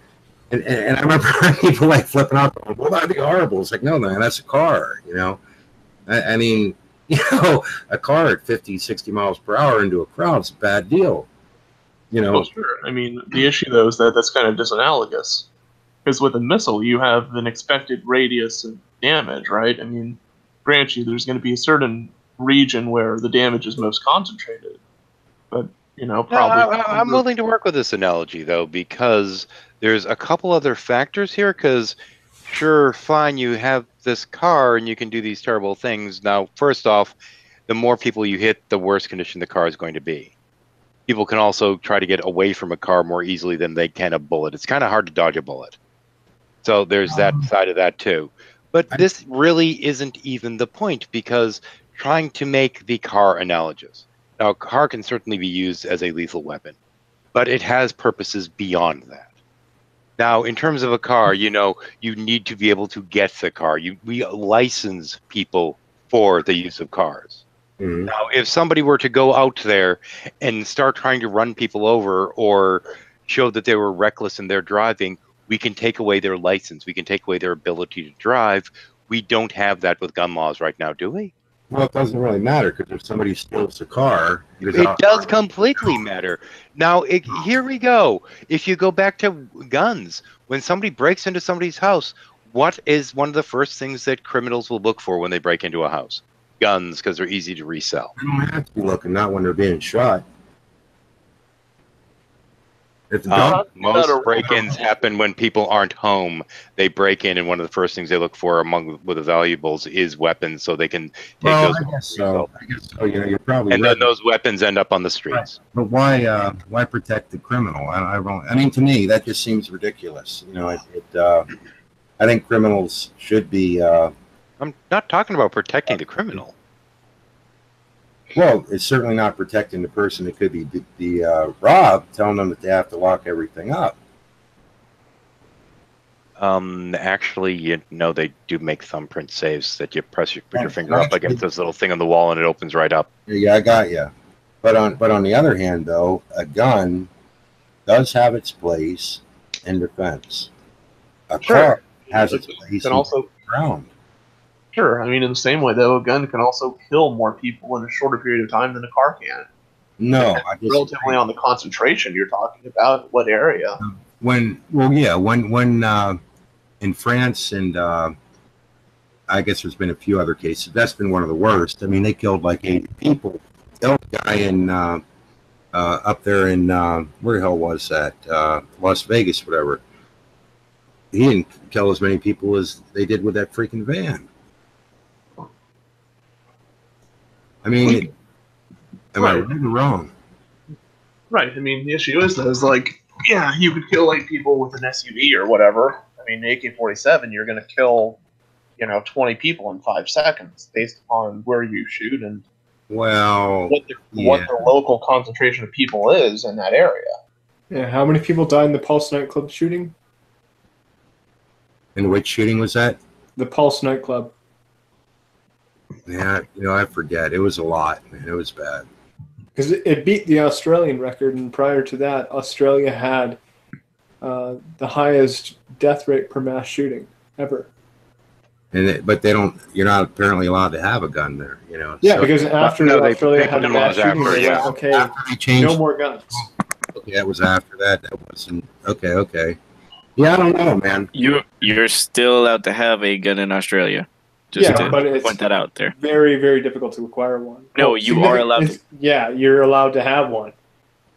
And I remember people like flipping out, going, well, that'd be horrible. It's like, no, man, that's a car, you know. I mean, you know, a car at 50, 60 miles per hour into a crowd is a bad deal. You know, well, sure. I mean, the issue though is that that's kind of disanalogous, because with a missile you have an expected radius of damage, right? I mean, grant you, there's going to be a certain region where the damage is most concentrated, but you know, probably. I'm willing to work with this analogy though, because there's a couple other factors here. Because sure, fine, you have this car and you can do these terrible things. Now, first off, the more people you hit, the worse condition the car is going to be. People can also try to get away from a car more easily than they can a bullet. It's kind of hard to dodge a bullet. So there's that side of that too. But this really isn't even the point, because trying to make the car analogous. Now, a car can certainly be used as a lethal weapon, but it has purposes beyond that. Now, in terms of a car, you know, you need to be able to get the car. We license people for the use of cars. Mm-hmm. Now, if somebody were to go out there and start trying to run people over or show that they were reckless in their driving, we can take away their license. We can take away their ability to drive. We don't have that with gun laws right now, do we? Well, it doesn't really matter, because if somebody steals a car, it does completely matter. Now, here we go. If you go back to guns, when somebody breaks into somebody's house, what is one of the first things that criminals will look for when they break into a house? Guns, because they're easy to resell. You don't have to be looking, not when they're being shot. Most break-ins happen when people aren't home. They break in, and one of the first things they look for with the valuables is weapons, so they can take those. I guess so. You know, you're probably and then those weapons end up on the streets. Right. But why protect the criminal? I mean, to me, that just seems ridiculous. You know, I think criminals should be. I'm not talking about protecting the criminal. Well, it's certainly not protecting the person that could be robbed, telling them that they have to lock everything up. Actually, you know, they do make thumbprint saves that you put your finger up against this little thing on the wall and it opens right up. Yeah, I got you. But on the other hand, though, a gun does have its place in defense. A car has its place in the ground. Sure. I mean, in the same way, though, a gun can also kill more people in a shorter period of time than a car can. No, relatively on the concentration you're talking about. What area? When in France and I guess there's been a few other cases. That's been one of the worst. I mean, they killed like 80 people. Killed a guy in up there in where the hell was that? Las Vegas, whatever. He didn't kill as many people as they did with that freaking van. I mean, am I right or wrong? Right. I mean, the issue is, though, is like, yeah, you could kill 8 people with an SUV or whatever. I mean, AK-47, you're going to kill, 20 people in 5 seconds based on where you shoot and what the local concentration of people is in that area. Yeah, how many people died in the Pulse nightclub shooting? And which shooting was that? The Pulse nightclub. Yeah, I forget. It was a lot, man. It was bad. Because it beat the Australian record, and prior to that, Australia had the highest death rate per mass shooting ever. But they don't. You're not apparently allowed to have a gun there. Yeah, So, because after Australia had a mass shooting, they went, okay, after they changed, no more guns. Okay, that was after that. That wasn't okay. Yeah, I don't know, man. You're still allowed to have a gun in Australia. Just to but it's point that out there. Very, very difficult to acquire one. No, you are allowed to. Yeah, you're allowed to have one.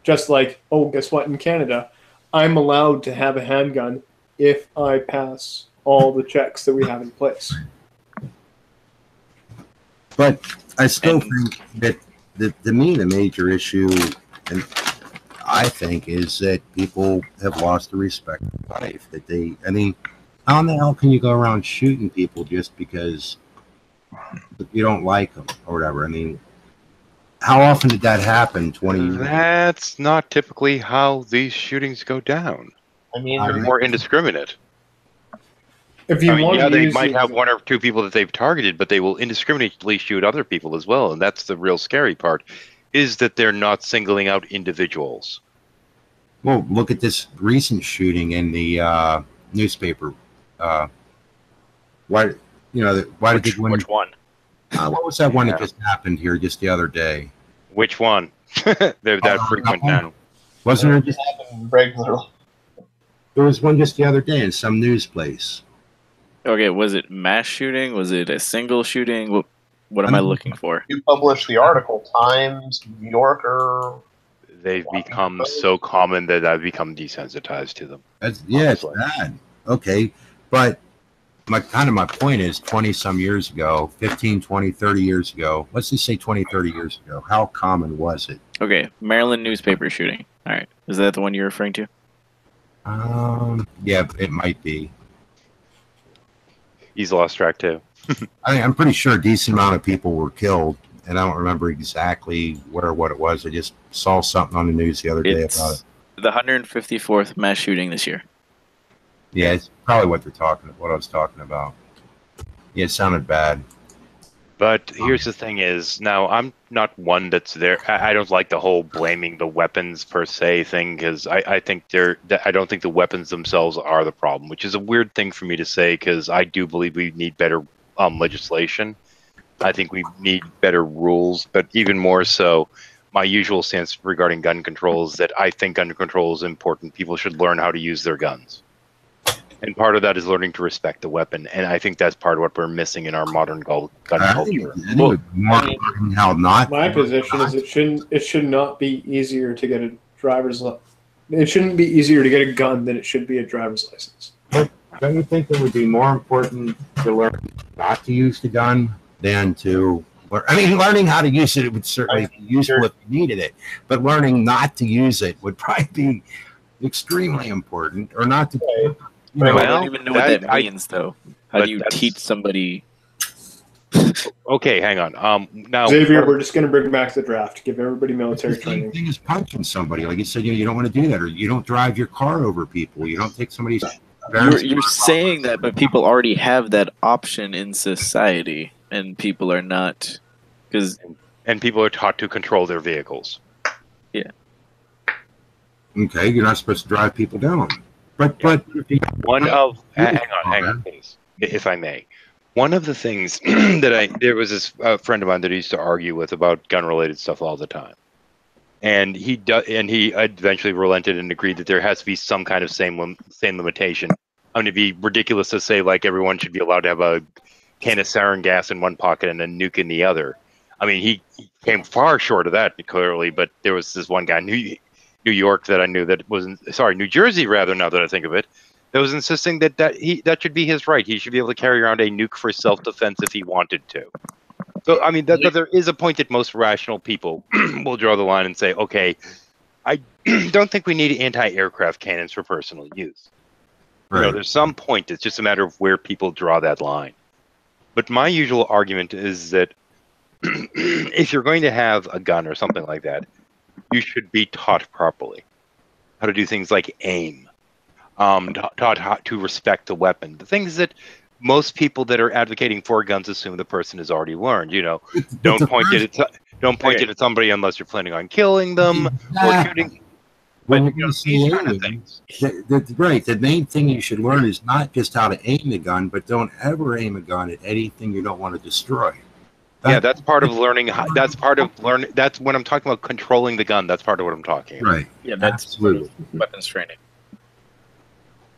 Just like, guess what? In Canada, I'm allowed to have a handgun if I pass all the checks that we have in place. But I still think that to me the major issue, and I think, is that people have lost the respect for life. How in the hell can you go around shooting people just because you don't like them or whatever? I mean, how often did that happen? 20 years ago? That's not typically how these shootings go down. I mean, They're more indiscriminate. If you want to they use might have one or two people that they've targeted, but they will indiscriminately shoot other people as well. And that's the real scary part, is that they're not singling out individuals. Well, look at this recent shooting in the newspaper. Why did Which one? what was that one that just happened here just the other day? Which one? They're that frequent now. Wasn't there just happened regularly. there was one just the other day in some news place? Okay, was it mass shooting? Was it a single shooting? What am I looking for? You published the article, Times, New Yorker. They've become so common that I've become desensitized to them. It's bad. Okay, but my point is 20 some years ago, 15, 20, 30 years ago, let's just say 20, 30 years ago, how common was it? Okay, Maryland newspaper shooting. All right, is that the one you're referring to? Yeah, it might be. He's lost track too. I'm pretty sure a decent amount of people were killed, and I don't remember exactly what it was. I just saw something on the news the other day about it. The 154th mass shooting this year. Yeah, it's probably what I was talking about. Yeah, it sounded bad. But here's the thing is, now I'm not one that's there. I don't like the whole blaming the weapons per se thing, because I don't think the weapons themselves are the problem, which is a weird thing for me to say, because I do believe we need better legislation. I think we need better rules, but even more so, my usual stance regarding gun control is that I think gun control is important. People should learn how to use their guns. And part of that is learning to respect the weapon, and I think that's part of what we're missing in our modern gun culture. My position is it should not be easier to get a driver's license. It shouldn't be easier to get a gun than it should be a driver's license. Don't you think it would be more important to learn not to use the gun than to learn? I mean, learning how to use it would certainly be useful if you needed it, but learning not to use it would probably be extremely important, or not to. I don't even know what that means, though. How do you teach somebody? Okay, hang on. Now, Xavier, we're just going to bring back the draft. Give everybody military training. The thing is punching somebody. Like you said, you don't want to do that, or you don't drive your car over people. You don't take somebody's. You're saying that, but people already have that option in society, and people are not, and people are taught to control their vehicles. Yeah. Okay, you're not supposed to drive people down. But hang on, please, if I may. One of the things there was this friend of mine that I used to argue with about gun-related stuff all the time, and he eventually relented and agreed that there has to be some kind of same limitation. I mean, it'd be ridiculous to say like everyone should be allowed to have a can of sarin gas in one pocket and a nuke in the other. I mean, he came far short of that clearly, but there was this one guy in New York that I knew that New Jersey rather, now that I think of it, that was insisting that should be his right. He should be able to carry around a nuke for self-defense if he wanted to. So, I mean, there is a point that most rational people will draw the line and say, okay, I don't think we need anti-aircraft cannons for personal use. Right. There's some point. It's just a matter of where people draw that line. But my usual argument is that if you're going to have a gun or something like that, you should be taught properly how to do things like aim, taught how to respect the weapon. The things that most people that are advocating for guns assume the person has already learned. You know, don't point it at somebody unless you're planning on killing them or shooting. When But, you these say kind of aiming, things. right, the main thing you should learn is not just how to aim a gun, but don't ever aim a gun at anything you don't want to destroy. Yeah, that's part of learning. That's part of learning. That's when I'm talking about controlling the gun. That's part of what I'm talking about. Right. Yeah, that's Absolutely. part of weapons training.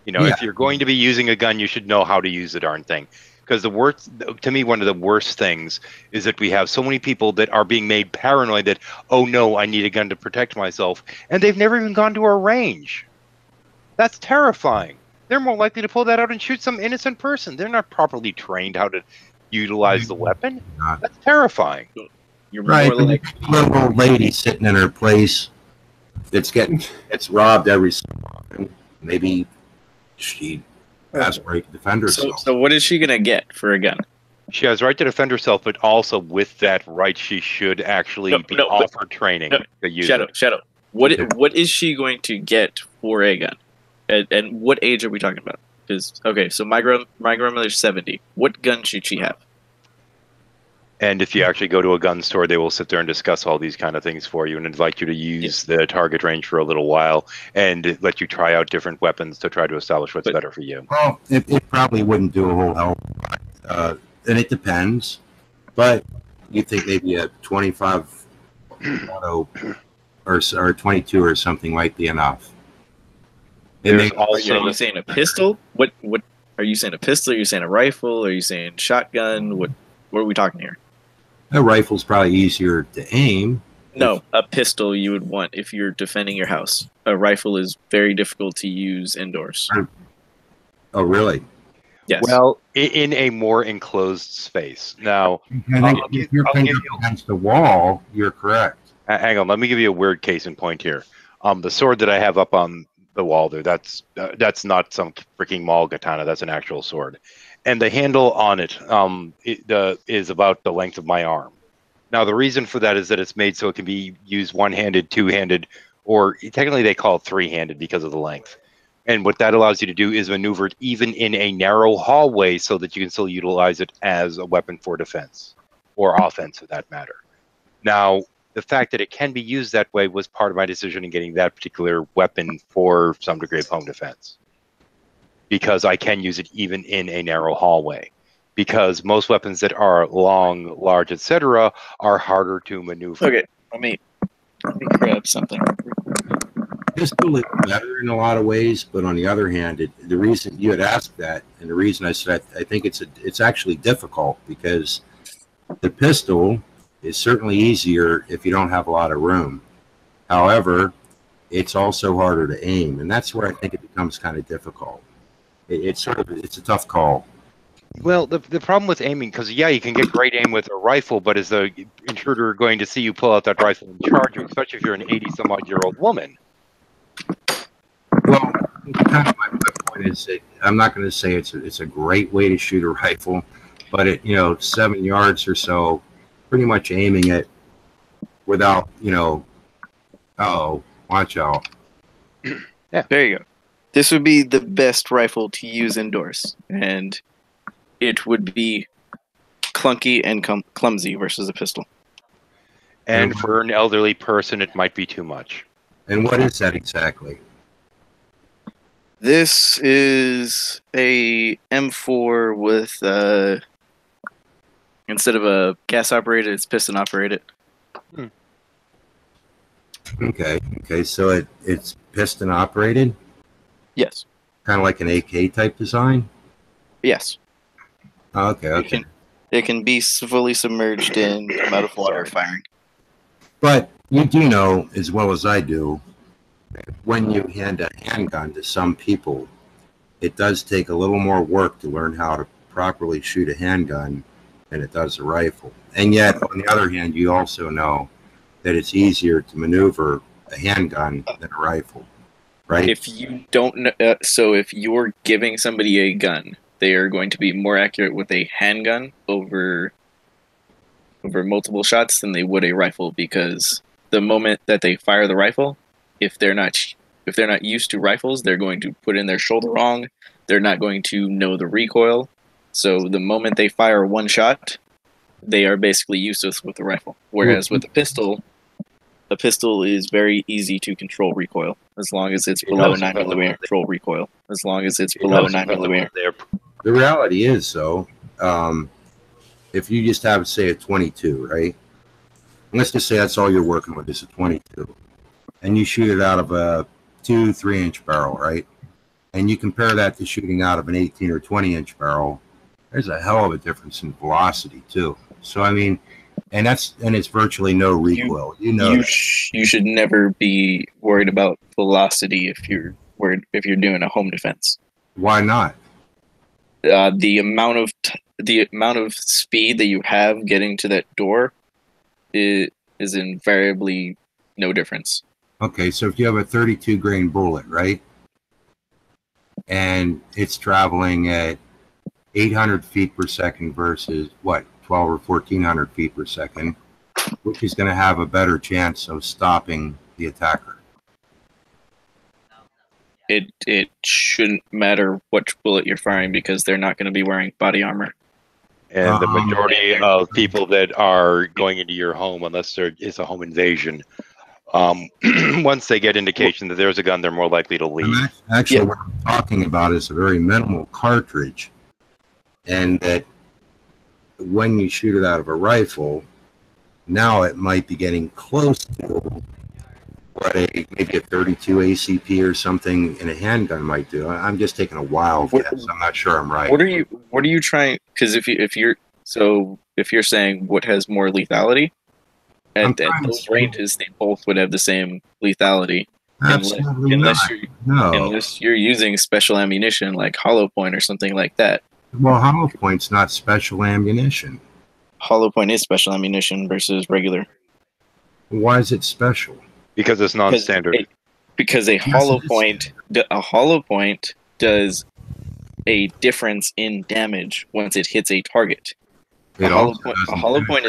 You know, Yeah. if you're going to be using a gun, you should know how to use the darn thing. Because the worst, to me, one of the worst things is that we have so many people that are being made paranoid that, oh no, I need a gun to protect myself, and they've never even gone to a range. That's terrifying. They're more likely to pull that out and shoot some innocent person. They're not properly trained how to utilize the weapon. That's terrifying. You're Right. more like Little old lady sitting in her place that's robbed every so often. Maybe she has a right to defend herself. so what is she gonna get for a gun? She has right to defend herself, but also with that right, she should actually be offered training to use it. Shadow. What is she going to get for a gun? And what age are we talking about? Because okay, so my grandmother's 70. What gun should she have? And if you actually go to a gun store, they will sit there and discuss all these kind of things for you and invite you to use the target range for a little while and let you try out different weapons to try to establish what's better for you. Well, it probably wouldn't do a whole hell of a lot. And it depends. But you think maybe a 25 auto or 22 or something might be enough. There's Are also you saying a pistol? What are you saying? A pistol? Are you saying a rifle? Are you saying shotgun? What are we talking here? A rifle's probably easier to aim. No, a pistol you would want if you're defending your house. A rifle is very difficult to use indoors. Oh, really? Yes. well in a more enclosed space. Now, I think if you're pinned up against the wall, you're correct. hang on, let me give you a weird case in point here. The sword that I have up on the wall there, that's not some freaking mall katana. That's an actual sword, and the handle on it is about the length of my arm. Now, the reason for that is that it's made so it can be used one-handed, two-handed, or technically they call it three-handed because of the length. And what that allows you to do is maneuver it even in a narrow hallway so that you can still utilize it as a weapon for defense or offense for that matter. Now, the fact that it can be used that way was part of my decision in getting that particular weapon for some degree of home defense. Because I can use it even in a narrow hallway. Because most weapons that are long, large, etc., are harder to maneuver. Okay, let me grab something. Pistol is better in a lot of ways, but on the other hand, the reason you had asked that, and the reason I said I think it's actually difficult because the pistol is certainly easier if you don't have a lot of room. However, it's also harder to aim, and that's where I think it becomes kind of difficult. It's a tough call. Well, the problem with aiming, because yeah, you can get great aim with a rifle, but is the intruder going to see you pull out that rifle and charge you, especially if you're an 80-some-odd-year-old woman? Well, kind of my point is that I'm not going to say it's a great way to shoot a rifle, but at 7 yards or so, pretty much aiming it without watch out. Yeah, there you go. This would be the best rifle to use indoors, and it would be clunky and clumsy versus a pistol. And for an elderly person, it might be too much. And what is that exactly? This is a M4 with instead of a gas operated, it's piston operated. Okay, so it's piston operated? Yes. Kind of like an AK type design? Yes. Oh, okay. It can be fully submerged in come out of water firing. But you do know as well as I do, when you hand a handgun to some people, it does take a little more work to learn how to properly shoot a handgun than it does a rifle. And yet, on the other hand, you also know that it's easier to maneuver a handgun than a rifle, right? If you don't know, so if you're giving somebody a gun, they are going to be more accurate with a handgun over multiple shots than they would a rifle, because the moment that they fire the rifle, if they're not if they're not used to rifles, they're going to put in their shoulder wrong. They're not going to know the recoil. So the moment they fire one shot, they are basically useless with the rifle. Whereas with a pistol is very easy to control recoil as long as it's below 9mm. Control recoil as long as it's below 9mm. The reality is, though, if you just have, say, a 22, right? Let's just say that's all you're working with is a 22, and you shoot it out of a 2-3-inch barrel, right? And you compare that to shooting out of an 18 or 20-inch barrel. There's a hell of a difference in velocity too. So I mean, and it's virtually no recoil. You should never be worried about velocity if you're doing a home defense. Why not? The amount of speed that you have getting to that door is invariably no difference. Okay, so if you have a 32 grain bullet, right, and it's traveling at 800 feet per second versus what, 12 or 1400 feet per second, which is going to have a better chance of stopping the attacker? It shouldn't matter which bullet you're firing because they're not going to be wearing body armor. And the majority of people that are going into your home, unless there is a home invasion, once they get indication that there's a gun, they're more likely to leave. Actually, what I'm talking about is a very minimal cartridge, and that when you shoot it out of a rifle, now it might be getting close to what maybe a 32 ACP or something in a handgun might do. I'm just taking a wild guess. I'm not sure I'm right. What are you trying? Because if you're saying what has more lethality, at those ranges, they both would have the same lethality. Unless you're using special ammunition like hollow point or something like that. Well, hollow point's not special ammunition. Hollow point is special ammunition versus regular. Why is it special? Because it's non-standard. Because a hollow point does a difference in damage once it hits a target. A hollow point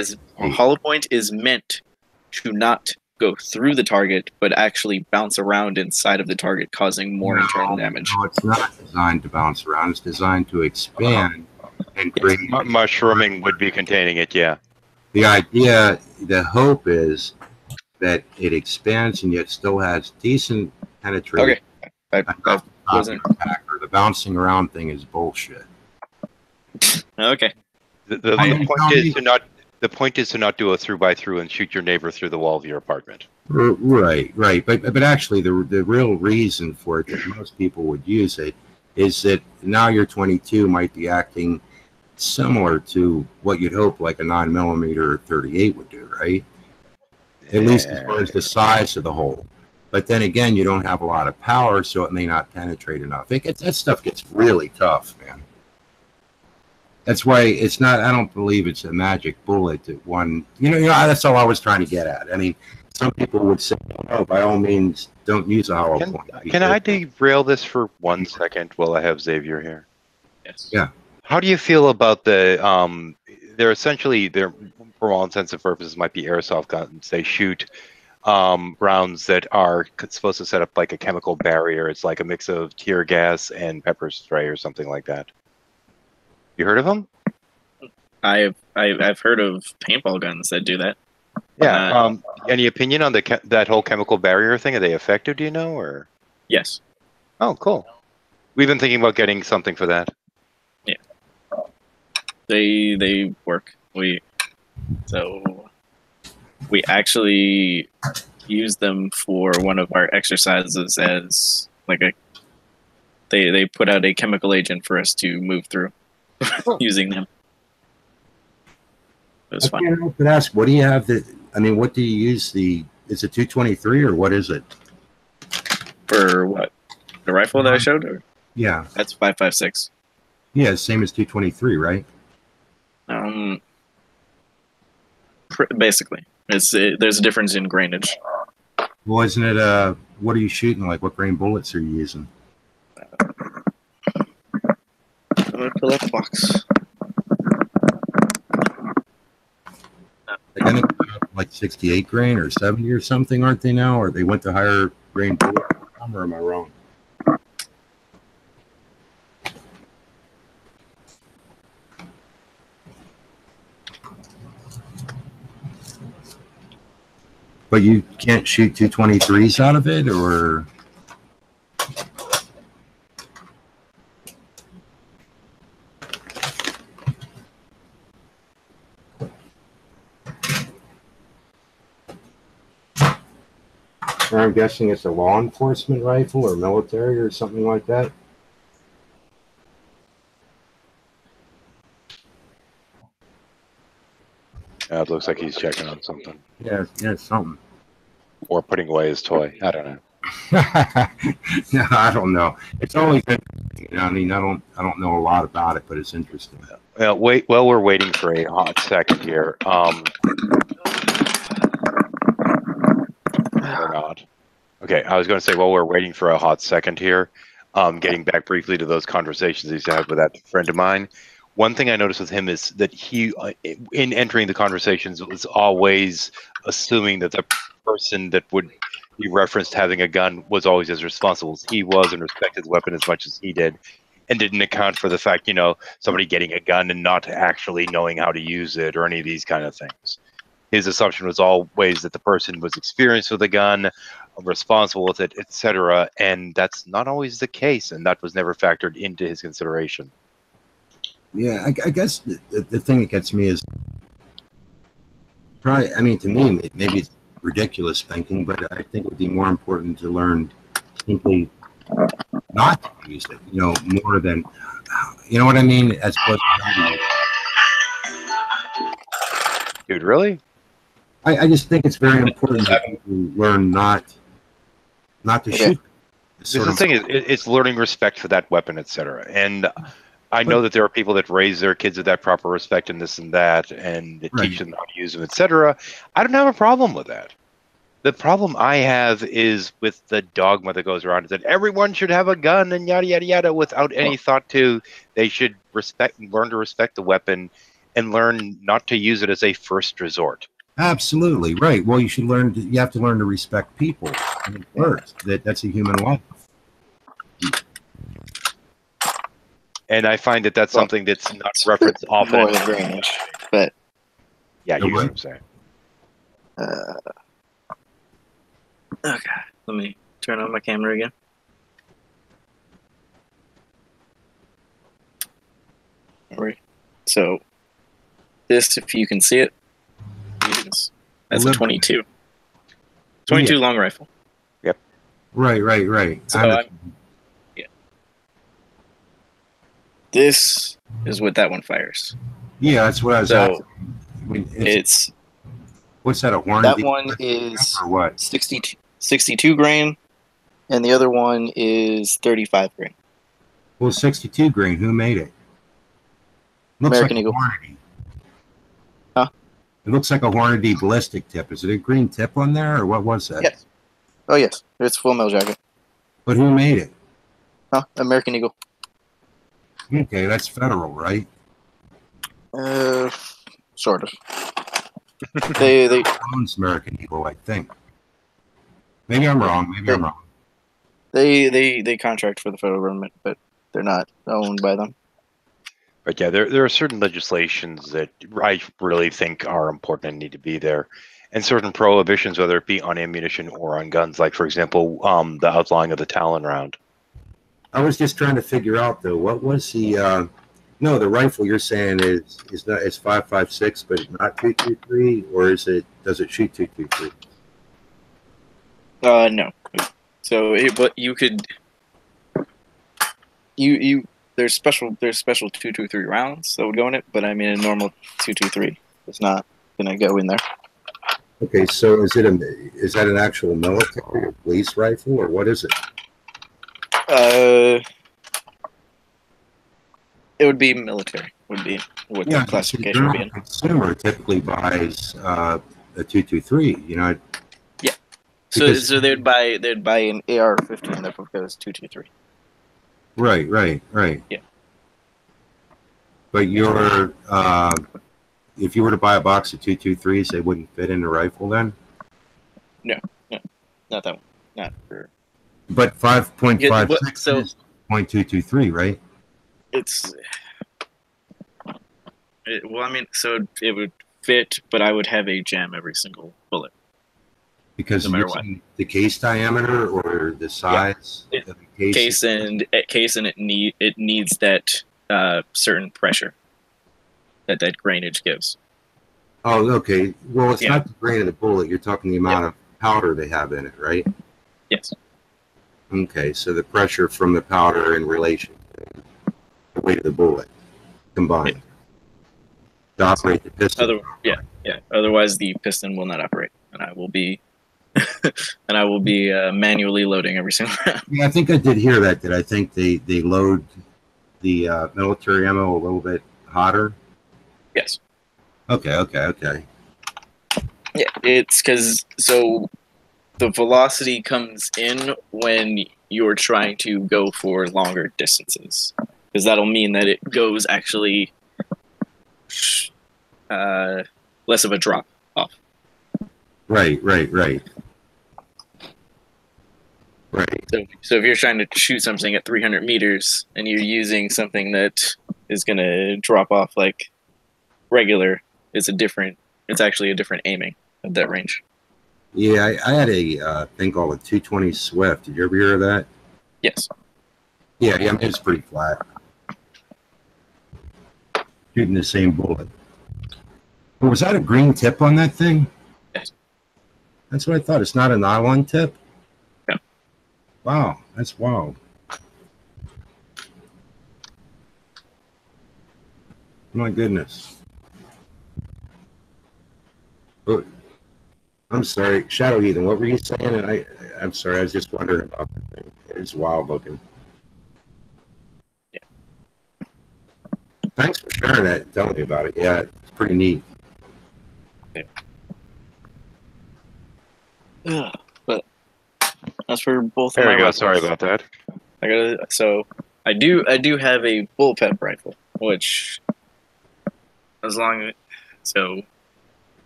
is meant to not go through the target, but actually bounce around inside of the target, causing more internal damage. No, it's not designed to bounce around. It's designed to expand and create. Mushrooming would be containing it, yeah. The idea, the hope is that it expands and yet still has decent penetration. Okay. The bouncing around thing is bullshit. Okay. The point is to not do a through-by-through and shoot your neighbor through the wall of your apartment. Right. But actually, the real reason for it that most people would use it is that now your 22 might be acting similar to what you'd hope like a 9mm 38 would do, right? At least as far as the size of the hole. But then again, you don't have a lot of power, so it may not penetrate enough. That stuff gets really tough, man. That's why it's not. I don't believe it's a magic bullet that one. You know. That's all I was trying to get at. I mean, some people would say, "Oh, by all means, don't use a hollow point." Can I derail this for 1 second while I have Xavier here? Yes. Yeah. How do you feel about the? They're for all intents and purposes, might be airsoft guns. They shoot rounds that are supposed to set up like a chemical barrier. It's like a mix of tear gas and pepper spray or something like that. You heard of them? I've heard of paintball guns that do that. Yeah. Any opinion on that whole chemical barrier thing? Are they effective? Do you know? Or yes. Oh, cool. We've been thinking about getting something for that. Yeah. They work. We actually use them for one of our exercises as like they put out a chemical agent for us to move through using them. It was fun. I could ask, what do you have what do you use is it 223 or what is it? For what? The rifle that I showed? Or? Yeah. That's 5.56. Yeah, same as 223, right? Basically. There's a difference in grainage. Well, isn't it, what are you shooting? Like, what grain bullets are you using? I'm going to pull up the box. They're like 68 grain or 70 or something, aren't they now? Or they went to higher grain bullets? Or am I wrong? But you can't shoot 223s out of it, or I'm guessing it's a law enforcement rifle or military or something like that. It looks like he's checking on something. Yeah, something. Or putting away his toy. I don't know. No, I don't know. It's always interesting. I mean, I don't know a lot about it, but it's interesting. Well, we're waiting for a hot second here. Or not. Okay, I was going to say, while we're waiting for a hot second here, getting back briefly to those conversations he's had with that friend of mine, one thing I noticed with him is that he, in entering the conversations, was always assuming that the person that would be referenced having a gun was always as responsible as he was and respected the weapon as much as he did, and didn't account for the fact, somebody getting a gun and not actually knowing how to use it or any of these kind of things. His assumption was always that the person was experienced with a gun, responsible with it, etc., and that's not always the case, and that was never factored into his consideration. Yeah, I guess the thing that gets me is probably, I mean, to me, maybe it's ridiculous thinking, but I think it would be more important to learn simply not to use it, more than, you know what I mean, as opposed to how to use it. Dude, really? I just think it's very important that people learn not to shoot. The thing is, it's learning respect for that weapon, etc. And I know that there are people that raise their kids with that proper respect and this and that, and teach them how to use them, etc. I don't have a problem with that. The problem I have is with the dogma that goes around that everyone should have a gun and yada yada yada, without any thought to they should learn to respect the weapon and learn not to use it as a first resort. Absolutely right. Well, you have to learn to respect people first. That's a human life. And I find that that's something that's not referenced often. More than range, but yeah, you know what I'm saying. Okay, let me turn on my camera again. Alright, so this, if you can see it, that's a 22. 22 long rifle. Yep. Right. So yeah. This is what that one fires. Yeah, that's what I was asking. It's what's that, a Hornady? That one is or what? 62 grain, and the other one is 35 grain. Well, 62 grain. Who made it? Looks American like Eagle. Hornady. Huh? It looks like a Hornady ballistic tip. Is it a green tip on there, or what was that? Yes. Oh yes, it's full metal jacket. But who made it? Huh? American Eagle. Okay, that's federal, right? Sort of. They owns American Eagle, I think. Maybe I'm wrong. They contract for the federal government, but they're not owned by them. But yeah, there are certain legislations that I really think are important and need to be there, and certain prohibitions, whether it be on ammunition or on guns, like for example, the outlawing of the Talon round. I was just trying to figure out though, what was the the rifle you're saying is 5.56, but not 223, or does it shoot 223? No. So, but you could there's special 223 rounds that would go in it, but I mean a normal 223 is not gonna go in there. Okay, so is that an actual military or police rifle, or what is it? It would be military. Would be what the classification would be in. Consumer typically buys a 223. Yeah. So they'd buy an AR-15 that goes 223. Right. Yeah. But if you were to buy a box of 223s, they wouldn't fit in the rifle then? No, not that one. Not for But 5.56 So is 0.223, right? well, I mean, so it would fit, but I would have a jam every single bullet. Because No matter you're what. saying the case diameter or the size It- of the case? Case and it needs that certain pressure that grainage gives. Oh, okay. Well, it's Yeah. not the grain of the bullet. You're talking the amount of powder they have in it, right? Yes. Okay, so the pressure from the powder in relation to the weight of the bullet combined to operate the piston. Yeah. Otherwise, the piston will not operate, and I will be manually loading every single round. Yeah, I think I did hear that. That I think they load the military ammo a little bit hotter. Yes. Okay. Yeah, it's because the velocity comes in when you're trying to go for longer distances, because that'll mean that it goes actually less of a drop off. Right. So if you're trying to shoot something at 300 meters and you're using something that is going to drop off like regular, it's actually a different aiming at that range. Yeah, I had a thing called a 220 Swift. Did you ever hear of that? Yes. Yeah, I mean, it's pretty flat. Shooting the same bullet. But was that a green tip on that thing? Yes. That's what I thought. It's not a nylon tip? No. Wow, that's wild. My goodness. Oh, I'm sorry, Shadow Heathen, what were you saying? And I'm sorry, I was just wondering about that thing. It's wild looking. Yeah. Thanks for sharing that and telling me about it. Yeah, it's pretty neat. Yeah. But as for both There of we my go. rifles, Sorry about that. I do have a bullpup rifle, which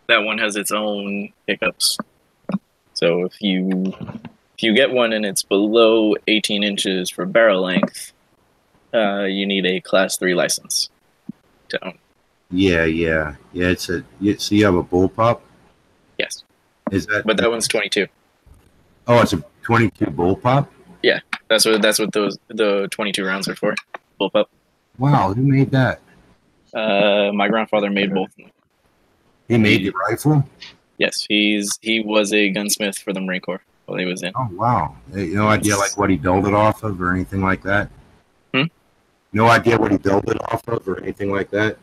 that one has its own hiccups. So if you get one and it's below 18 inches for barrel length, you need a Class 3 license to own. Yeah. So you have a bullpup? Yes. Is that? But that one's 22. Oh, it's a 22 bullpup? Yeah, that's what the 22 rounds are for. Bullpup. Wow, who made that? My grandfather made both. He made the rifle? Yes, he was a gunsmith for the Marine Corps while he was in. Oh, wow. No idea like what he built it off of or anything like that? No idea what he built it off of or anything like that?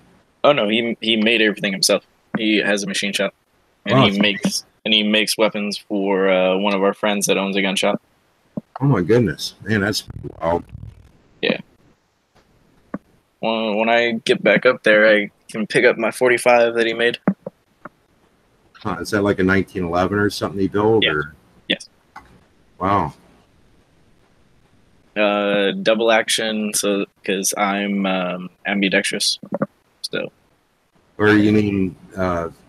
Oh no, he made everything himself. He has a machine shop, and he makes weapons for one of our friends that owns a gun shop. Oh my goodness, man, that's wild. Yeah. When I get back up there, I can pick up my 45 that he made. Huh, is that like a 1911 or something he built? Yeah. Or? Yes. Wow. Double action, so because I'm ambidextrous, so. Or you mean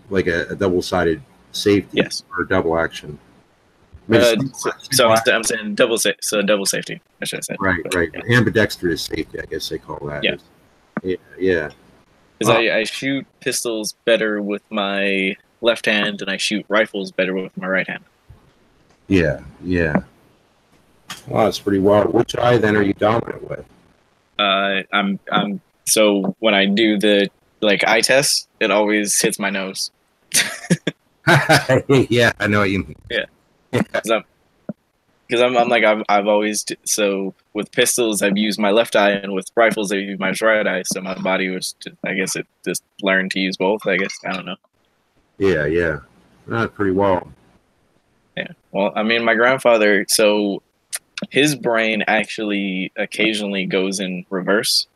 like a double-sided safety? Yes. Or double action? So I'm saying double safety. I should have said. Right. Yeah. Ambidextrous safety, I guess they call that. Yeah. Because I shoot pistols better with my left hand, and I shoot rifles better with my right hand. Yeah. Wow, that's pretty wild. Which eye then are you dominant with? So when I do the eye test, it always hits my nose. Yeah, I know what you mean. Yeah. Because I've always so with pistols I've used my left eye, and with rifles I use my right eye. So my body was it just learned to use both. I don't know. Yeah. That's pretty wild. Yeah. Well, I mean, my grandfather. So his brain actually occasionally goes in reverse,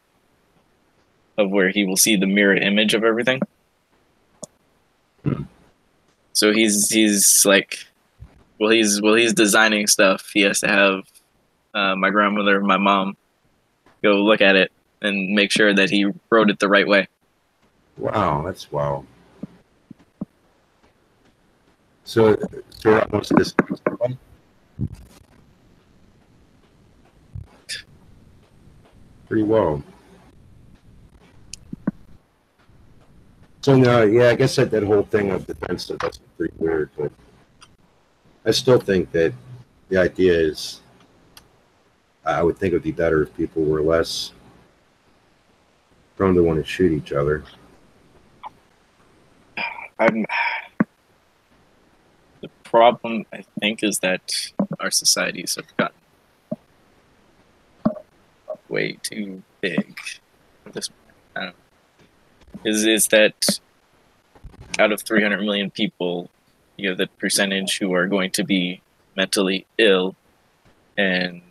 of where he will see the mirror image of everything. So he's designing stuff. He has to have my grandmother, my mom, go look at it and make sure that he wrote it the right way. Wow, that's wild. So almost this. pretty well. So no, yeah, I guess that whole thing of defense stuff, that's pretty weird, but I still think that the idea is, I would think it would be better if people were less prone to want to shoot each other. The problem, I think, is that our societies have gotten way too big at this point. I don't know. Is that out of 300 million people, you have the percentage who are going to be mentally ill, and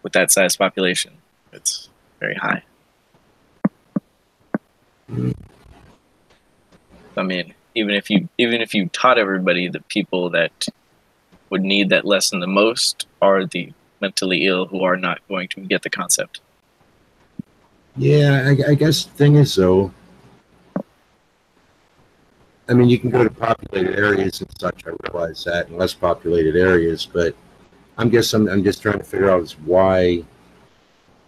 with that size population, it's very high. I mean, even if you taught everybody, the people that would need that lesson the most are the mentally ill who are not going to get the concept. Yeah, I guess the thing is, though, I mean, you can go to populated areas and such. I realize that in less populated areas, but I'm just trying to figure out is why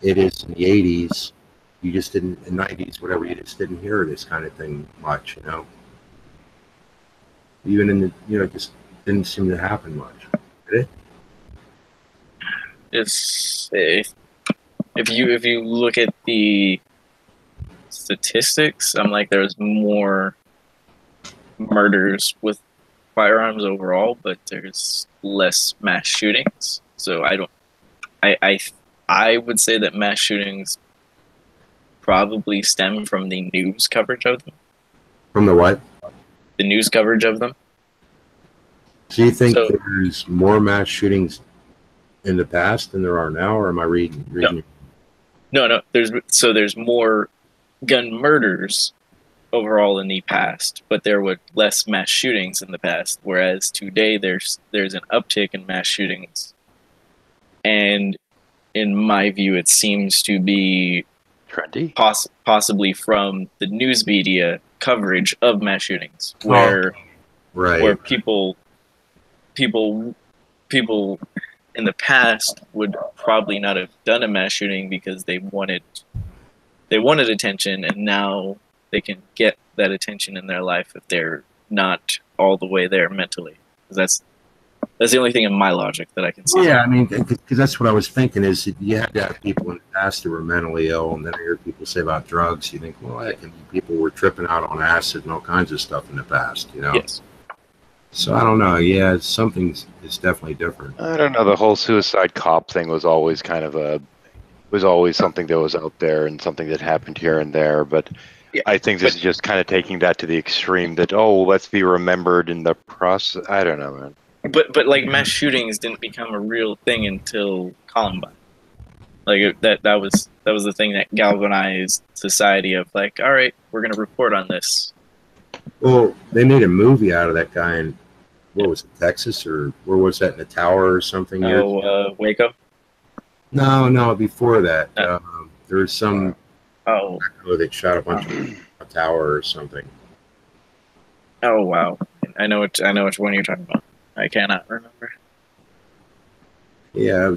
it is in the 80s. You just didn't, in the 90s, whatever, you just didn't hear this kind of thing much, you know? Even in the, it just didn't seem to happen much. Did it? It's if you look at the statistics, I'm like there's more murders with firearms overall, but there's less mass shootings. So I would say that mass shootings probably stem from the news coverage of them. From the what? The news coverage of them. Do you think there's more mass shootings in the past than there are now, or am I reading? No. There's more gun murders overall in the past, but there were less mass shootings in the past. Whereas today there's an uptick in mass shootings, and in my view, it seems to be trendy, possibly from the news media coverage of mass shootings, where people in the past would probably not have done a mass shooting because they wanted attention, and now they can get that attention in their life if they're not all the way there mentally. That's the only thing in my logic that I can see. Yeah, I mean, because that's what I was thinking is that you had to have people in the past who were mentally ill, and then I hear people say about drugs. You think, well, people were tripping out on acid and all kinds of stuff in the past, you know? Yes. So I don't know. Yeah, something's definitely different. I don't know. The whole suicide cop thing was always always something that was out there and something that happened here and there. But yeah, I think this is just kind of taking that to the extreme that, let's be remembered in the process. I don't know, man. But like mass shootings didn't become a real thing until Columbine. Like that was the thing that galvanized society of like, all right, we're gonna report on this. Well, they made a movie out of that guy in, what was it, Texas, or where was that, in the tower or something? Waco? No, before that. There was some that shot a bunch of a tower or something. Oh wow. I know which one you're talking about. I cannot remember. Yeah,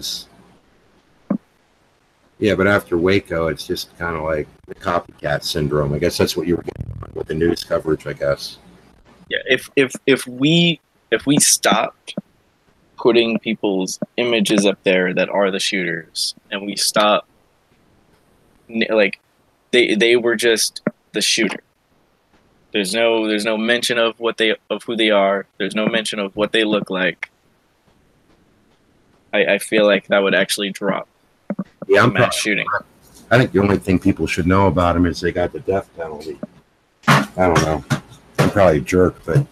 but after Waco, it's just kind of like the copycat syndrome. I guess that's what you were getting with the news coverage, I guess. Yeah, if we stopped putting people's images up there that are the shooters, and we stopped, like, they were just the shooter. There's no mention of who they are. There's no mention of what they look like. I feel like that would actually drop. Yeah, mass shooting. I think the only thing people should know about them is they got the death penalty. I don't know. I'm probably a jerk, but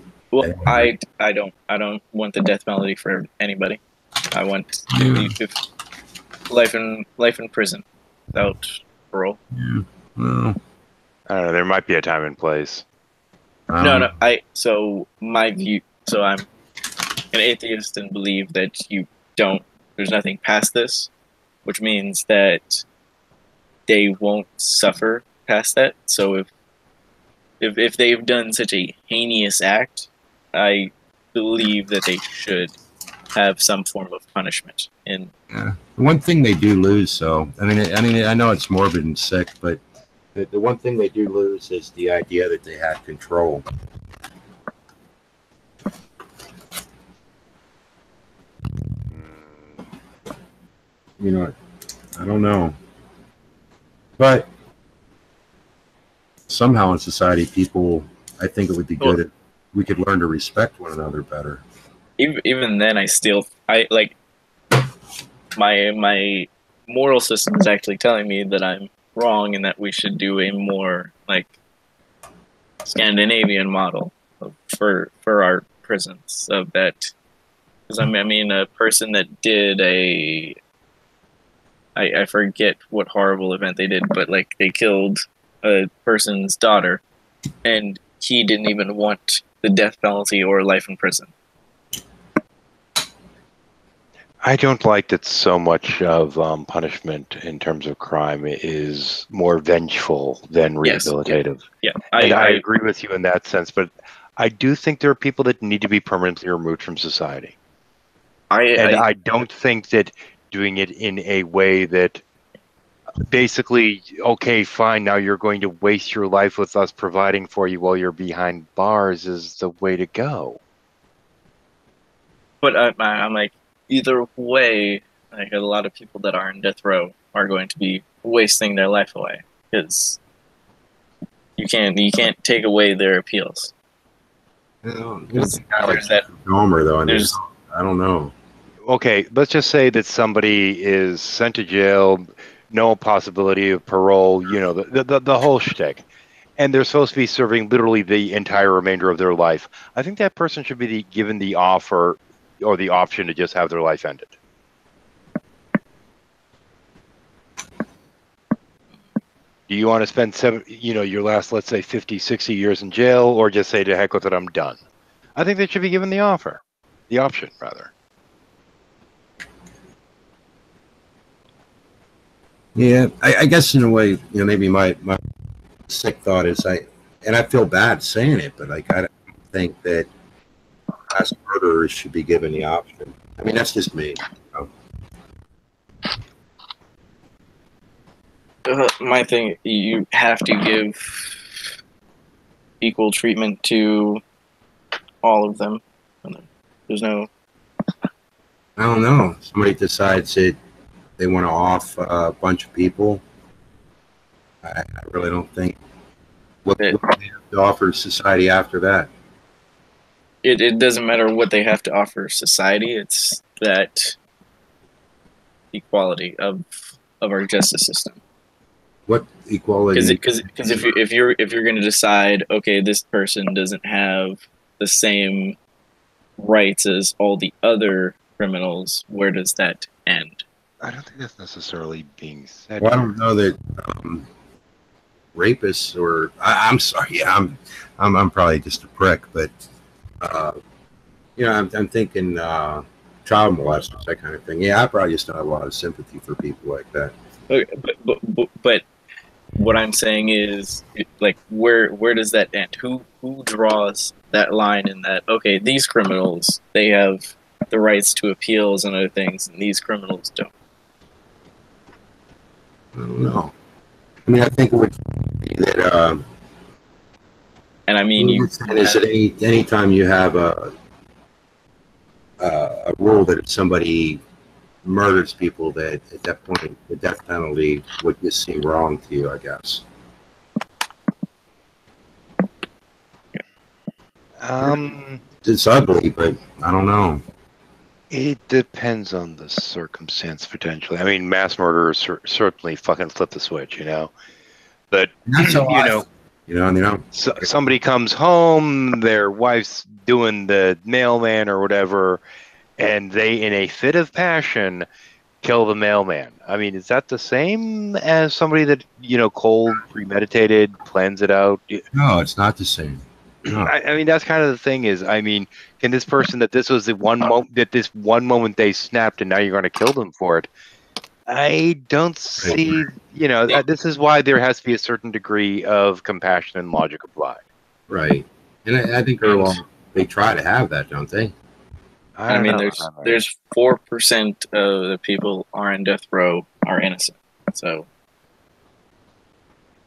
I don't want the death penalty for anybody. I want life in prison without parole. Yeah. Well, I don't know. There might be a time and place. No. My view. So I'm an atheist and believe that there's nothing past this, which means that they won't suffer past that. So if they've done such a heinous act, I believe that they should have some form of punishment. And Yeah. One thing they do lose, though, I mean, I know it's morbid and sick, but the one thing they do lose is the idea that they have control. You know, I don't know, but somehow in society, I think it would be good if we could learn to respect one another better. even then, I like my moral system is actually telling me that I'm wrong and that we should do a more like Scandinavian model for our prisons of that. Because I mean, a person that did I forget what horrible event they did, but like they killed a person's daughter, and he didn't even want the death penalty or life in prison. I don't like that so much of punishment in terms of crime is more vengeful than rehabilitative. Yeah, I agree with you in that sense, but I do think there are people that need to be permanently removed from society. I don't think that doing it in a way that basically, okay, fine, now you're going to waste your life with us providing for you while you're behind bars is the way to go. But I'm like, either way, like a lot of people that are in death row are going to be wasting their life away because you can't take away their appeals. There's that Homer, though. I mean, I don't know. Okay, let's just say that somebody is sent to jail, no possibility of parole, you know, the whole shtick. And they're supposed to be serving literally the entire remainder of their life. I think that person should be given the offer or the option to just have their life ended. Do you want to spend your last, let's say, 50, 60 years in jail, or just say, to heck with it, I'm done? I think they should be given the option, rather. Yeah, I guess in a way, maybe my sick thought is I feel bad saying it, but like I don't think that mass murderers should be given the option. I mean, that's just me. My thing, you have to give equal treatment to all of them. There's no. I don't know. Somebody decides that they want to off a bunch of people. I really don't think what they have to offer society after that. It doesn't matter what they have to offer society. It's that equality of our justice system. What equality? Because if you're going to decide, okay, this person doesn't have the same rights as all the other criminals, where does that end? I don't think that's necessarily being said. Well, I don't know that rapists or I'm sorry, yeah, I'm probably just a prick, but I'm thinking child molesters, that kind of thing. Yeah, I probably just don't have a lot of sympathy for people like that. Okay, but what I'm saying is, like, where does that end? Who draws that line in that? Okay, these criminals, they have the rights to appeals and other things, and these criminals don't. I don't know. I mean, I think it would be that. And I mean, is that anytime you have a rule that if somebody murders people, that at that point the death penalty would just seem wrong to you, I guess. It's ugly, but I don't know. It depends on the circumstance, potentially. I mean, mass murderers certainly fucking flip the switch, But somebody comes home, their wife's doing the mailman or whatever, and they, in a fit of passion, kill the mailman. I mean, is that the same as somebody that, cold, premeditated, plans it out? No, it's not the same. No. I mean, that's kind of the thing is, I mean, can this person that this was the one moment that this one moment they snapped and now you're going to kill them for it? I don't see, this is why there has to be a certain degree of compassion and logic applied. Right. And I think they try to have that, don't they? I mean, there's 4% of the people on death row are innocent. So,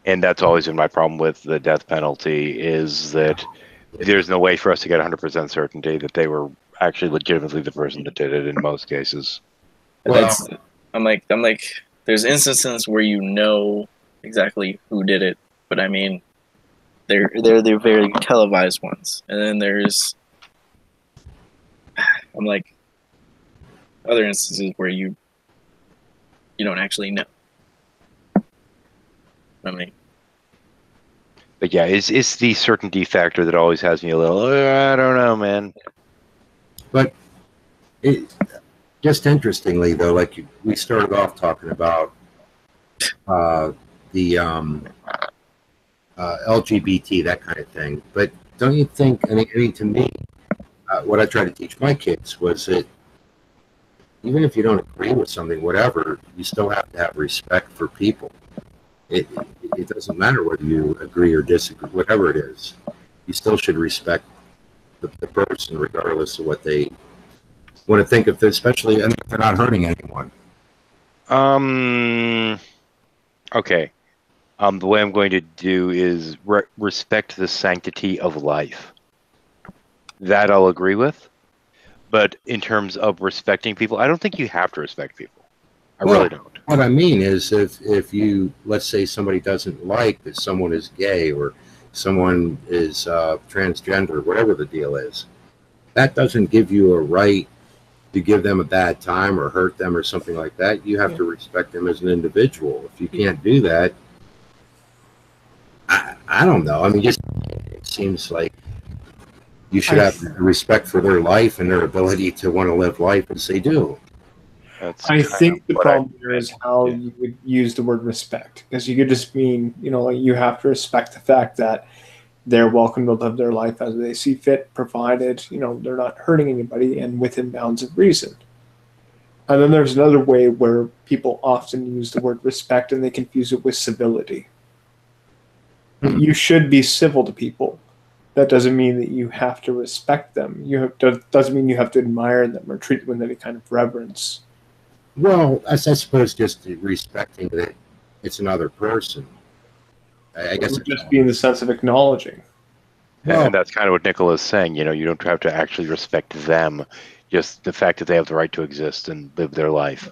and that's always been my problem with the death penalty is that there's no way for us to get 100% certainty that they were actually legitimately the person that did it in most cases. Well, I'm like, there's instances where you know exactly who did it, but I mean, they're the very televised ones, and then there's, I'm like, other instances where you don't actually know. I mean, but yeah, it's the certainty factor that always has me a little. I don't know, man. But just interestingly, though, like we started off talking about the LGBT, that kind of thing. But don't you think? I mean, to me, what I try to teach my kids was that even if you don't agree with something, whatever, you still have to have respect for people. It doesn't matter whether you agree or disagree, whatever it is. You still should respect the person, regardless of what they want to think of, especially if they're not hurting anyone. Okay. The way I'm going to do is respect the sanctity of life. That I'll agree with. But in terms of respecting people, I don't think you have to respect people. I really don't. What I mean is if you, let's say somebody doesn't like that someone is gay or someone is transgender, whatever the deal is, that doesn't give you a right to give them a bad time or hurt them or something like that. You have to respect them as an individual. If you can't do that, I don't know. I mean, just it seems like you should have respect for their life and their ability to want to live life as they do. I think the problem here is how you would use the word respect, because you could just mean, like you have to respect the fact that they're welcome to live their life as they see fit, provided, they're not hurting anybody and within bounds of reason. And then there's another way where people often use the word respect and they confuse it with civility. You should be civil to people. That doesn't mean that you have to respect them. Doesn't mean you have to admire them or treat them with any kind of reverence. Well, I suppose just respecting that it's another person. I guess it would just be in the sense of acknowledging. And that's kind of what Nicola's saying. You don't have to actually respect them, just the fact that they have the right to exist and live their life.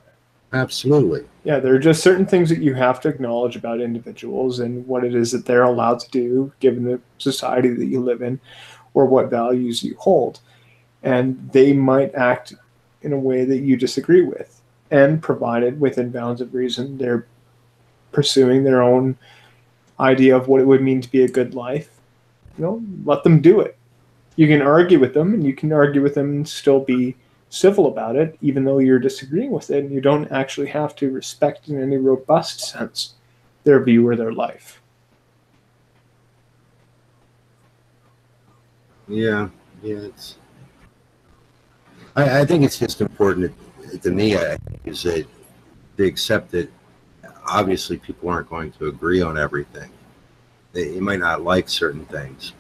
Absolutely. Yeah, there are just certain things that you have to acknowledge about individuals and what it is that they're allowed to do, given the society that you live in, or what values you hold. And they might act in a way that you disagree with. And provided within bounds of reason, they're pursuing their own idea of what it would mean to be a good life. Let them do it. You can argue with them, and you can argue with them and still be civil about it, even though you're disagreeing with it, and you don't actually have to respect in any robust sense their view or their life. Yeah, I think it's just important to me, I think, is that they accept that obviously people aren't going to agree on everything. They might not like certain things,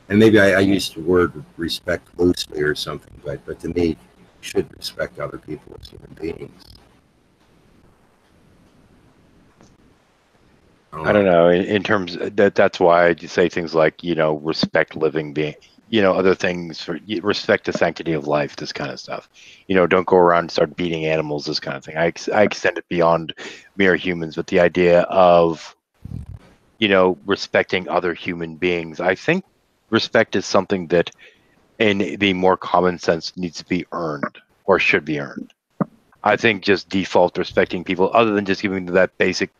and maybe I used the word respect loosely or something, but to me, you should respect other people as human beings. I don't know. In terms that's why I say things like, respect living being, other things for respect the sanctity of life, this kind of stuff. Don't go around and start beating animals, this kind of thing. I extend it beyond mere humans, but the idea of, respecting other human beings. I think respect is something that in the more common sense needs to be earned or should be earned. I think just default respecting people, other than just giving them that basic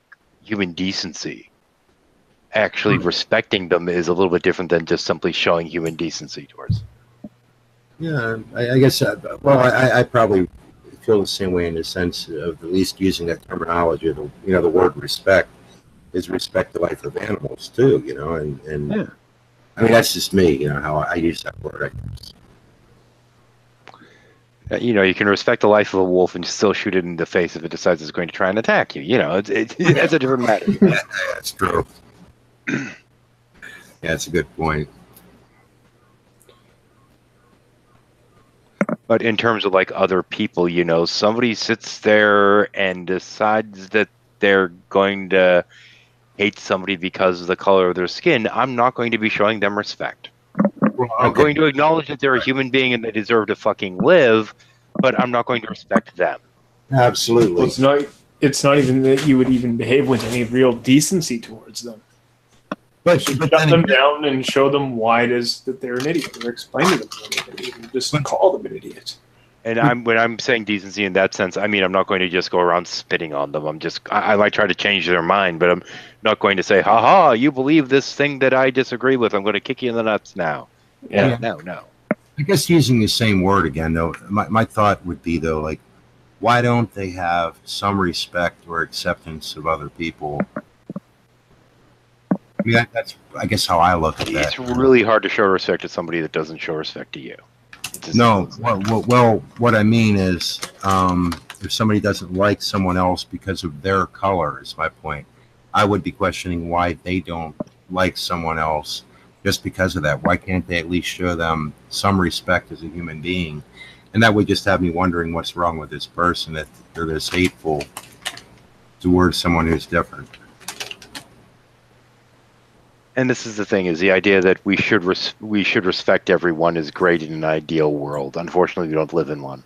human decency, actually respecting them is a little bit different than just simply showing human decency towards. Yeah, I guess. I probably feel the same way in the sense of at least using that terminology. The word respect is respect the life of animals too. And yeah. I mean, that's just me. How I use that word. I guess. You can respect the life of a wolf and still shoot it in the face if it decides it's going to try and attack you. That's a different matter. Yeah, that's true. Yeah, that's a good point. But in terms of like other people, you know, somebody sits there and decides that they're going to hate somebody because of the color of their skin, I'm not going to be showing them respect. Well, I'm going to acknowledge that they're a human being and they deserve to fucking live, but I'm not going to respect them. Absolutely. Well, it's not even that you would even behave with any real decency towards them. But Shut then them again, down and show them why it is that they're an idiot, or explain to them why they're an idiot, and just call them an idiot. And when I'm saying decency in that sense, I mean, I'm not going to just go around spitting on them. I might try to change their mind, but I'm not going to say, haha, you believe this thing that I disagree with. I'm going to kick you in the nuts now. Yeah. No. I guess using the same word again, though, my thought would be, though, like, why don't they have some respect or acceptance of other people? I mean, that's, I guess, how I look at that. It's really hard to show respect to somebody that doesn't show respect to you. No, well, what I mean is, if somebody doesn't like someone else because of their color, is my point, I would be questioning why they don't like someone else just because of that. Why can't they at least show them some respect as a human being? And that would just have me wondering what's wrong with this person, that they're this hateful towards someone who's different. And this is the thing: is the idea that we should respect everyone is great in an ideal world. Unfortunately, we don't live in one.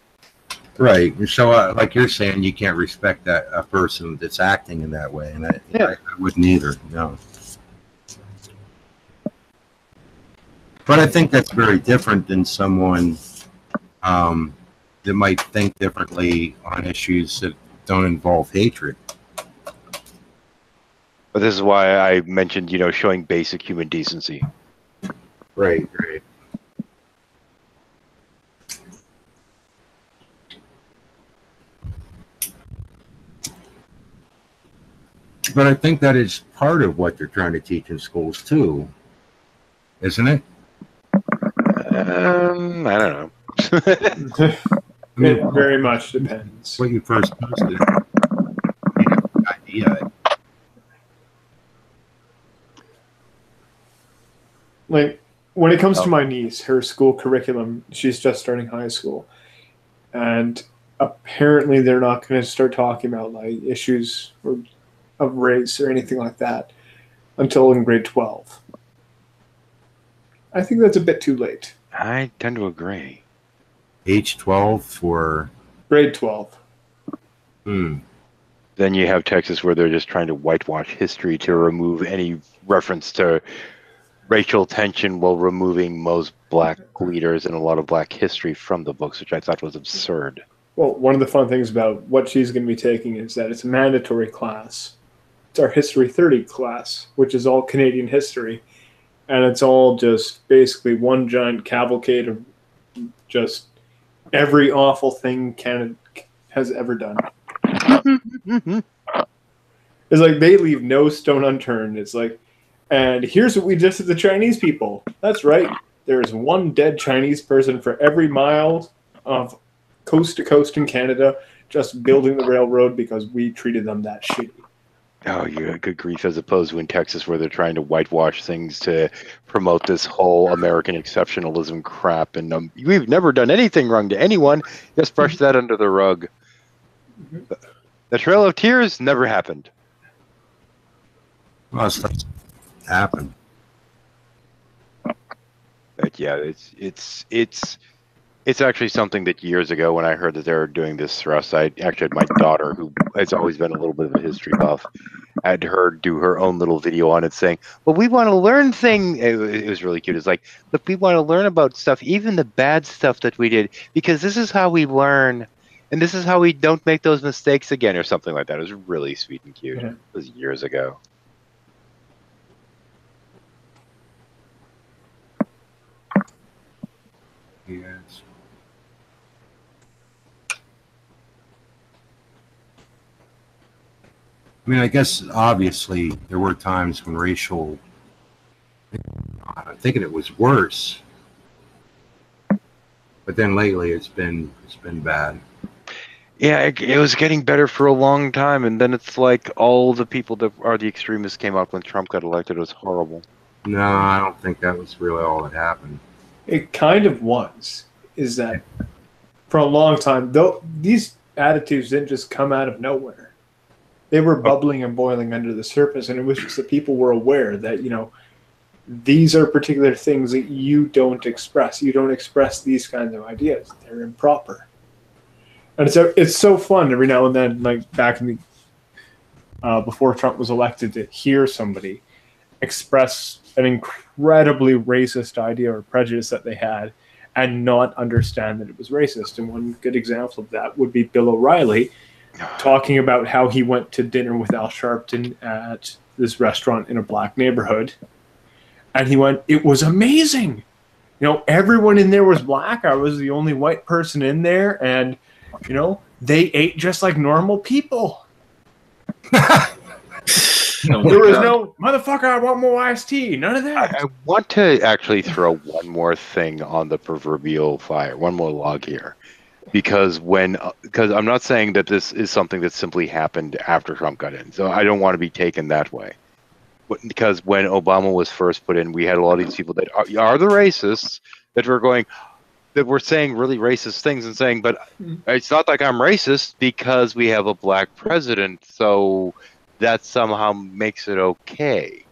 Right. So, like you're saying, you can't respect that a person that's acting in that way, and I wouldn't either. No. But I think that's very different than someone that might think differently on issues that don't involve hatred. But this is why I mentioned, you know, showing basic human decency. Right. But I think that is part of what they're trying to teach in schools too, isn't it? I don't know. It very much depends. What you first posted, you have an idea. Like, when it comes to my niece, her school curriculum, she's just starting high school, and apparently they're not going to start talking about like issues of race or anything like that until in grade 12. I think that's a bit too late. I tend to agree. Age 12 for grade 12. Then you have Texas where they're just trying to whitewash history to remove any reference to racial tension while removing most black leaders and a lot of black history from the books, which I thought was absurd. Well, one of the fun things about what she's going to be taking is that it's a mandatory class. It's our History 30 class, which is all Canadian history. And it's all just basically one giant cavalcade of just every awful thing Canada has ever done. It's like they leave no stone unturned. It's like, and here's what we did to the Chinese people. That's right. There's one dead Chinese person for every mile of coast to coast in Canada just building the railroad because we treated them that shitty. Oh, you good grief, as opposed to in Texas where they're trying to whitewash things to promote this whole American exceptionalism crap. And we've never done anything wrong to anyone. Just brush that under the rug. The Trail of Tears never happened. Well, stuff happened. But yeah, it's actually something that years ago when I heard that they were doing this thrust, I actually had my daughter, who has always been a little bit of a history buff, I had her do her own little video on it saying, well, we want to learn things. It was really cute. It's like, look, we want to learn about stuff, even the bad stuff that we did, because this is how we learn. And this is how we don't make those mistakes again, or something like that. It was really sweet and cute. Yeah. It was years ago. Yes. I mean, I guess obviously there were times when racial, I'm thinking it was worse, but then lately it's been bad. Yeah, it was getting better for a long time, and then it's like all the people that are the extremists came out when Trump got elected. It was horrible. No, I don't think that was really all that happened. It kind of was. Is that for a long time, though, these attitudes didn't just come out of nowhere. They were bubbling and boiling under the surface, and it was just that people were aware that, you know, these are particular things that you don't express. You don't express these kinds of ideas. They're improper. And it's so fun every now and then, like back in the before Trump was elected, to hear somebody express an incredibly racist idea or prejudice that they had and not understand that it was racist. And one good example of that would be Bill O'Reilly talking about how he went to dinner with Al Sharpton at this restaurant in a black neighborhood. And he went, it was amazing. You know, everyone in there was black. I was the only white person in there. And, you know, they ate just like normal people. There was no, motherfucker, I want more iced tea. None of that. I want to actually throw one more thing on the proverbial fire, one more log here. Because I'm not saying that this is something that simply happened after Trump got in. So I don't want to be taken that way. Because when Obama was first put in, we had a lot of these people that are the racists that were saying really racist things and saying, but it's not like I'm racist because we have a black president, so that somehow makes it okay.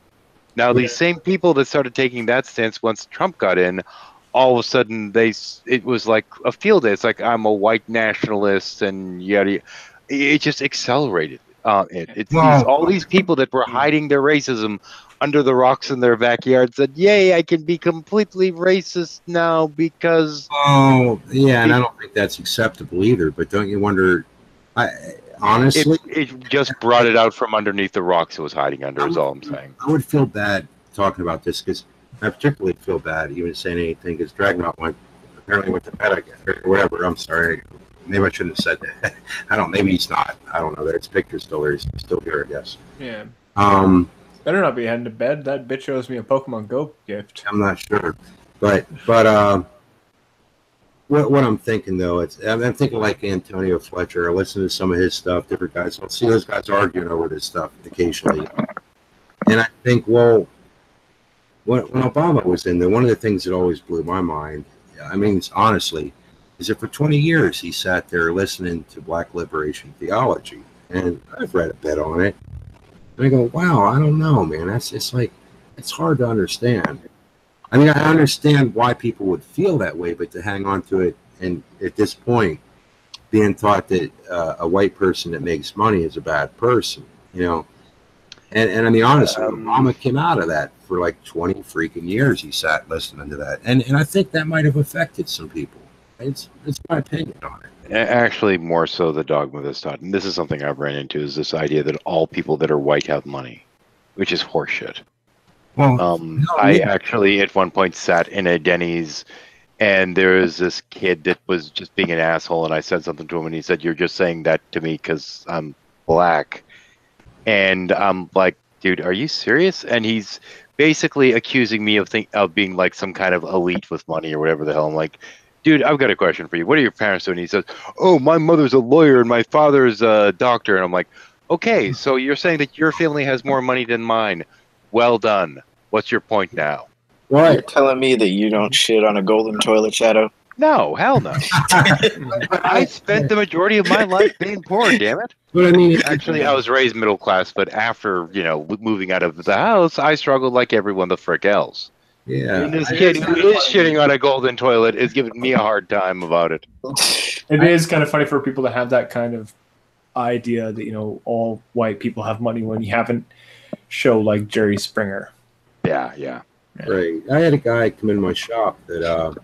Now, these same people that started taking that stance once Trump got in, all of a sudden it was like a field day. It's like I'm a white nationalist and yada. It just accelerated. All these people that were hiding their racism under the rocks in their backyard said, "Yay, I can be completely racist now because." Oh, yeah, and I don't think that's acceptable either. But don't you wonder? Honestly, it just brought it out from underneath the rocks it was hiding under. Is all I'm saying. I would feel bad talking about this because I particularly feel bad even saying anything because Dragnot apparently went to bed or whatever. I'm sorry. Maybe I shouldn't have said that. I don't. Maybe he's not. I don't know. There's pictures still there. He's still here, I guess. Yeah. Better not be heading to bed. That bitch owes me a Pokemon Go gift. I'm not sure, but what I'm thinking though, I'm thinking like Antonio Fletcher. I listen to some of his stuff. Different guys. I'll see those guys arguing over this stuff occasionally, and I think, well, when Obama was in there, one of the things that always blew my mind. I mean, honestly. Is that for 20 years he sat there listening to Black liberation theology, and I've read a bit on it. And I go, wow, I don't know, man. It's hard to understand. I mean, I understand why people would feel that way, but to hang on to it, and at this point, being taught that a white person that makes money is a bad person, you know. And I mean, honestly, Obama came out of that for like 20 freaking years. He sat listening to that, and I think that might have affected some people. It's my opinion on it. Actually, more so the dogma that's taught, and this is something I've ran into, is this idea that all people that are white have money, which is horseshit. Well, I actually at one point sat in a Denny's, and there was this kid that was just being an asshole, and I said something to him, and he said, "You're just saying that to me because I'm black," and I'm like, "Dude, are you serious?" And he's basically accusing me of being like some kind of elite with money or whatever the hell. I'm like, dude, I've got a question for you. What are your parents doing? He says, "Oh, my mother's a lawyer and my father's a doctor." And I'm like, okay, so you're saying that your family has more money than mine. Well done. What's your point now? You're telling me that you don't shit on a golden toilet, Shadow? No, hell no. I spent the majority of my life being poor, damn it. But I mean, actually, I was raised middle class, but after, moving out of the house, I struggled like everyone the frick else. Yeah. And this kid who is shitting on a golden toilet is giving me a hard time about it. It is kind of funny for people to have that kind of idea that, all white people have money when you haven't show like Jerry Springer. Yeah. Right. I had a guy come in my shop that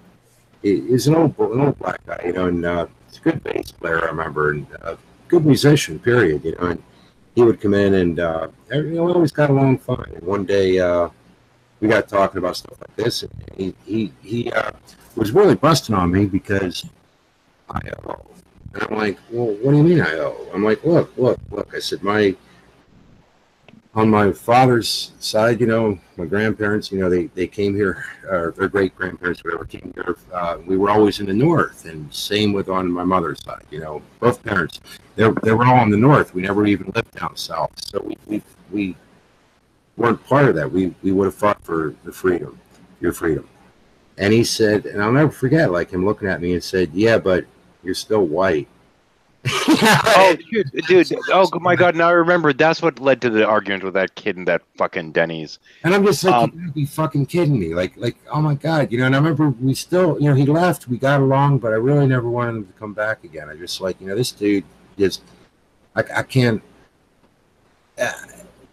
he's an old black guy, and he's a good bass player, I remember, and good musician, period, and he would come in and we always got along fine. And one day we got talking about stuff like this, and he was really busting on me because I owe. And I'm like, well, what do you mean I owe? I'm like, look. I said, on my father's side, my grandparents, they came here, or their great grandparents, whatever, came here. We were always in the north, and same with on my mother's side. Both parents, they were all in the north. We never even lived down south, so we weren't part of that. We would have fought for your freedom. And he said, and I'll never forget, like him looking at me and said, yeah, but You're still white. Oh, dude. Oh, my God. Now I remember. That's what led to the argument with that kid in that fucking Denny's. And I'm just like, you gotta be fucking kidding me. Like, oh my God, And I remember we still, he left, we got along, but I really never wanted him to come back again. I just like, this dude just, I can't,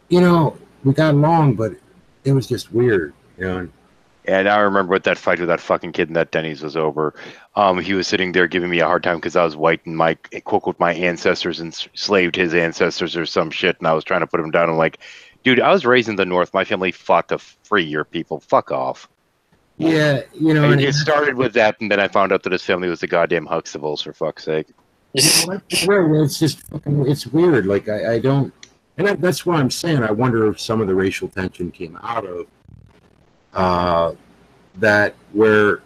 we got along, but it was just weird, And I remember what that fight with that fucking kid in that Denny's was over. He was sitting there giving me a hard time because I was white and my quote with my ancestors enslaved his ancestors or some shit, and I was trying to put him down. I'm like, dude, I was raised in the North. My family fought to free your people. Fuck off. Yeah, It started with that, and then I found out that his family was the goddamn Huxtables, for fuck's sake. Well, it's just fucking, it's weird. Like, I don't, and that's why I'm saying I wonder if some of the racial tension came out of that, where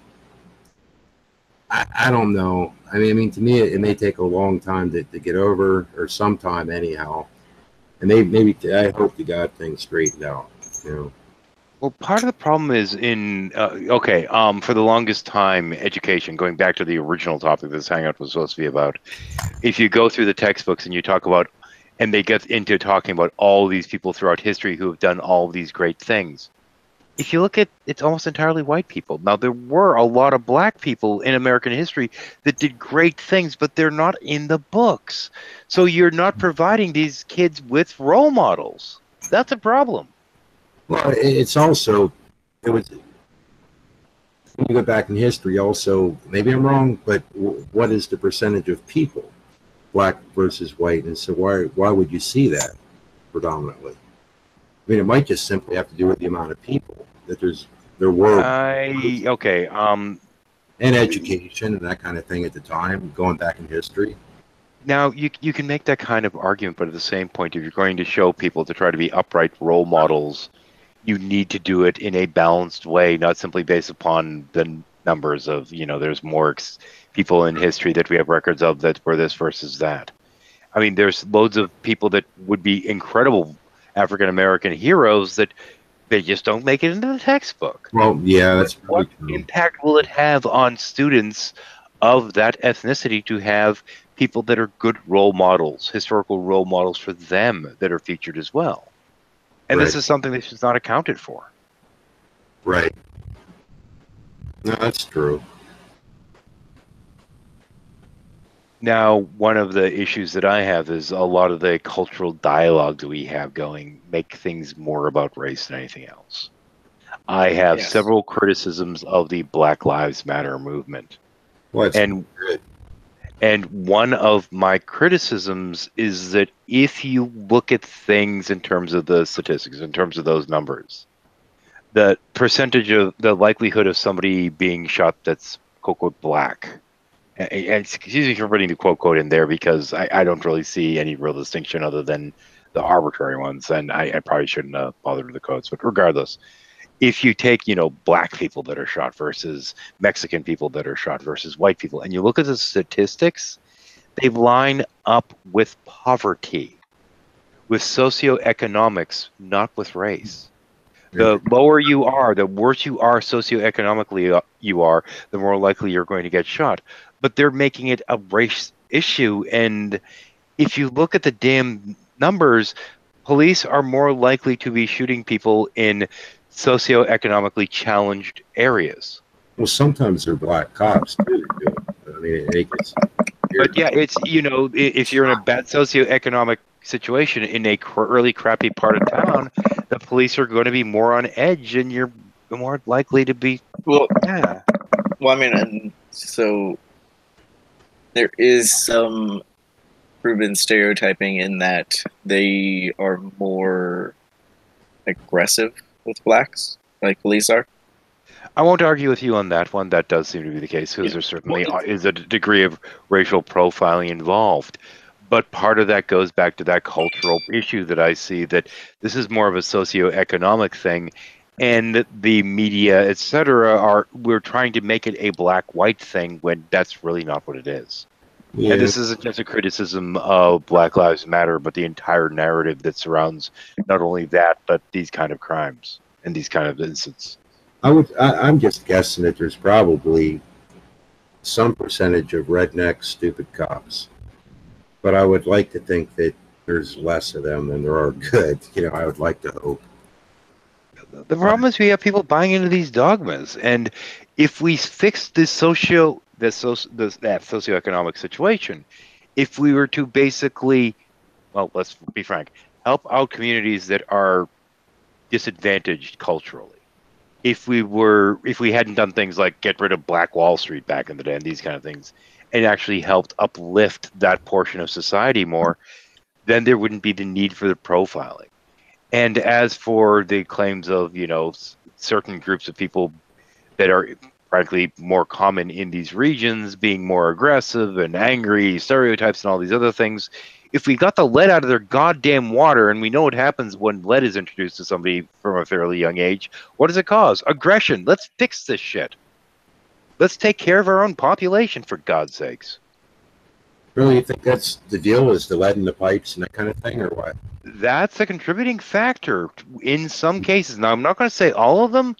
I don't know. I mean, to me, it may take a long time to get over, or sometime anyhow. And maybe I hope to God things straightened out. Well, part of the problem is for the longest time, education, going back to the original topic this hangout was supposed to be about, if you go through the textbooks and you talk about, and they get into talking about all these people throughout history who have done all these great things. If you look at, it's almost entirely white people. Now, there were a lot of black people in American history that did great things, but they're not in the books. So you're not providing these kids with role models. That's a problem. Well, it's also, when you go back in history also, maybe I'm wrong, but what is the percentage of people, black versus white? And so why would you see that predominantly? I mean, it might just simply have to do with the amount of people that there were. And education and that kind of thing at the time, going back in history. Now, you can make that kind of argument, but at the same point, if you're going to show people to try to be upright role models, you need to do it in a balanced way, not simply based upon the numbers of, there's more people in history that we have records of that were this versus that. I mean, there's loads of people that would be incredible African-American heroes that they just don't make it into the textbook. Well, yeah, that's what impact will it have on students of that ethnicity to have people that are good role models, historical role models for them that are featured as well? And this is something that's just not accounted for. Right. No, that's true. Now, one of the issues that I have is a lot of the cultural dialogue that we have going make things more about race than anything else. I have several criticisms of the Black Lives Matter movement. And one of my criticisms is that if you look at things in terms of the statistics, in terms of those numbers, the percentage of the likelihood of somebody being shot that's quote black, and excuse me for putting the quote in there because I don't really see any real distinction other than the arbitrary ones, and I probably shouldn't have bothered with the quotes, but regardless, if you take, black people that are shot versus Mexican people that are shot versus white people, and you look at the statistics, they line up with poverty, with socioeconomics, not with race. The lower you are, the worse you are socioeconomically you are, the more likely you're going to get shot. But they're making it a race issue, and if you look at the damn numbers, police are more likely to be shooting people in socioeconomically challenged areas. Well, sometimes they're black cops too. I mean, but yeah, it's if you're in a bad socioeconomic situation in a really crappy part of town, the police are going to be more on edge, and you're more likely to be. Well, I mean, and so there is some proven stereotyping in that they are more aggressive with blacks, like police are. I won't argue with you on that one. That does seem to be the case because there certainly is a degree of racial profiling involved. But part of that goes back to that cultural issue that I see, that this is more of a socioeconomic thing, and the media, etc., we're trying to make it a black-white thing when that's really not what it is. Yeah. And this isn't just a criticism of Black Lives Matter, but the entire narrative that surrounds not only that, but these kind of crimes and these kind of incidents. I'm just guessing that there's probably some percentage of redneck stupid cops. But I would like to think that there's less of them than there are good. I would like to hope. The problem is we have people buying into these dogmas, and if we fix that socioeconomic situation, if we were to basically, well, let's be frank, help out communities that are disadvantaged culturally. If we hadn't done things like get rid of Black Wall Street back in the day and these kind of things, and actually helped uplift that portion of society more, then there wouldn't be the need for the profiling. And as for the claims of, certain groups of people that are frankly more common in these regions being more aggressive and angry, stereotypes and all these other things, if we got the lead out of their goddamn water, and we know what happens when lead is introduced to somebody from a fairly young age, what does it cause? Aggression. Let's fix this shit. Let's take care of our own population, for God's sakes. Really, you think that's the deal, is the lead in the pipes and that kind of thing, or what? That's a contributing factor in some cases. Now, I'm not going to say all of them,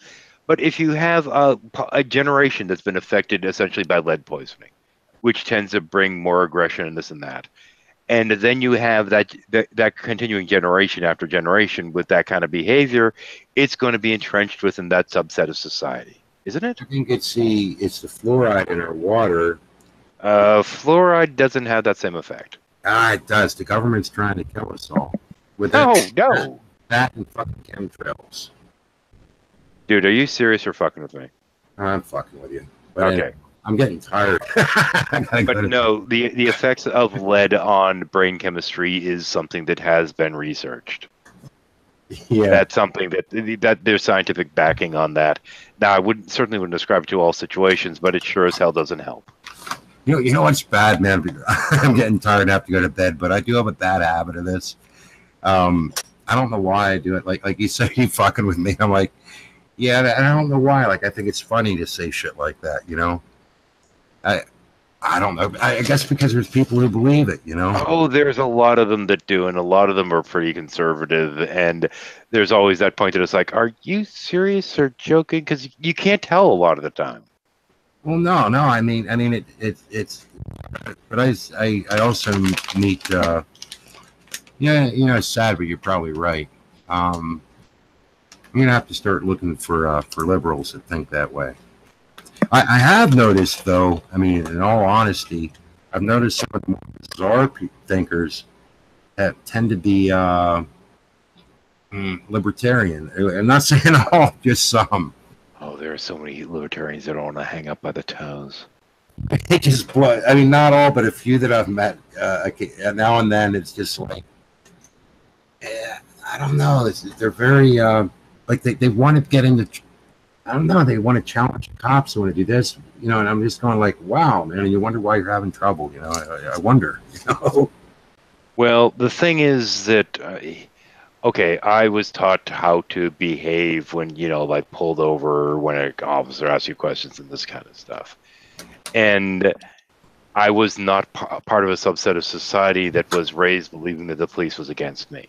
but if you have a generation that's been affected essentially by lead poisoning, which tends to bring more aggression and this and that, and then you have that continuing generation after generation with that kind of behavior, it's going to be entrenched within that subset of society, isn't it? I think it's the fluoride in our water. Fluoride doesn't have that same effect. It does. The government's trying to kill us all. With No. That and fucking chemtrails. Dude, are you serious or fucking with me? I'm fucking with you. But Okay. anyway, I'm getting tired. But no, the effects of lead on brain chemistry is something that has been researched. Yeah. That's something that there's scientific backing on that. Now, I certainly wouldn't describe it to all situations, but it sure as hell doesn't help. You know what's bad, man? I'm getting tired and have to go to bed, but I do have a bad habit of this. I don't know why I do it. Like you said, you fucking with me. I'm like, yeah, and I don't know why. Like, I think it's funny to say shit like that, I don't know. I guess because there's people who believe it, Oh, there's a lot of them that do, and a lot of them are pretty conservative. And there's always that point that it's like, are you serious or joking? Because you can't tell a lot of the time. Well, no. I mean, it's. But I also meet. It's sad, but you're probably right. You're gonna have to start looking for liberals that think that way. I have noticed, though. I mean, in all honesty, I've noticed some of the more bizarre thinkers that tend to be libertarian. I'm not saying all, just some. Oh, there are so many libertarians that don't want to hang up by the toes. They just blow. I mean, not all, but a few that I've met. Now and then, it's just like, I don't know. They're very like they want to get into. I don't know. They want to challenge the cops. They want to do this, and I'm just going like, wow, man. And you wonder why you're having trouble. I wonder. Well, the thing is that. Okay, I was taught how to behave when, like pulled over, when an officer asks you questions and this kind of stuff. And I was not part of a subset of society that was raised believing that the police was against me.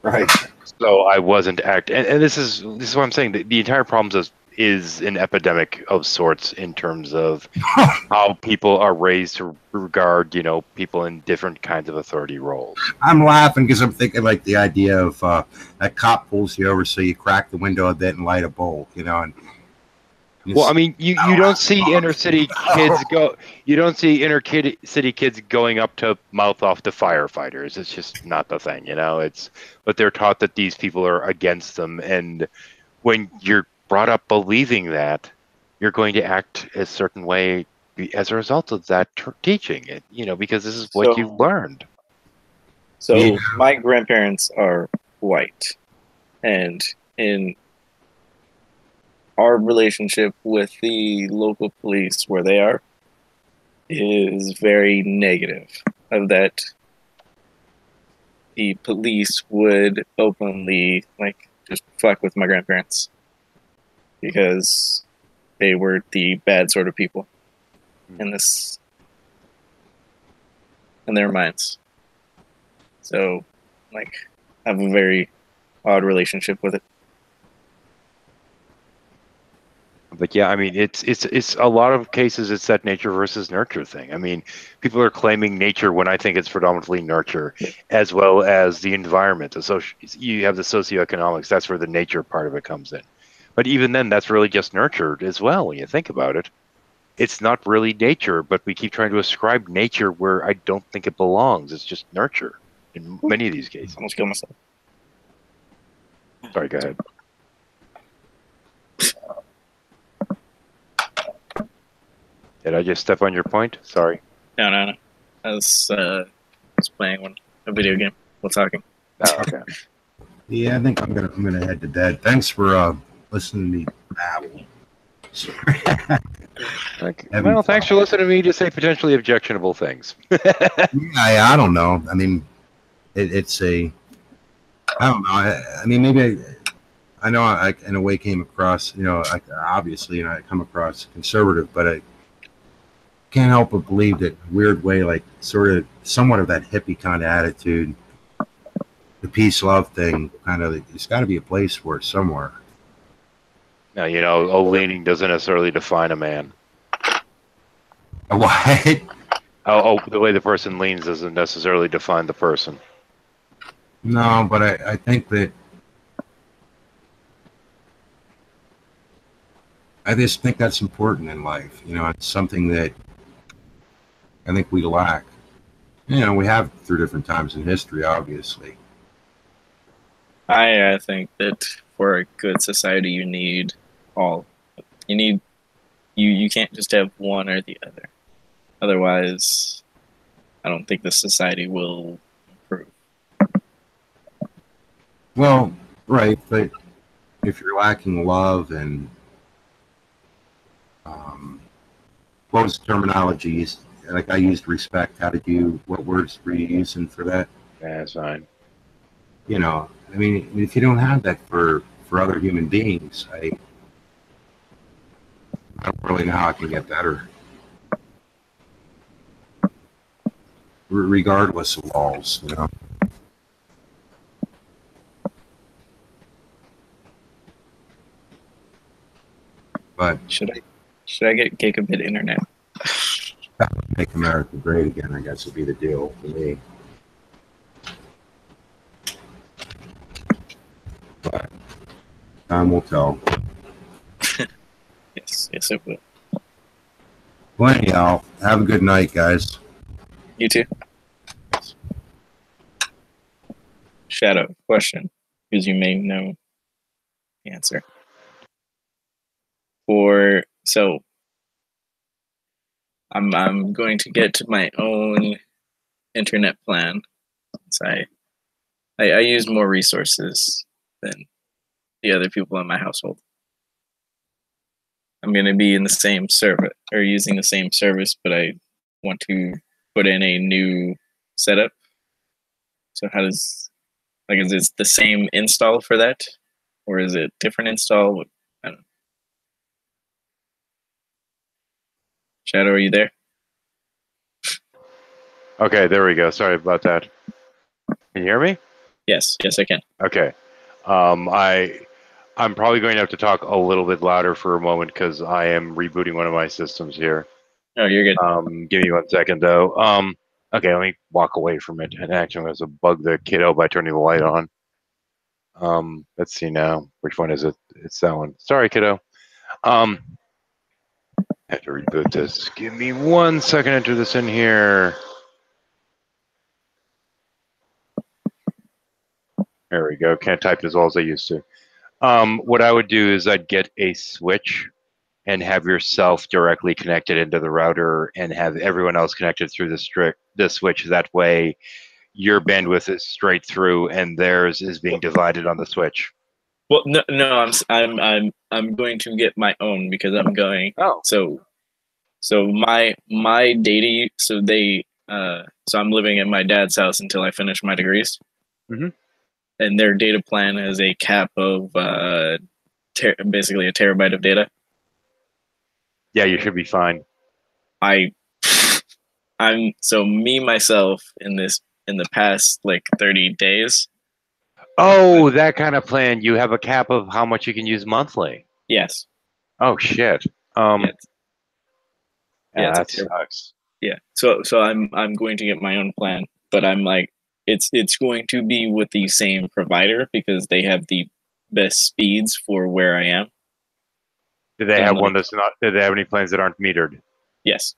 Right. So I wasn't and this is what I'm saying. The entire problem is an epidemic of sorts in terms of how people are raised to regard, people in different kinds of authority roles. I'm laughing because I'm thinking like the idea of a cop pulls you over, so you crack the window a bit and light a bowl, and. Well, I mean, you don't see inner city kids go. You don't see city kids going up to mouth off to firefighters. It's just not the thing, but they're taught that these people are against them, and when you're brought up believing that, you're going to act a certain way as a result of that teaching. Because this is what you've learned. So my grandparents are white, and in our relationship with the local police where they are is very negative, of that the police would openly just fuck with my grandparents because they were the bad sort of people in their minds. So I have a very odd relationship with it. But yeah, I mean, it's a lot of cases it's that nature versus nurture thing. I mean, people are claiming nature when I think it's predominantly nurture, as well as the environment. You have the socioeconomics. That's where the nature part of it comes in. But even then, that's really just nurtured as well when you think about it. It's not really nature, but we keep trying to ascribe nature where I don't think it belongs. It's just nurture in many of these cases. Almost killed myself. Sorry, go ahead. Did I just step on your point? Sorry. No. I was playing a video game while talking. Oh, okay. Yeah, I think I'm gonna head to bed. Thanks for listening to me babble. Okay. Well, thanks for listening to me to say potentially objectionable things. I don't know. I mean, it's a. I don't know. I mean, maybe I know I in a way came across. Obviously, I come across conservative, but I can't help but believe that weird way, like sort of somewhat of that hippie kind of attitude, the peace love thing. Kind of, it's got to be a place for it somewhere. Now, leaning doesn't necessarily define a man. What? Oh, the way the person leans doesn't necessarily define the person. No, but I think that I just think that's important in life. It's something that I think we lack. We have through different times in history, obviously. I think that for a good society, you need all. You can't just have one or the other. Otherwise, I don't think the society will improve. Well, right, but if you're lacking love and what was the terminology used? Like I used respect. What words were you using for that? Yeah, that's fine. I mean, if you don't have that for other human beings, I don't really know how I can get better. Regardless of laws, But should I get gigabit internet? That would make America great again, I guess would be the deal for me. But time will tell. Yes, it will. Well, anyhow, have a good night, guys. You too. Shadow, question, because you may know the answer. I'm going to get my own internet plan. So I use more resources than the other people in my household. I'm going to be in the same server or using the same service, but I want to put in a new setup. So is it the same install for that, or is it different install? I don't know. Shadow, are you there? Okay, there we go. Sorry about that. Can you hear me? Yes, I can. Okay. I'm probably going to have to talk a little bit louder for a moment because I am rebooting one of my systems here. Oh, you're good. Give me 1 second though. Okay, let me walk away from it. And actually, I'm going to bug the kiddo by turning the light on. Let's see now. Which one is it? It's that one. Sorry, kiddo. I have to reboot this. Give me 1 second to enter this in here. There we go. Can't type as well as I used to. What I would do is I'd get a switch and have yourself directly connected into the router and have everyone else connected through the switch. That way, your bandwidth is straight through and theirs is being divided on the switch. Well, no, I'm going to get my own because I'm going. Oh. So my data. So I'm living at my dad's house until I finish my degrees. Mm-hmm. And their data plan has a cap of basically a terabyte of data. Yeah, you should be fine. Myself in the past like 30 days. Oh, that kind of plan. You have a cap of how much you can use monthly. Yes. Oh shit. Yeah, Yeah, it's a that terrible. sucks. Yeah. So I'm going to get my own plan, but I'm like it's going to be with the same provider because they have the best speeds for where I am. Do they So I'm have one like, that's not? Do they have any plans that aren't metered? yes.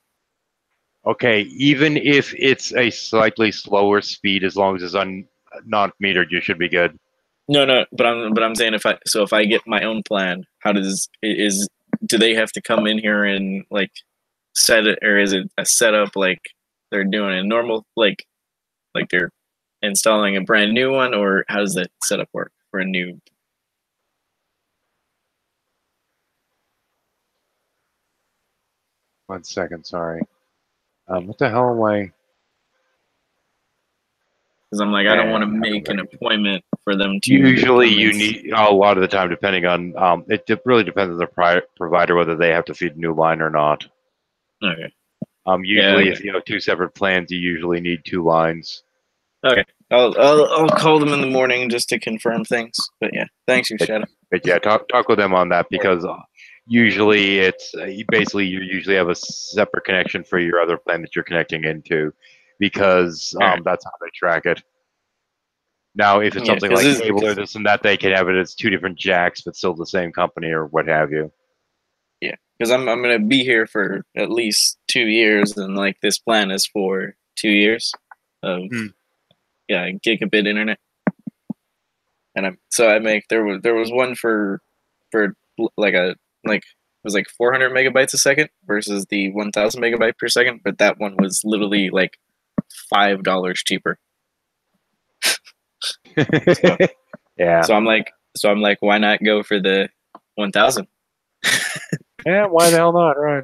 Okay, even if it's a slightly slower speed, as long as it's not metered, you should be good. No, but I'm saying if I get my own plan, how do they have to come in here and like set it, or is it a setup like they're doing a normal like they're installing a brand new one, or how does that setup work for a new? 1 second, sorry. What the hell am I? Because I'm like, I don't want to make an appointment for them to Usually, come you and need a lot of the time, depending on really depends on the provider whether they have to feed a new line or not. Okay. Usually, Yeah, if you have two separate plans, you usually need two lines. okay. I'll call them in the morning just to confirm things. But yeah, thanks, you But, Shadow. but yeah, talk with them on that because usually it's basically you usually have a separate connection for your other plan that you're connecting into because Alright. that's how they track it. Now, if it's Yeah, something 'cause like this- cable or this and that, they can have it as two different jacks, but still the same company or what have you. Yeah, because I'm gonna be here for at least 2 years, and like this plan is for 2 years of yeah gigabit internet, and I make there was one for like it was like 400 megabytes a second versus the 1,000 megabyte per second, but that one was literally like $5 cheaper. So, Yeah. so I'm like, why not go for the 1,000? Yeah, why the hell not, right?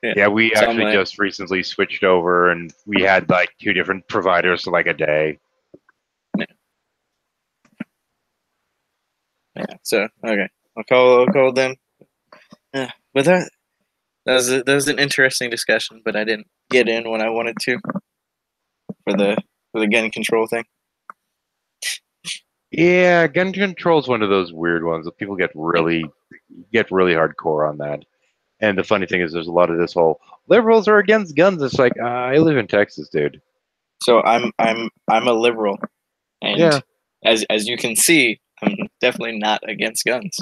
Yeah, we So I'm actually like, just recently switched over and we had like two different providers for like a day. yeah. So okay, I'll call them. Yeah, but that was an interesting discussion, but I didn't get in when I wanted to for the gun control thing. Yeah, gun control is one of those weird ones that people get really hardcore on that. And the funny thing is, there's a lot of this whole liberals are against guns. It's like I live in Texas, dude. So I'm a liberal, and Yeah. as you can see, I'm definitely not against guns.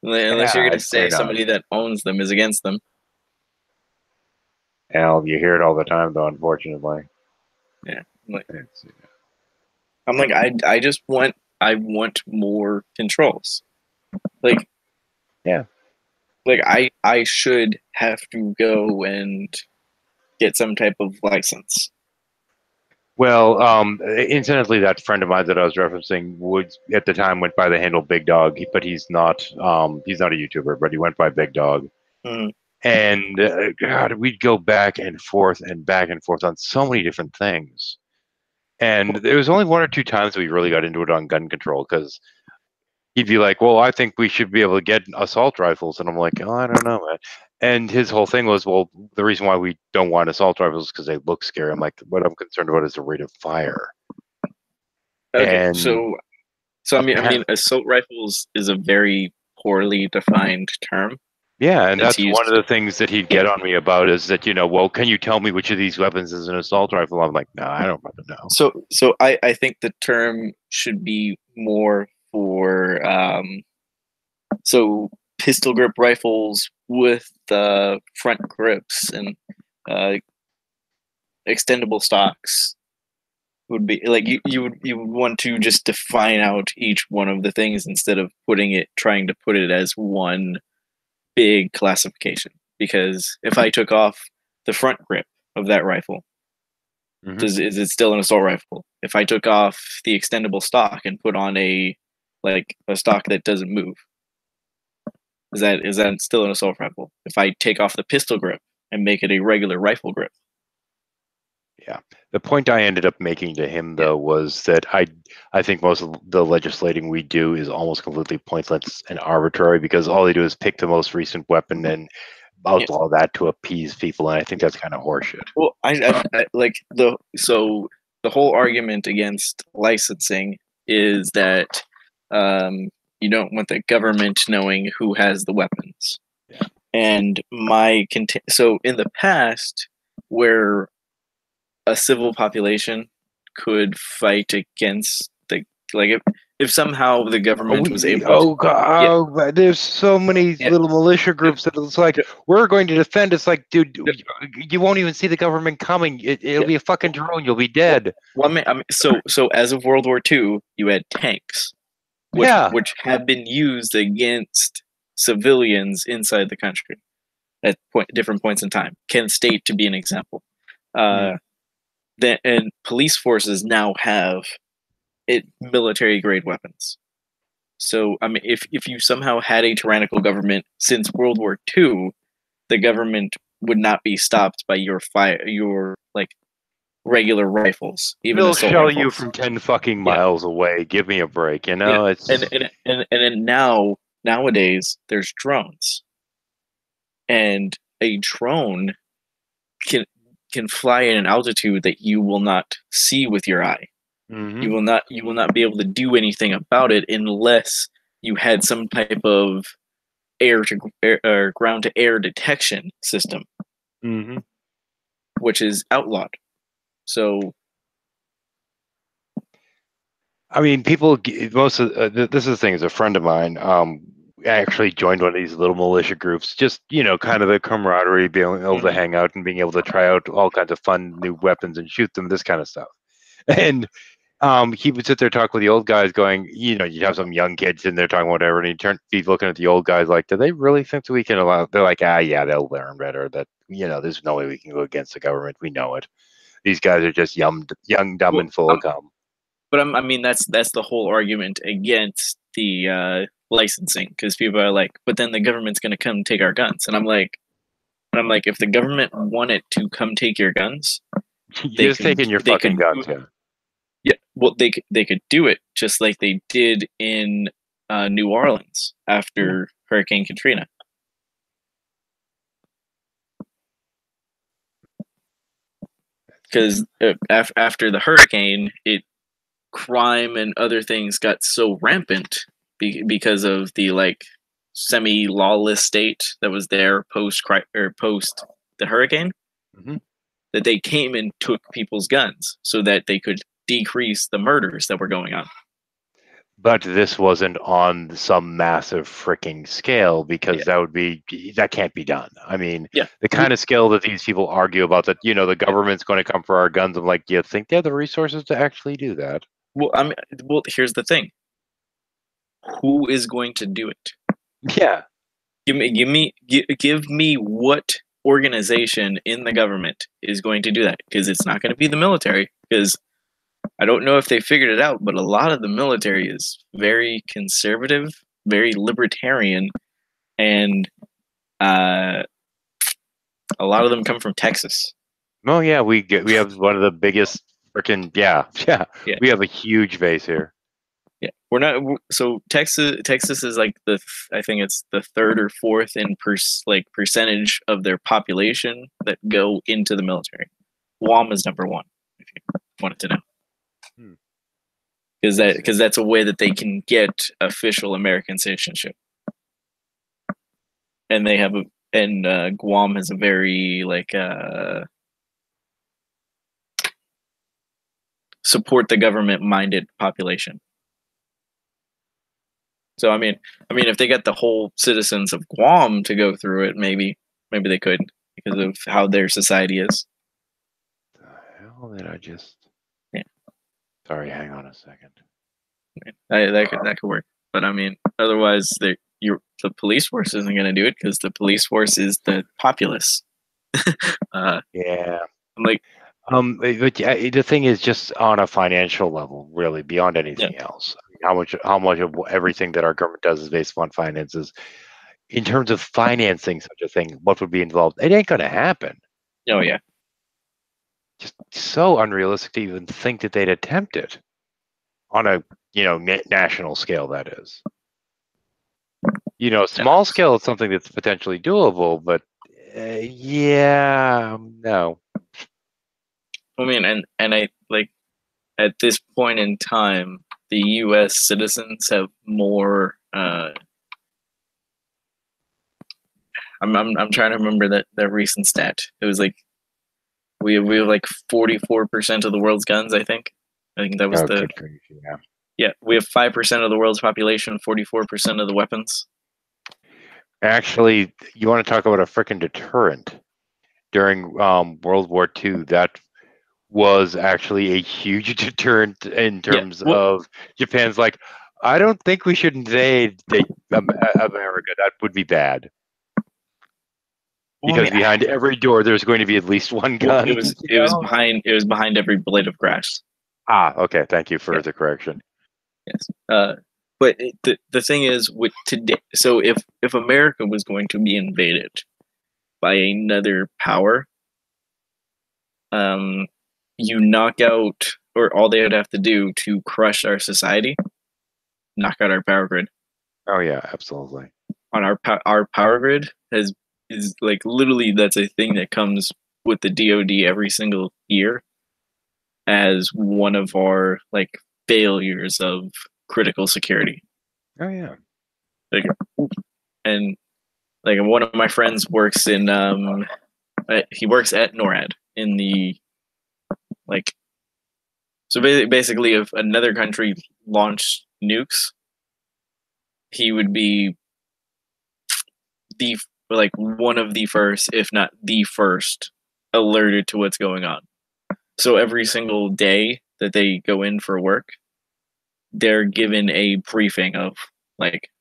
Unless you're Yeah, gonna I'd say say not. somebody that owns them is against them. Al, you hear it all the time, though. Unfortunately. Yeah, I'm like I just want more controls. Like yeah, like I should have to go and get some type of license. Well, incidentally, that friend of mine that I was referencing would at the time went by the handle Big Dog, but he's not a YouTuber, but he went by Big Dog. Mm. And God, we'd go back and forth on so many different things. And there was only one or two times we really got into it on gun control because he'd be like, "Well, I think we should be able to get assault rifles," and I'm like, "Oh, I don't know, man." And his whole thing was, "Well, the reason why we don't want assault rifles is because they look scary." I'm like, "What I'm concerned about is the rate of fire." Okay, And so I mean, assault rifles is a very poorly defined term. yeah, and that's used. one of the things that he'd get on me about is that well, can you tell me which of these weapons is an assault rifle? I'm like, no, I don't fucking know. So I think the term should be more for so pistol grip rifles with front grips and extendable stocks would be like you would want to just define out each one of the things instead of trying to put it as one big classification. Because if I took off the front grip of that rifle, is it still an assault rifle? If I took off the extendable stock and put on a stock that doesn't move, is that still an assault rifle? If I take off the pistol grip and make it a regular rifle grip. Yeah. The point I ended up making to him, though, was that I think most of the legislating we do is almost completely pointless and arbitrary because all they do is pick the most recent weapon and outlaw that to appease people, and I think that's kind of horseshit. Well, I like the whole argument against licensing is that You don't want the government knowing who has the weapons. Yeah. And so in the past, where a civil population could fight against the if somehow the government was able to, oh god, yeah. oh, there's so many Yeah. little militia groups that it's like, Yeah. we're going to defend. It's like, dude, you won't even see the government coming. It'll Yeah. be a fucking drone. You'll be dead. Well, I mean, so as of World War II, you had tanks, which have been used against civilians inside the country at different points in time. Kent State to be an example. And police forces now have military grade weapons. So I mean, if you somehow had a tyrannical government since World War II, the government would not be stopped by your regular rifles, even They'll assault shell rifles. you from 10 fucking miles away. Give me a break, you know? Yeah. It's And then nowadays there's drones, and a drone can fly at an altitude that you will not see with your eye. Mhm. You will not be able to do anything about it unless you had some type of air to air, or ground to air detection system, Mhm. which is outlawed. So I mean, people. Most of this is the thing. Is a friend of mine. Actually joined one of these little militia groups. Just kind of the camaraderie, being able to hang out and being able to try out all kinds of fun new weapons and shoot them. This kind of stuff. And he would sit there talk with the old guys, going, you'd have some young kids in there talking whatever, and he's looking at the old guys like, do they really think that we can allow? They're like, yeah, they'll learn better. That there's no way we can go against the government. We know it. These guys are just young, dumb, and full of cum. But I mean, that's the whole argument against the licensing, because people are like, but then the government's going to come take our guns, and I'm like, if the government wanted to come take your guns, you're just taking your fucking guns. Yeah, well, they could do it just like they did in New Orleans after Hurricane Katrina. Because after the hurricane, crime and other things got so rampant because of the semi-lawless state that was there post the hurricane, that they came and took people's guns so that they could decrease the murders that were going on. But this wasn't on some massive freaking scale, because that can't be done. I mean, the kind of scale that these people argue about, that the government's going to come for our guns. I'm like, do you think they have the resources to actually do that? Well, here's the thing: who is going to do it? Yeah, give me what organization in the government is going to do that, because it's not going to be the military, because I don't know if they figured it out, but a lot of the military is very conservative, very libertarian, and a lot of them come from Texas. Oh yeah, we have one of the biggest freaking we have a huge base here. Yeah, we're not. So Texas is like I think it's the third or fourth in percentage of their population that go into the military. Guam is number one, if you wanted to know. Because that's a way that they can get official American citizenship, and Guam has a very support the government minded population. So I mean, if they got the whole citizens of Guam to go through it, maybe they could, because of how their society is. The hell did I just? Yeah. Sorry, hang on a second. That could work, but I mean, otherwise, the police force isn't going to do it, because the police force is the populace. Yeah. I'm like, but the thing is, just on a financial level, really, beyond anything else, I mean, how much of everything that our government does is based upon finances. In terms of financing such a thing, what would be involved? It ain't going to happen. Oh yeah. Just so unrealistic to even think that they'd attempt it on a national scale. That is, small scale is something that's potentially doable, but no. I mean, and I at this point in time, the U.S. citizens have more I'm trying to remember that recent stat. It was like we have like 44% of the world's guns. I think that was the good grief, yeah. yeah. We have 5% of the world's population, 44% of the weapons. Actually, you want to talk about a freaking deterrent? During World War II, that was actually a huge deterrent in terms of Japan's like, I don't think we should invade America. That would be bad. Because behind every door, there's going to be at least one gun. It was behind every blade of grass. Ah, okay. Thank you for the correction. Yes. But the thing is, with today, so if America was going to be invaded by another power, you knock out, or all they would have to do to crush our society, knock out our power grid. Oh yeah, absolutely. On our power grid is like literally that's a thing that comes with the DoD every single year as one of our like failures of critical security. Oh yeah. And like one of my friends works in he works at NORAD in the like so basically if another country launched nukes, he would be like one of the first, if not the first, alerted to what's going on. So every single day that they go in for work, they're given a briefing of like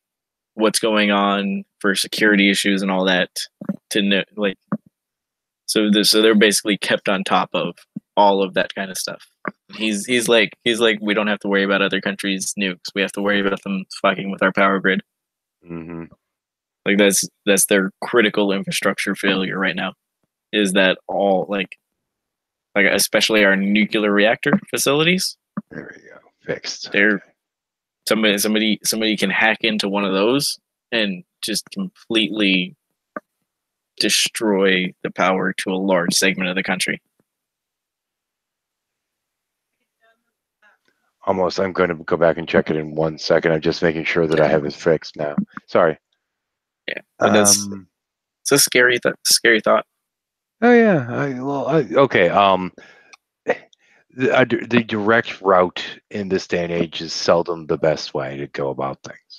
what's going on for security issues and all that to know, like so they're basically kept on top of all of that kind of stuff. He's like we don't have to worry about other countries' nukes. We have to worry about them fucking with our power grid. Mm-hmm. Like that's their critical infrastructure failure right now. Is that all like especially our nuclear reactor facilities? There we go. Fixed. They're somebody can hack into one of those and just completely destroy the power to a large segment of the country. Almost. I'm going to go back and check it in 1 second. I'm just making sure that I have it fixed now. Sorry. Yeah, but it's a scary thought. Oh yeah. Okay. The direct route in this day and age is seldom the best way to go about things.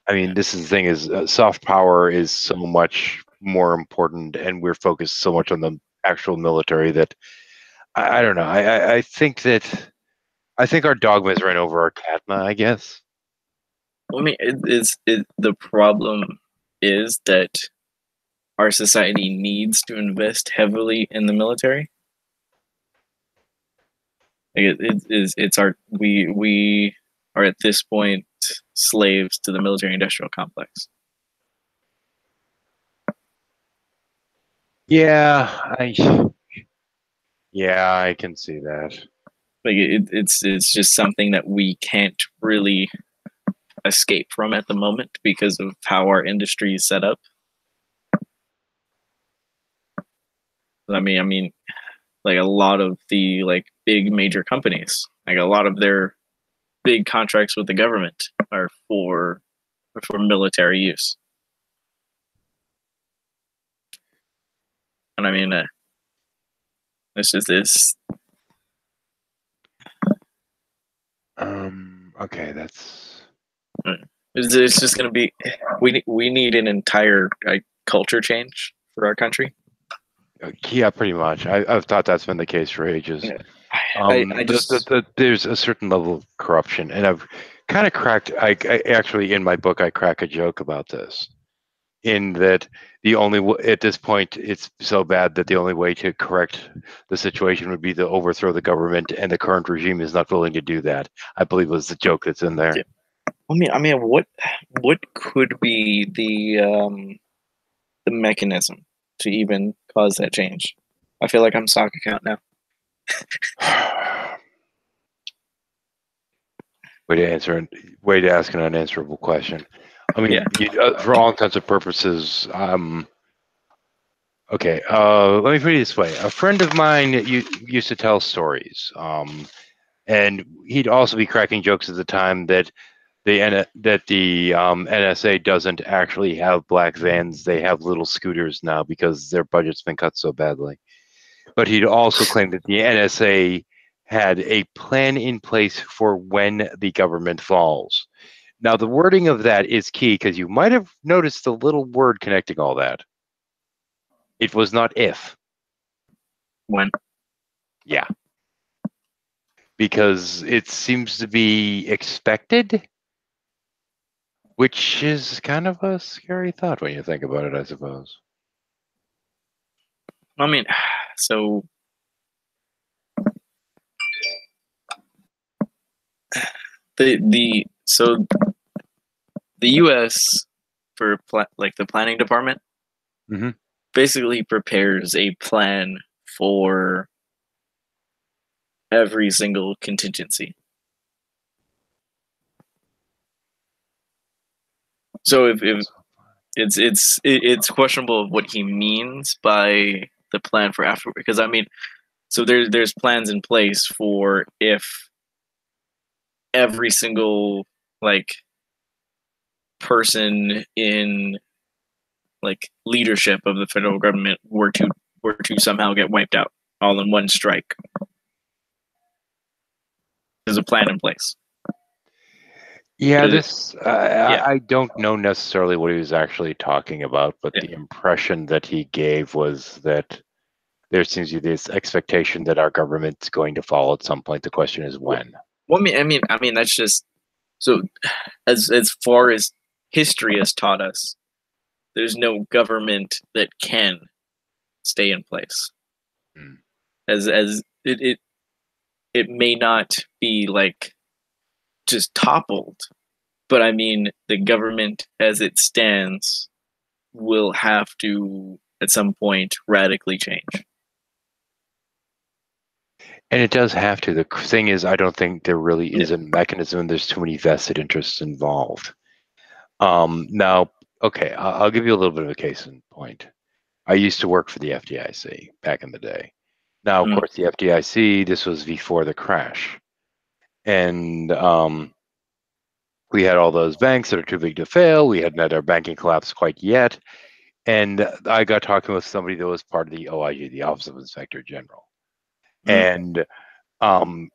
I mean, this is the thing: is soft power is so much more important, and we're focused so much on the actual military that I don't know. I think our dogmas ran over our Katma, I guess. Well, I mean, the problem is that our society needs to invest heavily in the military. Like we are at this point slaves to the military-industrial complex. Yeah, I can see that. Like it's just something that we can't really escape from at the moment because of how our industry is set up. I mean, like a lot of the like big major companies, like a lot of their big contracts with the government are for military use. And I mean, it's just this. Okay, that's. It's just gonna be. We need an entire culture change for our country. Yeah, pretty much. I've thought that's been the case for ages. Yeah. There's a certain level of corruption, and I've kind of cracked. I actually in my book I crack a joke about this, in that at this point it's so bad that the only way to correct the situation would be to overthrow the government, and the current regime is not willing to do that. I believe was the joke that's in there. Yeah. I mean, what could be the mechanism to even cause that change? I feel like I'm sock account now. Way to ask an unanswerable question. I mean, for all intents and purposes, okay. Let me put it this way: a friend of mine used to tell stories, and he'd also be cracking jokes at the time that that the NSA doesn't actually have black vans. They have little scooters now because their budget's been cut so badly. But he'd also claimed that the NSA had a plan in place for when the government falls. Now, the wording of that is key because you might have noticed the little word connecting all that. It was not if. When? Yeah. Because it seems to be expected, which is kind of a scary thought when you think about it, I suppose. I mean, so the U.S. for like the planning department Mhm. basically prepares a plan for every single contingency. So if it's questionable of what he means by the plan for after, because I mean, so there's plans in place for if every single like person in like leadership of the federal government were to somehow get wiped out all in one strike. There's a plan in place. Yeah, Yeah. I don't know necessarily what he was actually talking about, but Yeah. the impression that he gave was that there seems to be this expectation that our government's going to fall at some point. The question is when. Well, I mean that's just so as far as history has taught us, there's no government that can stay in place. Hmm. As it may not be like just toppled, but I mean the government as it stands will have to at some point radically change. And it does have to. The thing is, I don't think there really is a mechanism. There's too many vested interests involved. Now, okay, I'll give you a little bit of a case in point. I used to work for the FDIC back in the day. Now, of course, the FDIC, this was before the crash. And we had all those banks that are too big to fail. We hadn't had our banking collapse quite yet. And I got talking with somebody that was part of the OIG, the Office of Inspector General. And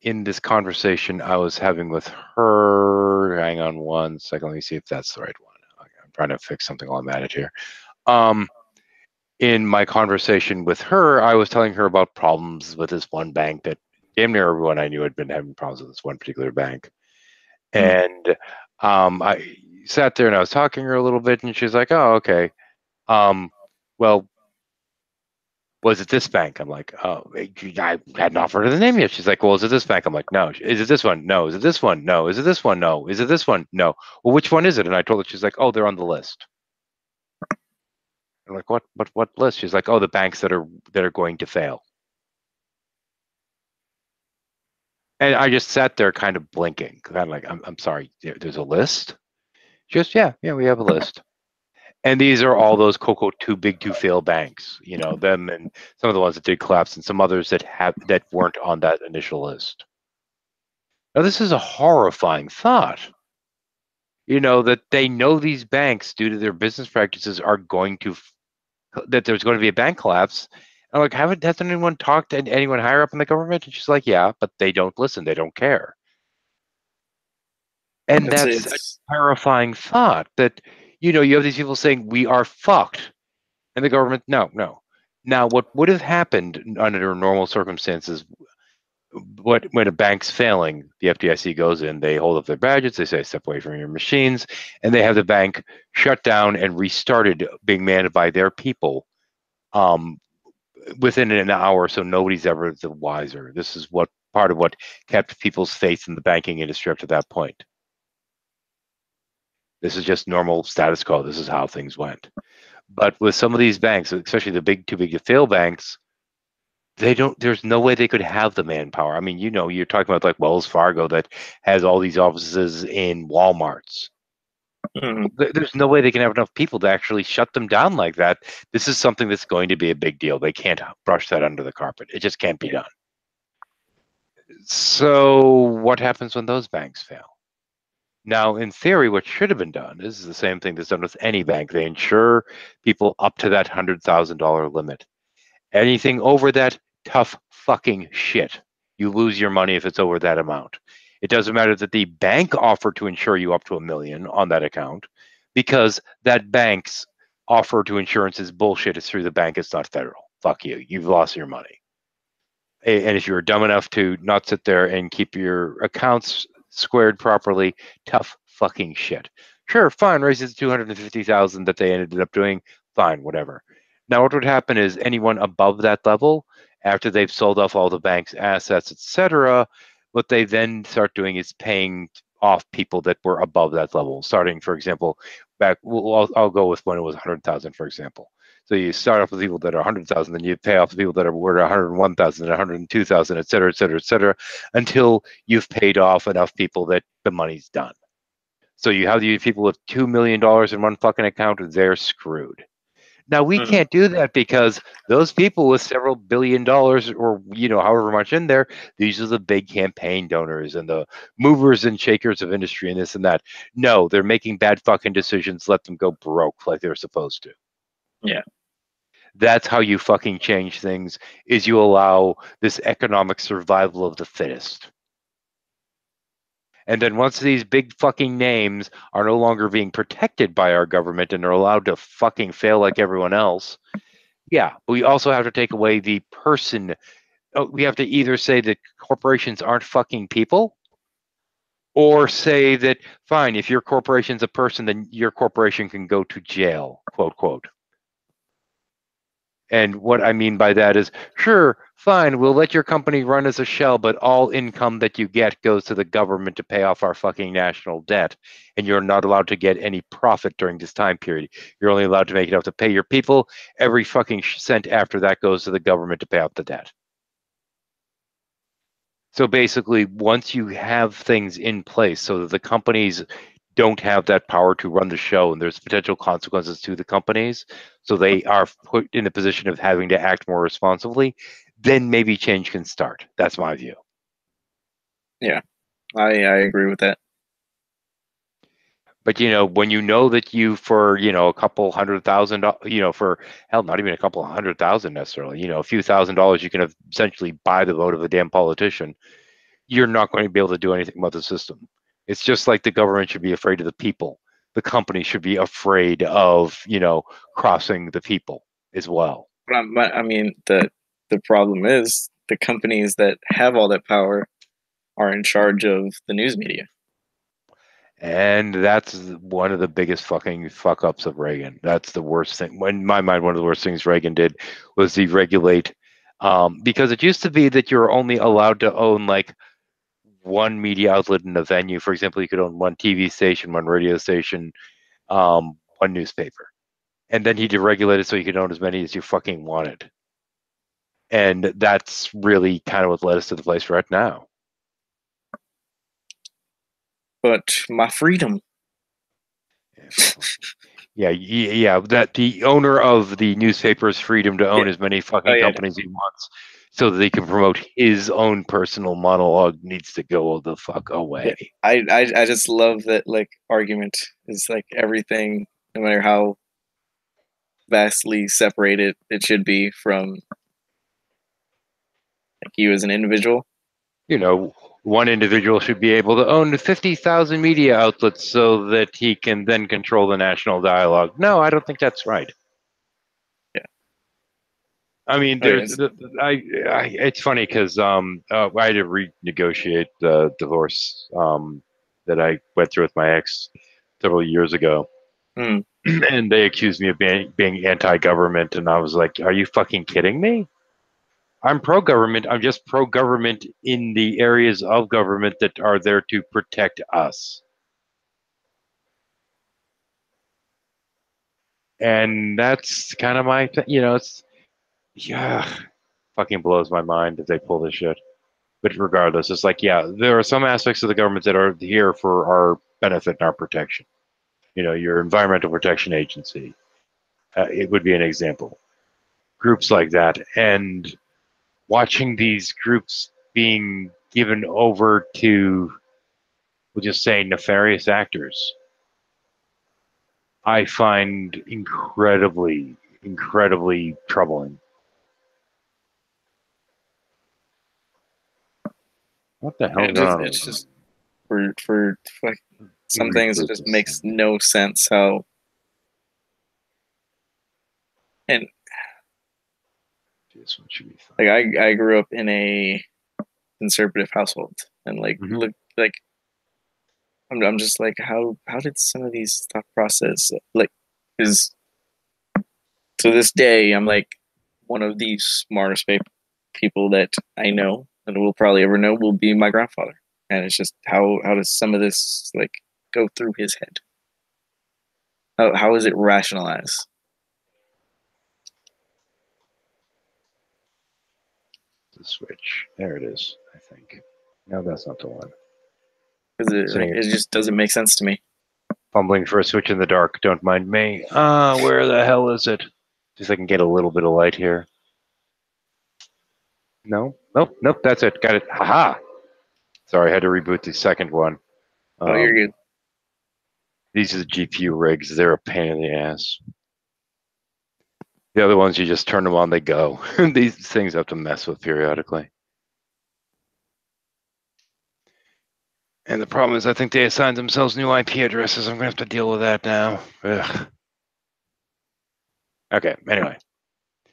in this conversation I was having with her, hang on one second, let me see if that's the right one. I'm trying to fix something while I'm at it here. In my conversation with her, I was telling her about problems with this one bank that damn near everyone I knew had been having problems with this one particular bank. And I sat there and I was talking to her a little bit, and she's like, "Oh, okay. Well, was it this bank?" I'm like, "Oh, I hadn't offered her the name yet." She's like, "Well, is it this bank?" I'm like, "No." "Is it this one?" "No." "Is it this one?" "No." "Is it this one?" "No." "Is it this one?" "No." "Well, which one is it?" And I told her. She's like, "Oh, they're on the list." I'm like, what list?" She's like, "Oh, the banks that are going to fail." And I just sat there kind of blinking, kind of like, I'm sorry, there's a list? Just, yeah, we have a list. And these are all those Coco too big to fail banks, you know, them and some of the ones that did collapse and some others that weren't on that initial list. Now, this is a horrifying thought, you know, that they know these banks, due to their business practices, are going to, that there's going to be a bank collapse. I'm like, hasn't anyone talked to anyone higher up in the government? And she's like, yeah, but they don't listen. They don't care. And that's a terrifying thought that, you know, you have these people saying we are fucked. And the government, no. Now, what would have happened under normal circumstances, when a bank's failing, the FDIC goes in, they hold up their badges, they say, step away from your machines, and they have the bank shut down and restarted being manned by their people within an hour, so nobody's ever the wiser. This is what part of what kept people's faith in the banking industry up to that point. This is just normal status quo. This is how things went. But with some of these banks, especially the too big to fail banks, there's no way they could have the manpower. I mean, you know, you're talking about like Wells Fargo that has all these offices in Walmarts. There's no way they can have enough people to actually shut them down like that. This is something that's going to be a big deal. They can't brush that under the carpet. It just can't be done. So what happens when those banks fail? Now, in theory, what should have been done is the same thing that's done with any bank. They insure people up to that $100,000 limit. Anything over that, tough fucking shit. You lose your money if it's over that amount. It doesn't matter that the bank offered to insure you up to $1 million on that account, because that bank's offer to insurance is bullshit. It's through the bank. It's not federal. Fuck you. You've lost your money. And if you're dumb enough to not sit there and keep your accounts squared properly, tough fucking shit. Sure, fine, raises 250,000 that they ended up doing, fine, whatever. Now, what would happen is anyone above that level, after they've sold off all the bank's assets, etc., what they then start doing is paying off people that were above that level. Starting, for example, back, I'll go with when it was 100,000, for example. So you start off with people that are 100,000, then you pay off the people that are worth 101,000, 102,000, et cetera, et cetera, et cetera, until you've paid off enough people that the money's done. So you have these people with $2 million in one fucking account, they're screwed. Now, we can't do that because those people with several $billion or, however much in there, these are the big campaign donors and the movers and shakers of industry and this and that. No, they're making bad fucking decisions. Let them go broke like they're supposed to. Yeah. That's how you fucking change things, is you allow this economic survival of the fittest. And then once these big fucking names are no longer being protected by our government and are allowed to fucking fail like everyone else, yeah, but we also have to take away the person. We have to either say that corporations aren't fucking people, or say that, fine, if your corporation's a person, then your corporation can go to jail, quote, quote. And what I mean by that is, sure, fine, we'll let your company run as a shell, but all income that you get goes to the government to pay off our fucking national debt. And you're not allowed to get any profit during this time period. You're only allowed to make enough to pay your people. Every fucking cent after that goes to the government to pay off the debt. So basically, once you have things in place so that the companies don't have that power to run the show and there's potential consequences to the companies, so they are put in a position of having to act more responsibly, then maybe change can start. That's my view. Yeah, I agree with that. But when you know that you, for a couple $100,000, for hell, not even a couple $100,000 necessarily, a few $1,000s, you can essentially buy the vote of a damn politician. You're not going to be able to do anything about the system. It's just like the government should be afraid of the people. The company should be afraid of, crossing the people as well. But I mean, the problem is the companies that have all that power are in charge of the news media. And that's one of the biggest fucking fuck ups of Reagan. That's the worst thing. In my mind, one of the worst things Reagan did was deregulate, because it used to be that you're only allowed to own like one media outlet in a venue. For example, you could own one TV station, one radio station, one newspaper. And then he deregulated so you could own as many as you fucking wanted. And that's really kind of what led us to the place we're at now. But my freedom. Yeah. That the owner of the newspaper's freedom to own as many fucking companies he wants, so that they can promote his own personal monologue, needs to go the fuck away. Yeah. I just love that argument. Is everything, no matter how vastly separated it should be from you as an individual. One individual should be able to own 50,000 media outlets so that he can then control the national dialogue. No, I don't think that's right. Yeah. I mean, it's funny because I had to renegotiate the divorce that I went through with my ex several years ago. Mm. And they accused me of being anti-government, and I was like, are you fucking kidding me? I'm pro-government. I'm just pro-government in the areas of government that are there to protect us. And that's kind of my, fucking blows my mind that they pull this shit. But regardless, it's like, there are some aspects of the government that are here for our benefit and our protection. Your Environmental Protection Agency, it would be an example. Groups like that. And watching these groups being given over to we'll just say nefarious actors, I find incredibly, incredibly troubling. What the hell is going on? It's just for like, some Let me things it reboot just this makes thing. no sense how. And This one should be fine. like I grew up in a conservative household, and like Mhm. look like I'm just like how did some of these thought process like is to this day I'm like one of the smartest people that I know and will probably ever know will be my grandfather, and it's just how does some of this like go through his head? How is it rationalized? The switch. There it is, I think. No, that's not the one. Because it just doesn't make sense to me. Fumbling for a switch in the dark. Don't mind me. Where the hell is it? Just so I can get a little bit of light here. No, nope, nope. That's it. Got it. Haha. Sorry, I had to reboot the second one. Oh, you're good. These are the GPU rigs. They're a pain in the ass. The other ones, you just turn them on, they go. These things I have to mess with periodically. And the problem is, I think they assigned themselves new IP addresses. I'm going to have to deal with that now. Ugh. Okay, anyway.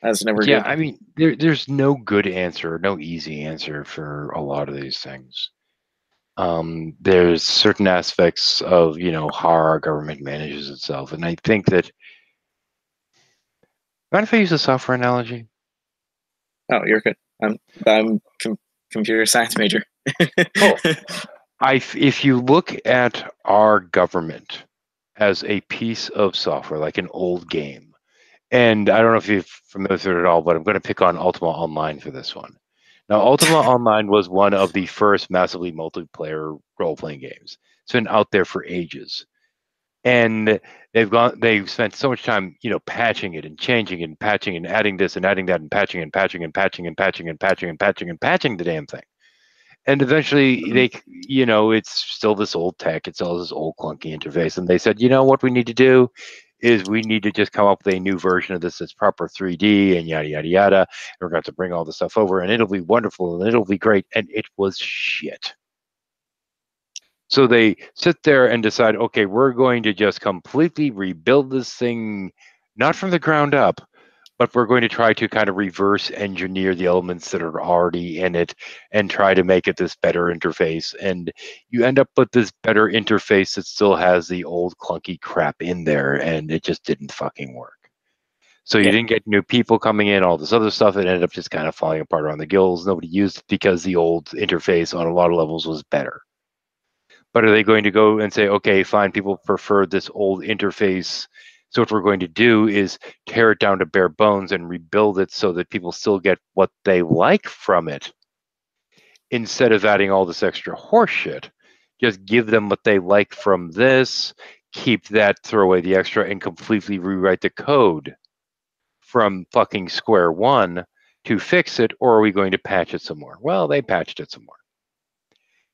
That's never Yeah, good. I mean, there's no good answer, no easy answer for a lot of these things. There's certain aspects of, how our government manages itself. And I think that, mind if I use a software analogy? Oh, you're good. I'm computer science major. Cool. If you look at our government as a piece of software, like an old game, and I don't know if you're familiar with it at all, but I'm going to pick on Ultima Online for this one. Now, Ultima Online was one of the first massively multiplayer role-playing games. It's been out there for ages, and they've spent so much time, patching it and changing it and patching and adding this and adding that and patching and patching and patching and patching and patching and patching and patching the damn thing. And eventually it's still this old tech, it's all this old clunky interface. And they said, what we need to do is we need to just come up with a new version of this that's proper 3D and yada, yada, yada. And we're going to bring all the stuff over and it'll be wonderful and it'll be great. And it was shit. So they sit there and decide, okay, we're going to just completely rebuild this thing, not from the ground up, but we're going to try to kind of reverse engineer the elements that are already in it and try to make it this better interface. And you end up with this better interface that still has the old clunky crap in there, and it just didn't fucking work. So you didn't get new people coming in, all this other stuff. It ended up just kind of falling apart around the gills. Nobody used it because the old interface on a lot of levels was better. But are they going to go and say, okay, fine, people prefer this old interface, so what we're going to do is tear it down to bare bones and rebuild it so that people still get what they like from it, instead of adding all this extra horseshit? Just give them what they like from this, keep that, throw away the extra, and completely rewrite the code from fucking square one to fix it, or are we going to patch it some more? Well, they patched it some more,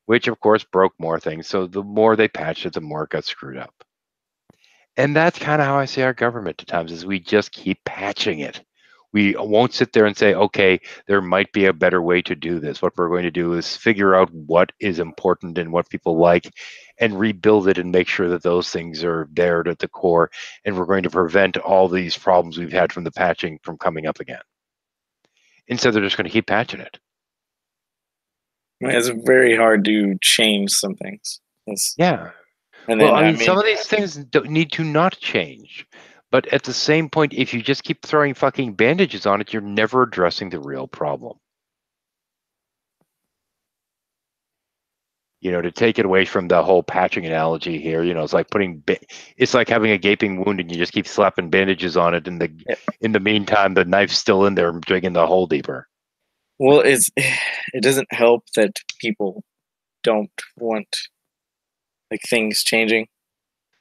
which of course broke more things. So the more they patched it, the more it got screwed up. And that's kind of how I see our government at times, is we just keep patching it. We won't sit there and say, okay, there might be a better way to do this. What we're going to do is figure out what is important and what people like and rebuild it and make sure that those things are there at the core. And we're going to prevent all these problems we've had from the patching from coming up again. Instead, they're just going to keep patching it. It's very hard to change some things. Yeah. And well, then, I mean, some of these things don't need to not change. But at the same point, if you just keep throwing fucking bandages on it, you're never addressing the real problem. To take it away from the whole patching analogy here, it's like it's like having a gaping wound and you just keep slapping bandages on it, and in the meantime, the knife's still in there, digging the hole deeper. Well, it doesn't help that people don't want like things changing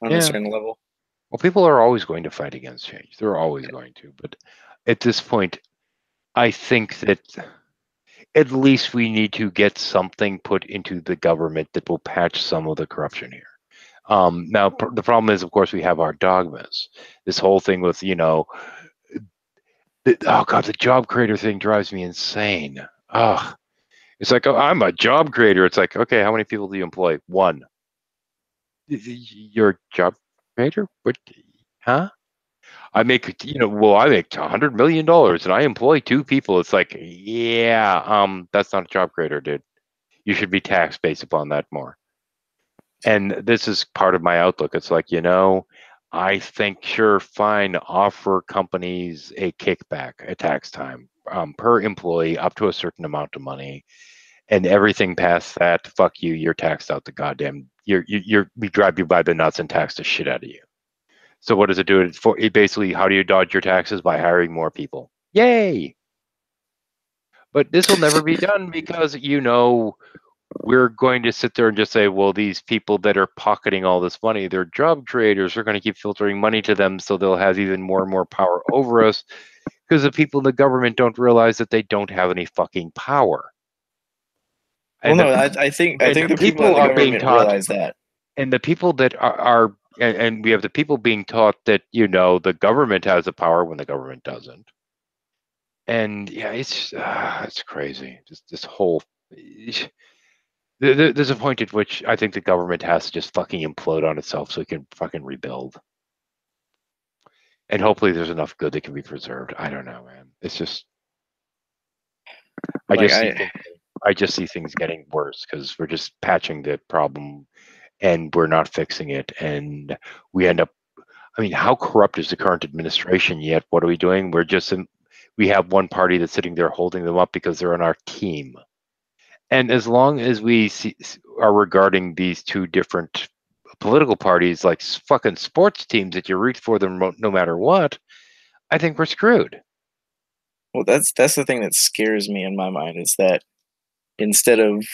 on a certain level. Well, people are always going to fight against change. They're always going to. But at this point, I think that at least we need to get something put into the government that will patch some of the corruption here. Now, the problem is, of course, we have our dogmas. This whole thing with, oh God, the job creator thing drives me insane. Ugh. It's like, oh, I'm a job creator. It's like, okay, how many people do you employ? One. You're a job creator? What? Huh? I make, I make $100 million and I employ 2 people. It's like, yeah, that's not a job creator, dude. You should be taxed based upon that more. And this is part of my outlook. It's like, I think, sure, fine, offer companies a kickback at tax time per employee up to a certain amount of money. And everything past that, fuck you, you're taxed out the goddamn, we grab you by the nuts and tax the shit out of you. So what does it do? It basically, how do you dodge your taxes? By hiring more people. Yay! But this will never be done because, we're going to sit there and just say, well, these people that are pocketing all this money, they're job creators. We're going to keep filtering money to them so they'll have even more and more power over us because the people in the government don't realize that they don't have any fucking power. Well, no, I think the people in the government realize that. And the people that are and we have the people being taught that, the government has the power when the government doesn't. And yeah, it's crazy. Just this whole... There's a point at which I think the government has to just fucking implode on itself so it can fucking rebuild. And hopefully there's enough good that can be preserved. I don't know, man. It's just... I just see things getting worse because we're just patching the problem and we're not fixing it. And we end up... how corrupt is the current administration yet? What are we doing? We have one party that's sitting there holding them up because they're on our team. And as long as we are regarding these 2 different political parties like fucking sports teams that you root for them no matter what, I think we're screwed. Well, that's the thing that scares me in my mind is that instead of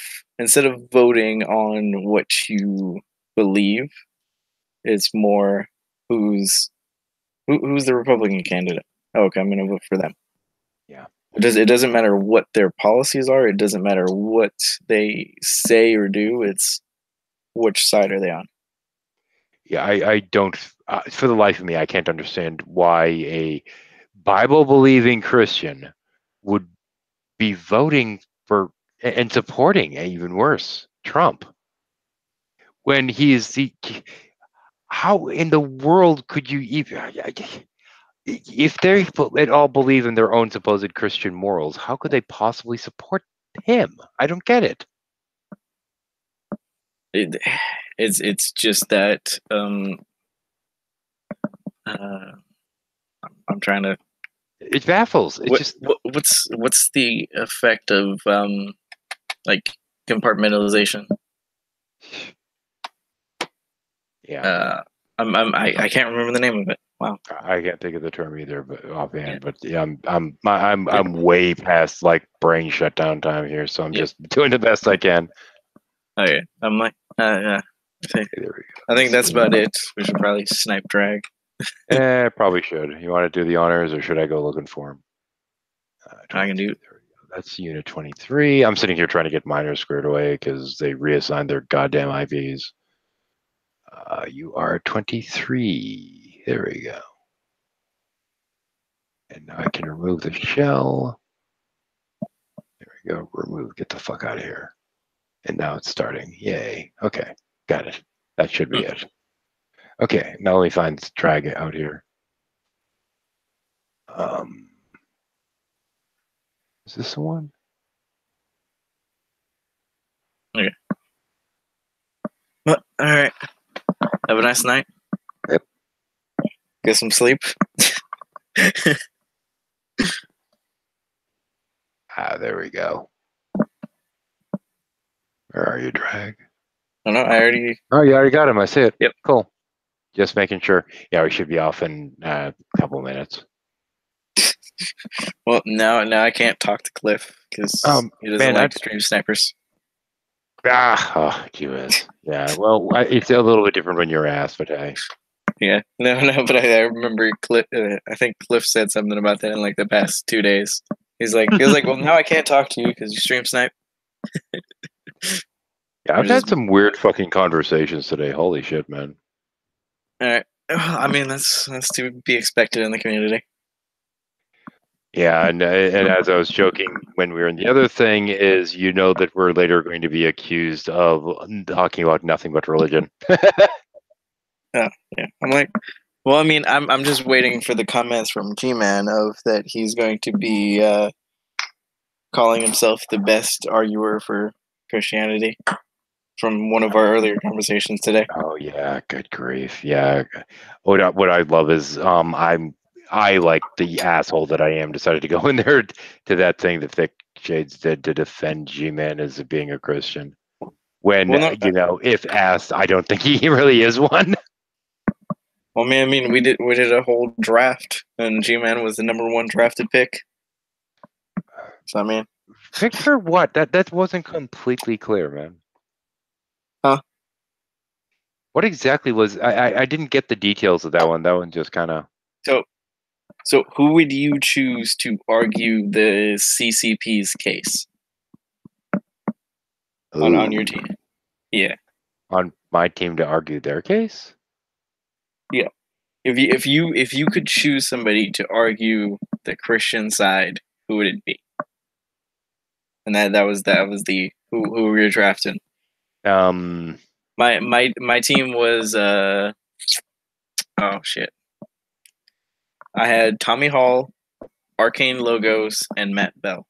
voting on what you believe, it's more who's the Republican candidate. Oh, okay, I'm going to vote for them. Yeah. It doesn't matter what their policies are. It doesn't matter what they say or do. It's which side are they on? Yeah, I don't... for the life of me, I can't understand why a Bible-believing Christian would be voting for and supporting, even worse, Trump. When how in the world could you even... If they at all believe in their own supposed Christian morals, how could they possibly support him? I don't get it. It's just that I'm trying to... It baffles. What's the effect of like compartmentalization? Yeah. I can't remember the name of it. Wow. I can't think of the term either, but offhand. Yeah. But yeah, I'm way past like brain shutdown time here, so I'm just doing the best I can. Okay. I'm like, yeah. There we go. I think that's about it. We should probably snipe drag. Probably should. You want to do the honors, or should I go looking for them? I can do it. That's Unit 23. I'm sitting here trying to get minors squared away because they reassigned their goddamn IVs. You are 23. There we go. And now I can remove the shell. There we go. Remove. Get the fuck out of here. And now it's starting. Yay. Okay. Got it. That should be it. Okay. Now let me find drag it out here. Is this the one? Okay. Well, all right. Have a nice night. Yep. Get some sleep. There we go. Where are you, drag? Oh, no, I already... Oh, you already got him. I see it. Yep. Cool. Just making sure. Yeah, we should be off in a couple minutes. Well, now I can't talk to Cliff because he doesn't like stream snipers. Oh, geez. Yeah, well, it's a little bit different when you're asked, but hey. Yeah, no, but I remember Cliff. I think Cliff said something about that in like the past 2 days. He's like, well, now I can't talk to you because you stream snipe. Yeah, I've had some weird fucking conversations today. Holy shit, man. All right. I mean, that's to be expected in the community. Yeah, and as I was joking when we were in the other thing is, that we're later going to be accused of talking about nothing but religion. Yeah. I'm like, well, I mean, I'm just waiting for the comments from G-Man of that he's going to be calling himself the best arguer for Christianity from one of our earlier conversations today. Oh yeah, good grief. Yeah. What I love is I like the asshole that I am decided to go in there to that thing that Thick Shades did to defend G-Man as being a Christian. When Well, no, if asked, I don't think he really is one. Well, man, I mean, we did a whole draft, and G-Man was the #1 drafted pick. So I mean, Pick for what? That wasn't completely clear, man. Huh? What exactly was I didn't get the details of that one. That one just kind of. So who would you choose to argue the CCP's case on your team? Yeah. On my team to argue their case? Yeah. If you could choose somebody to argue the Christian side, who would it be? And that was the who we were drafting. My team was oh shit. I had Tommy Hall, Arcane Logos, and Matt Bell.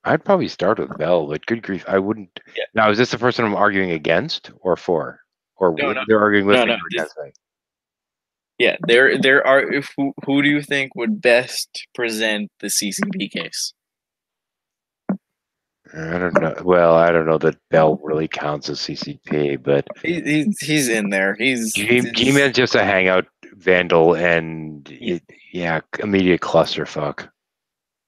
I'd probably start with Bell, but good grief, I wouldn't. Yeah. Now, is this the person I'm arguing against or for? Or No, they're arguing with me no, or against me? Yeah, there are. Who do you think would best present the CCP case? I don't know. Well, I don't know that Bell really counts as CCP, but He's in there. G-Man's just a hangout vandal and immediate clusterfuck.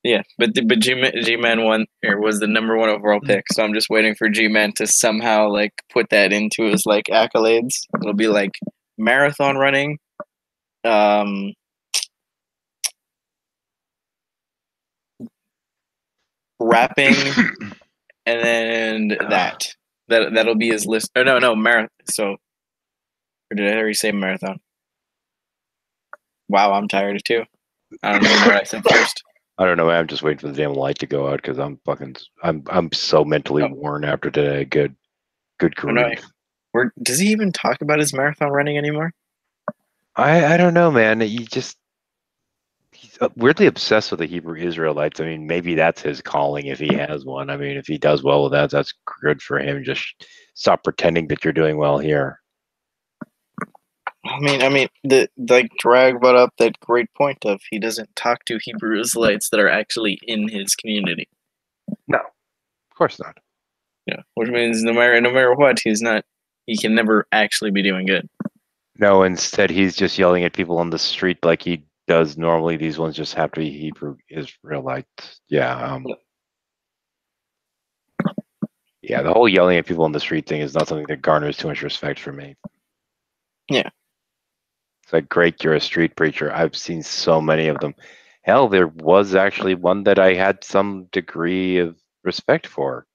Yeah, but G-Man was the #1 overall pick, so I'm just waiting for G-Man to somehow like put that into his like accolades. It'll be like marathon running, rapping, and then that'll be his list. Oh no, marathon. So, or did I already say marathon? Wow, I'm tired too. I don't even know what I said first. I don't know. I'm just waiting for the damn light to go out because I'm so mentally worn after today. Good grief. Does he even talk about his marathon running anymore? I don't know, man. He's weirdly obsessed with the Hebrew Israelites. I mean, maybe that's his calling if he has one. I mean, if he does well with that, that's good for him. Just stop pretending that you're doing well here. I mean, Drag brought up that great point of he doesn't talk to Hebrew Israelites that are actually in his community. No, of course not. Yeah, which means no matter what, he can never actually be doing good. No, instead he's just yelling at people on the street like he does normally. These ones just have to be Hebrew Israelites. Yeah. Yeah, the whole yelling at people on the street thing is not something that garners too much respect for me. Yeah. It's like, great, you're a street preacher. I've seen so many of them. Hell, there was actually one that I had some degree of respect for.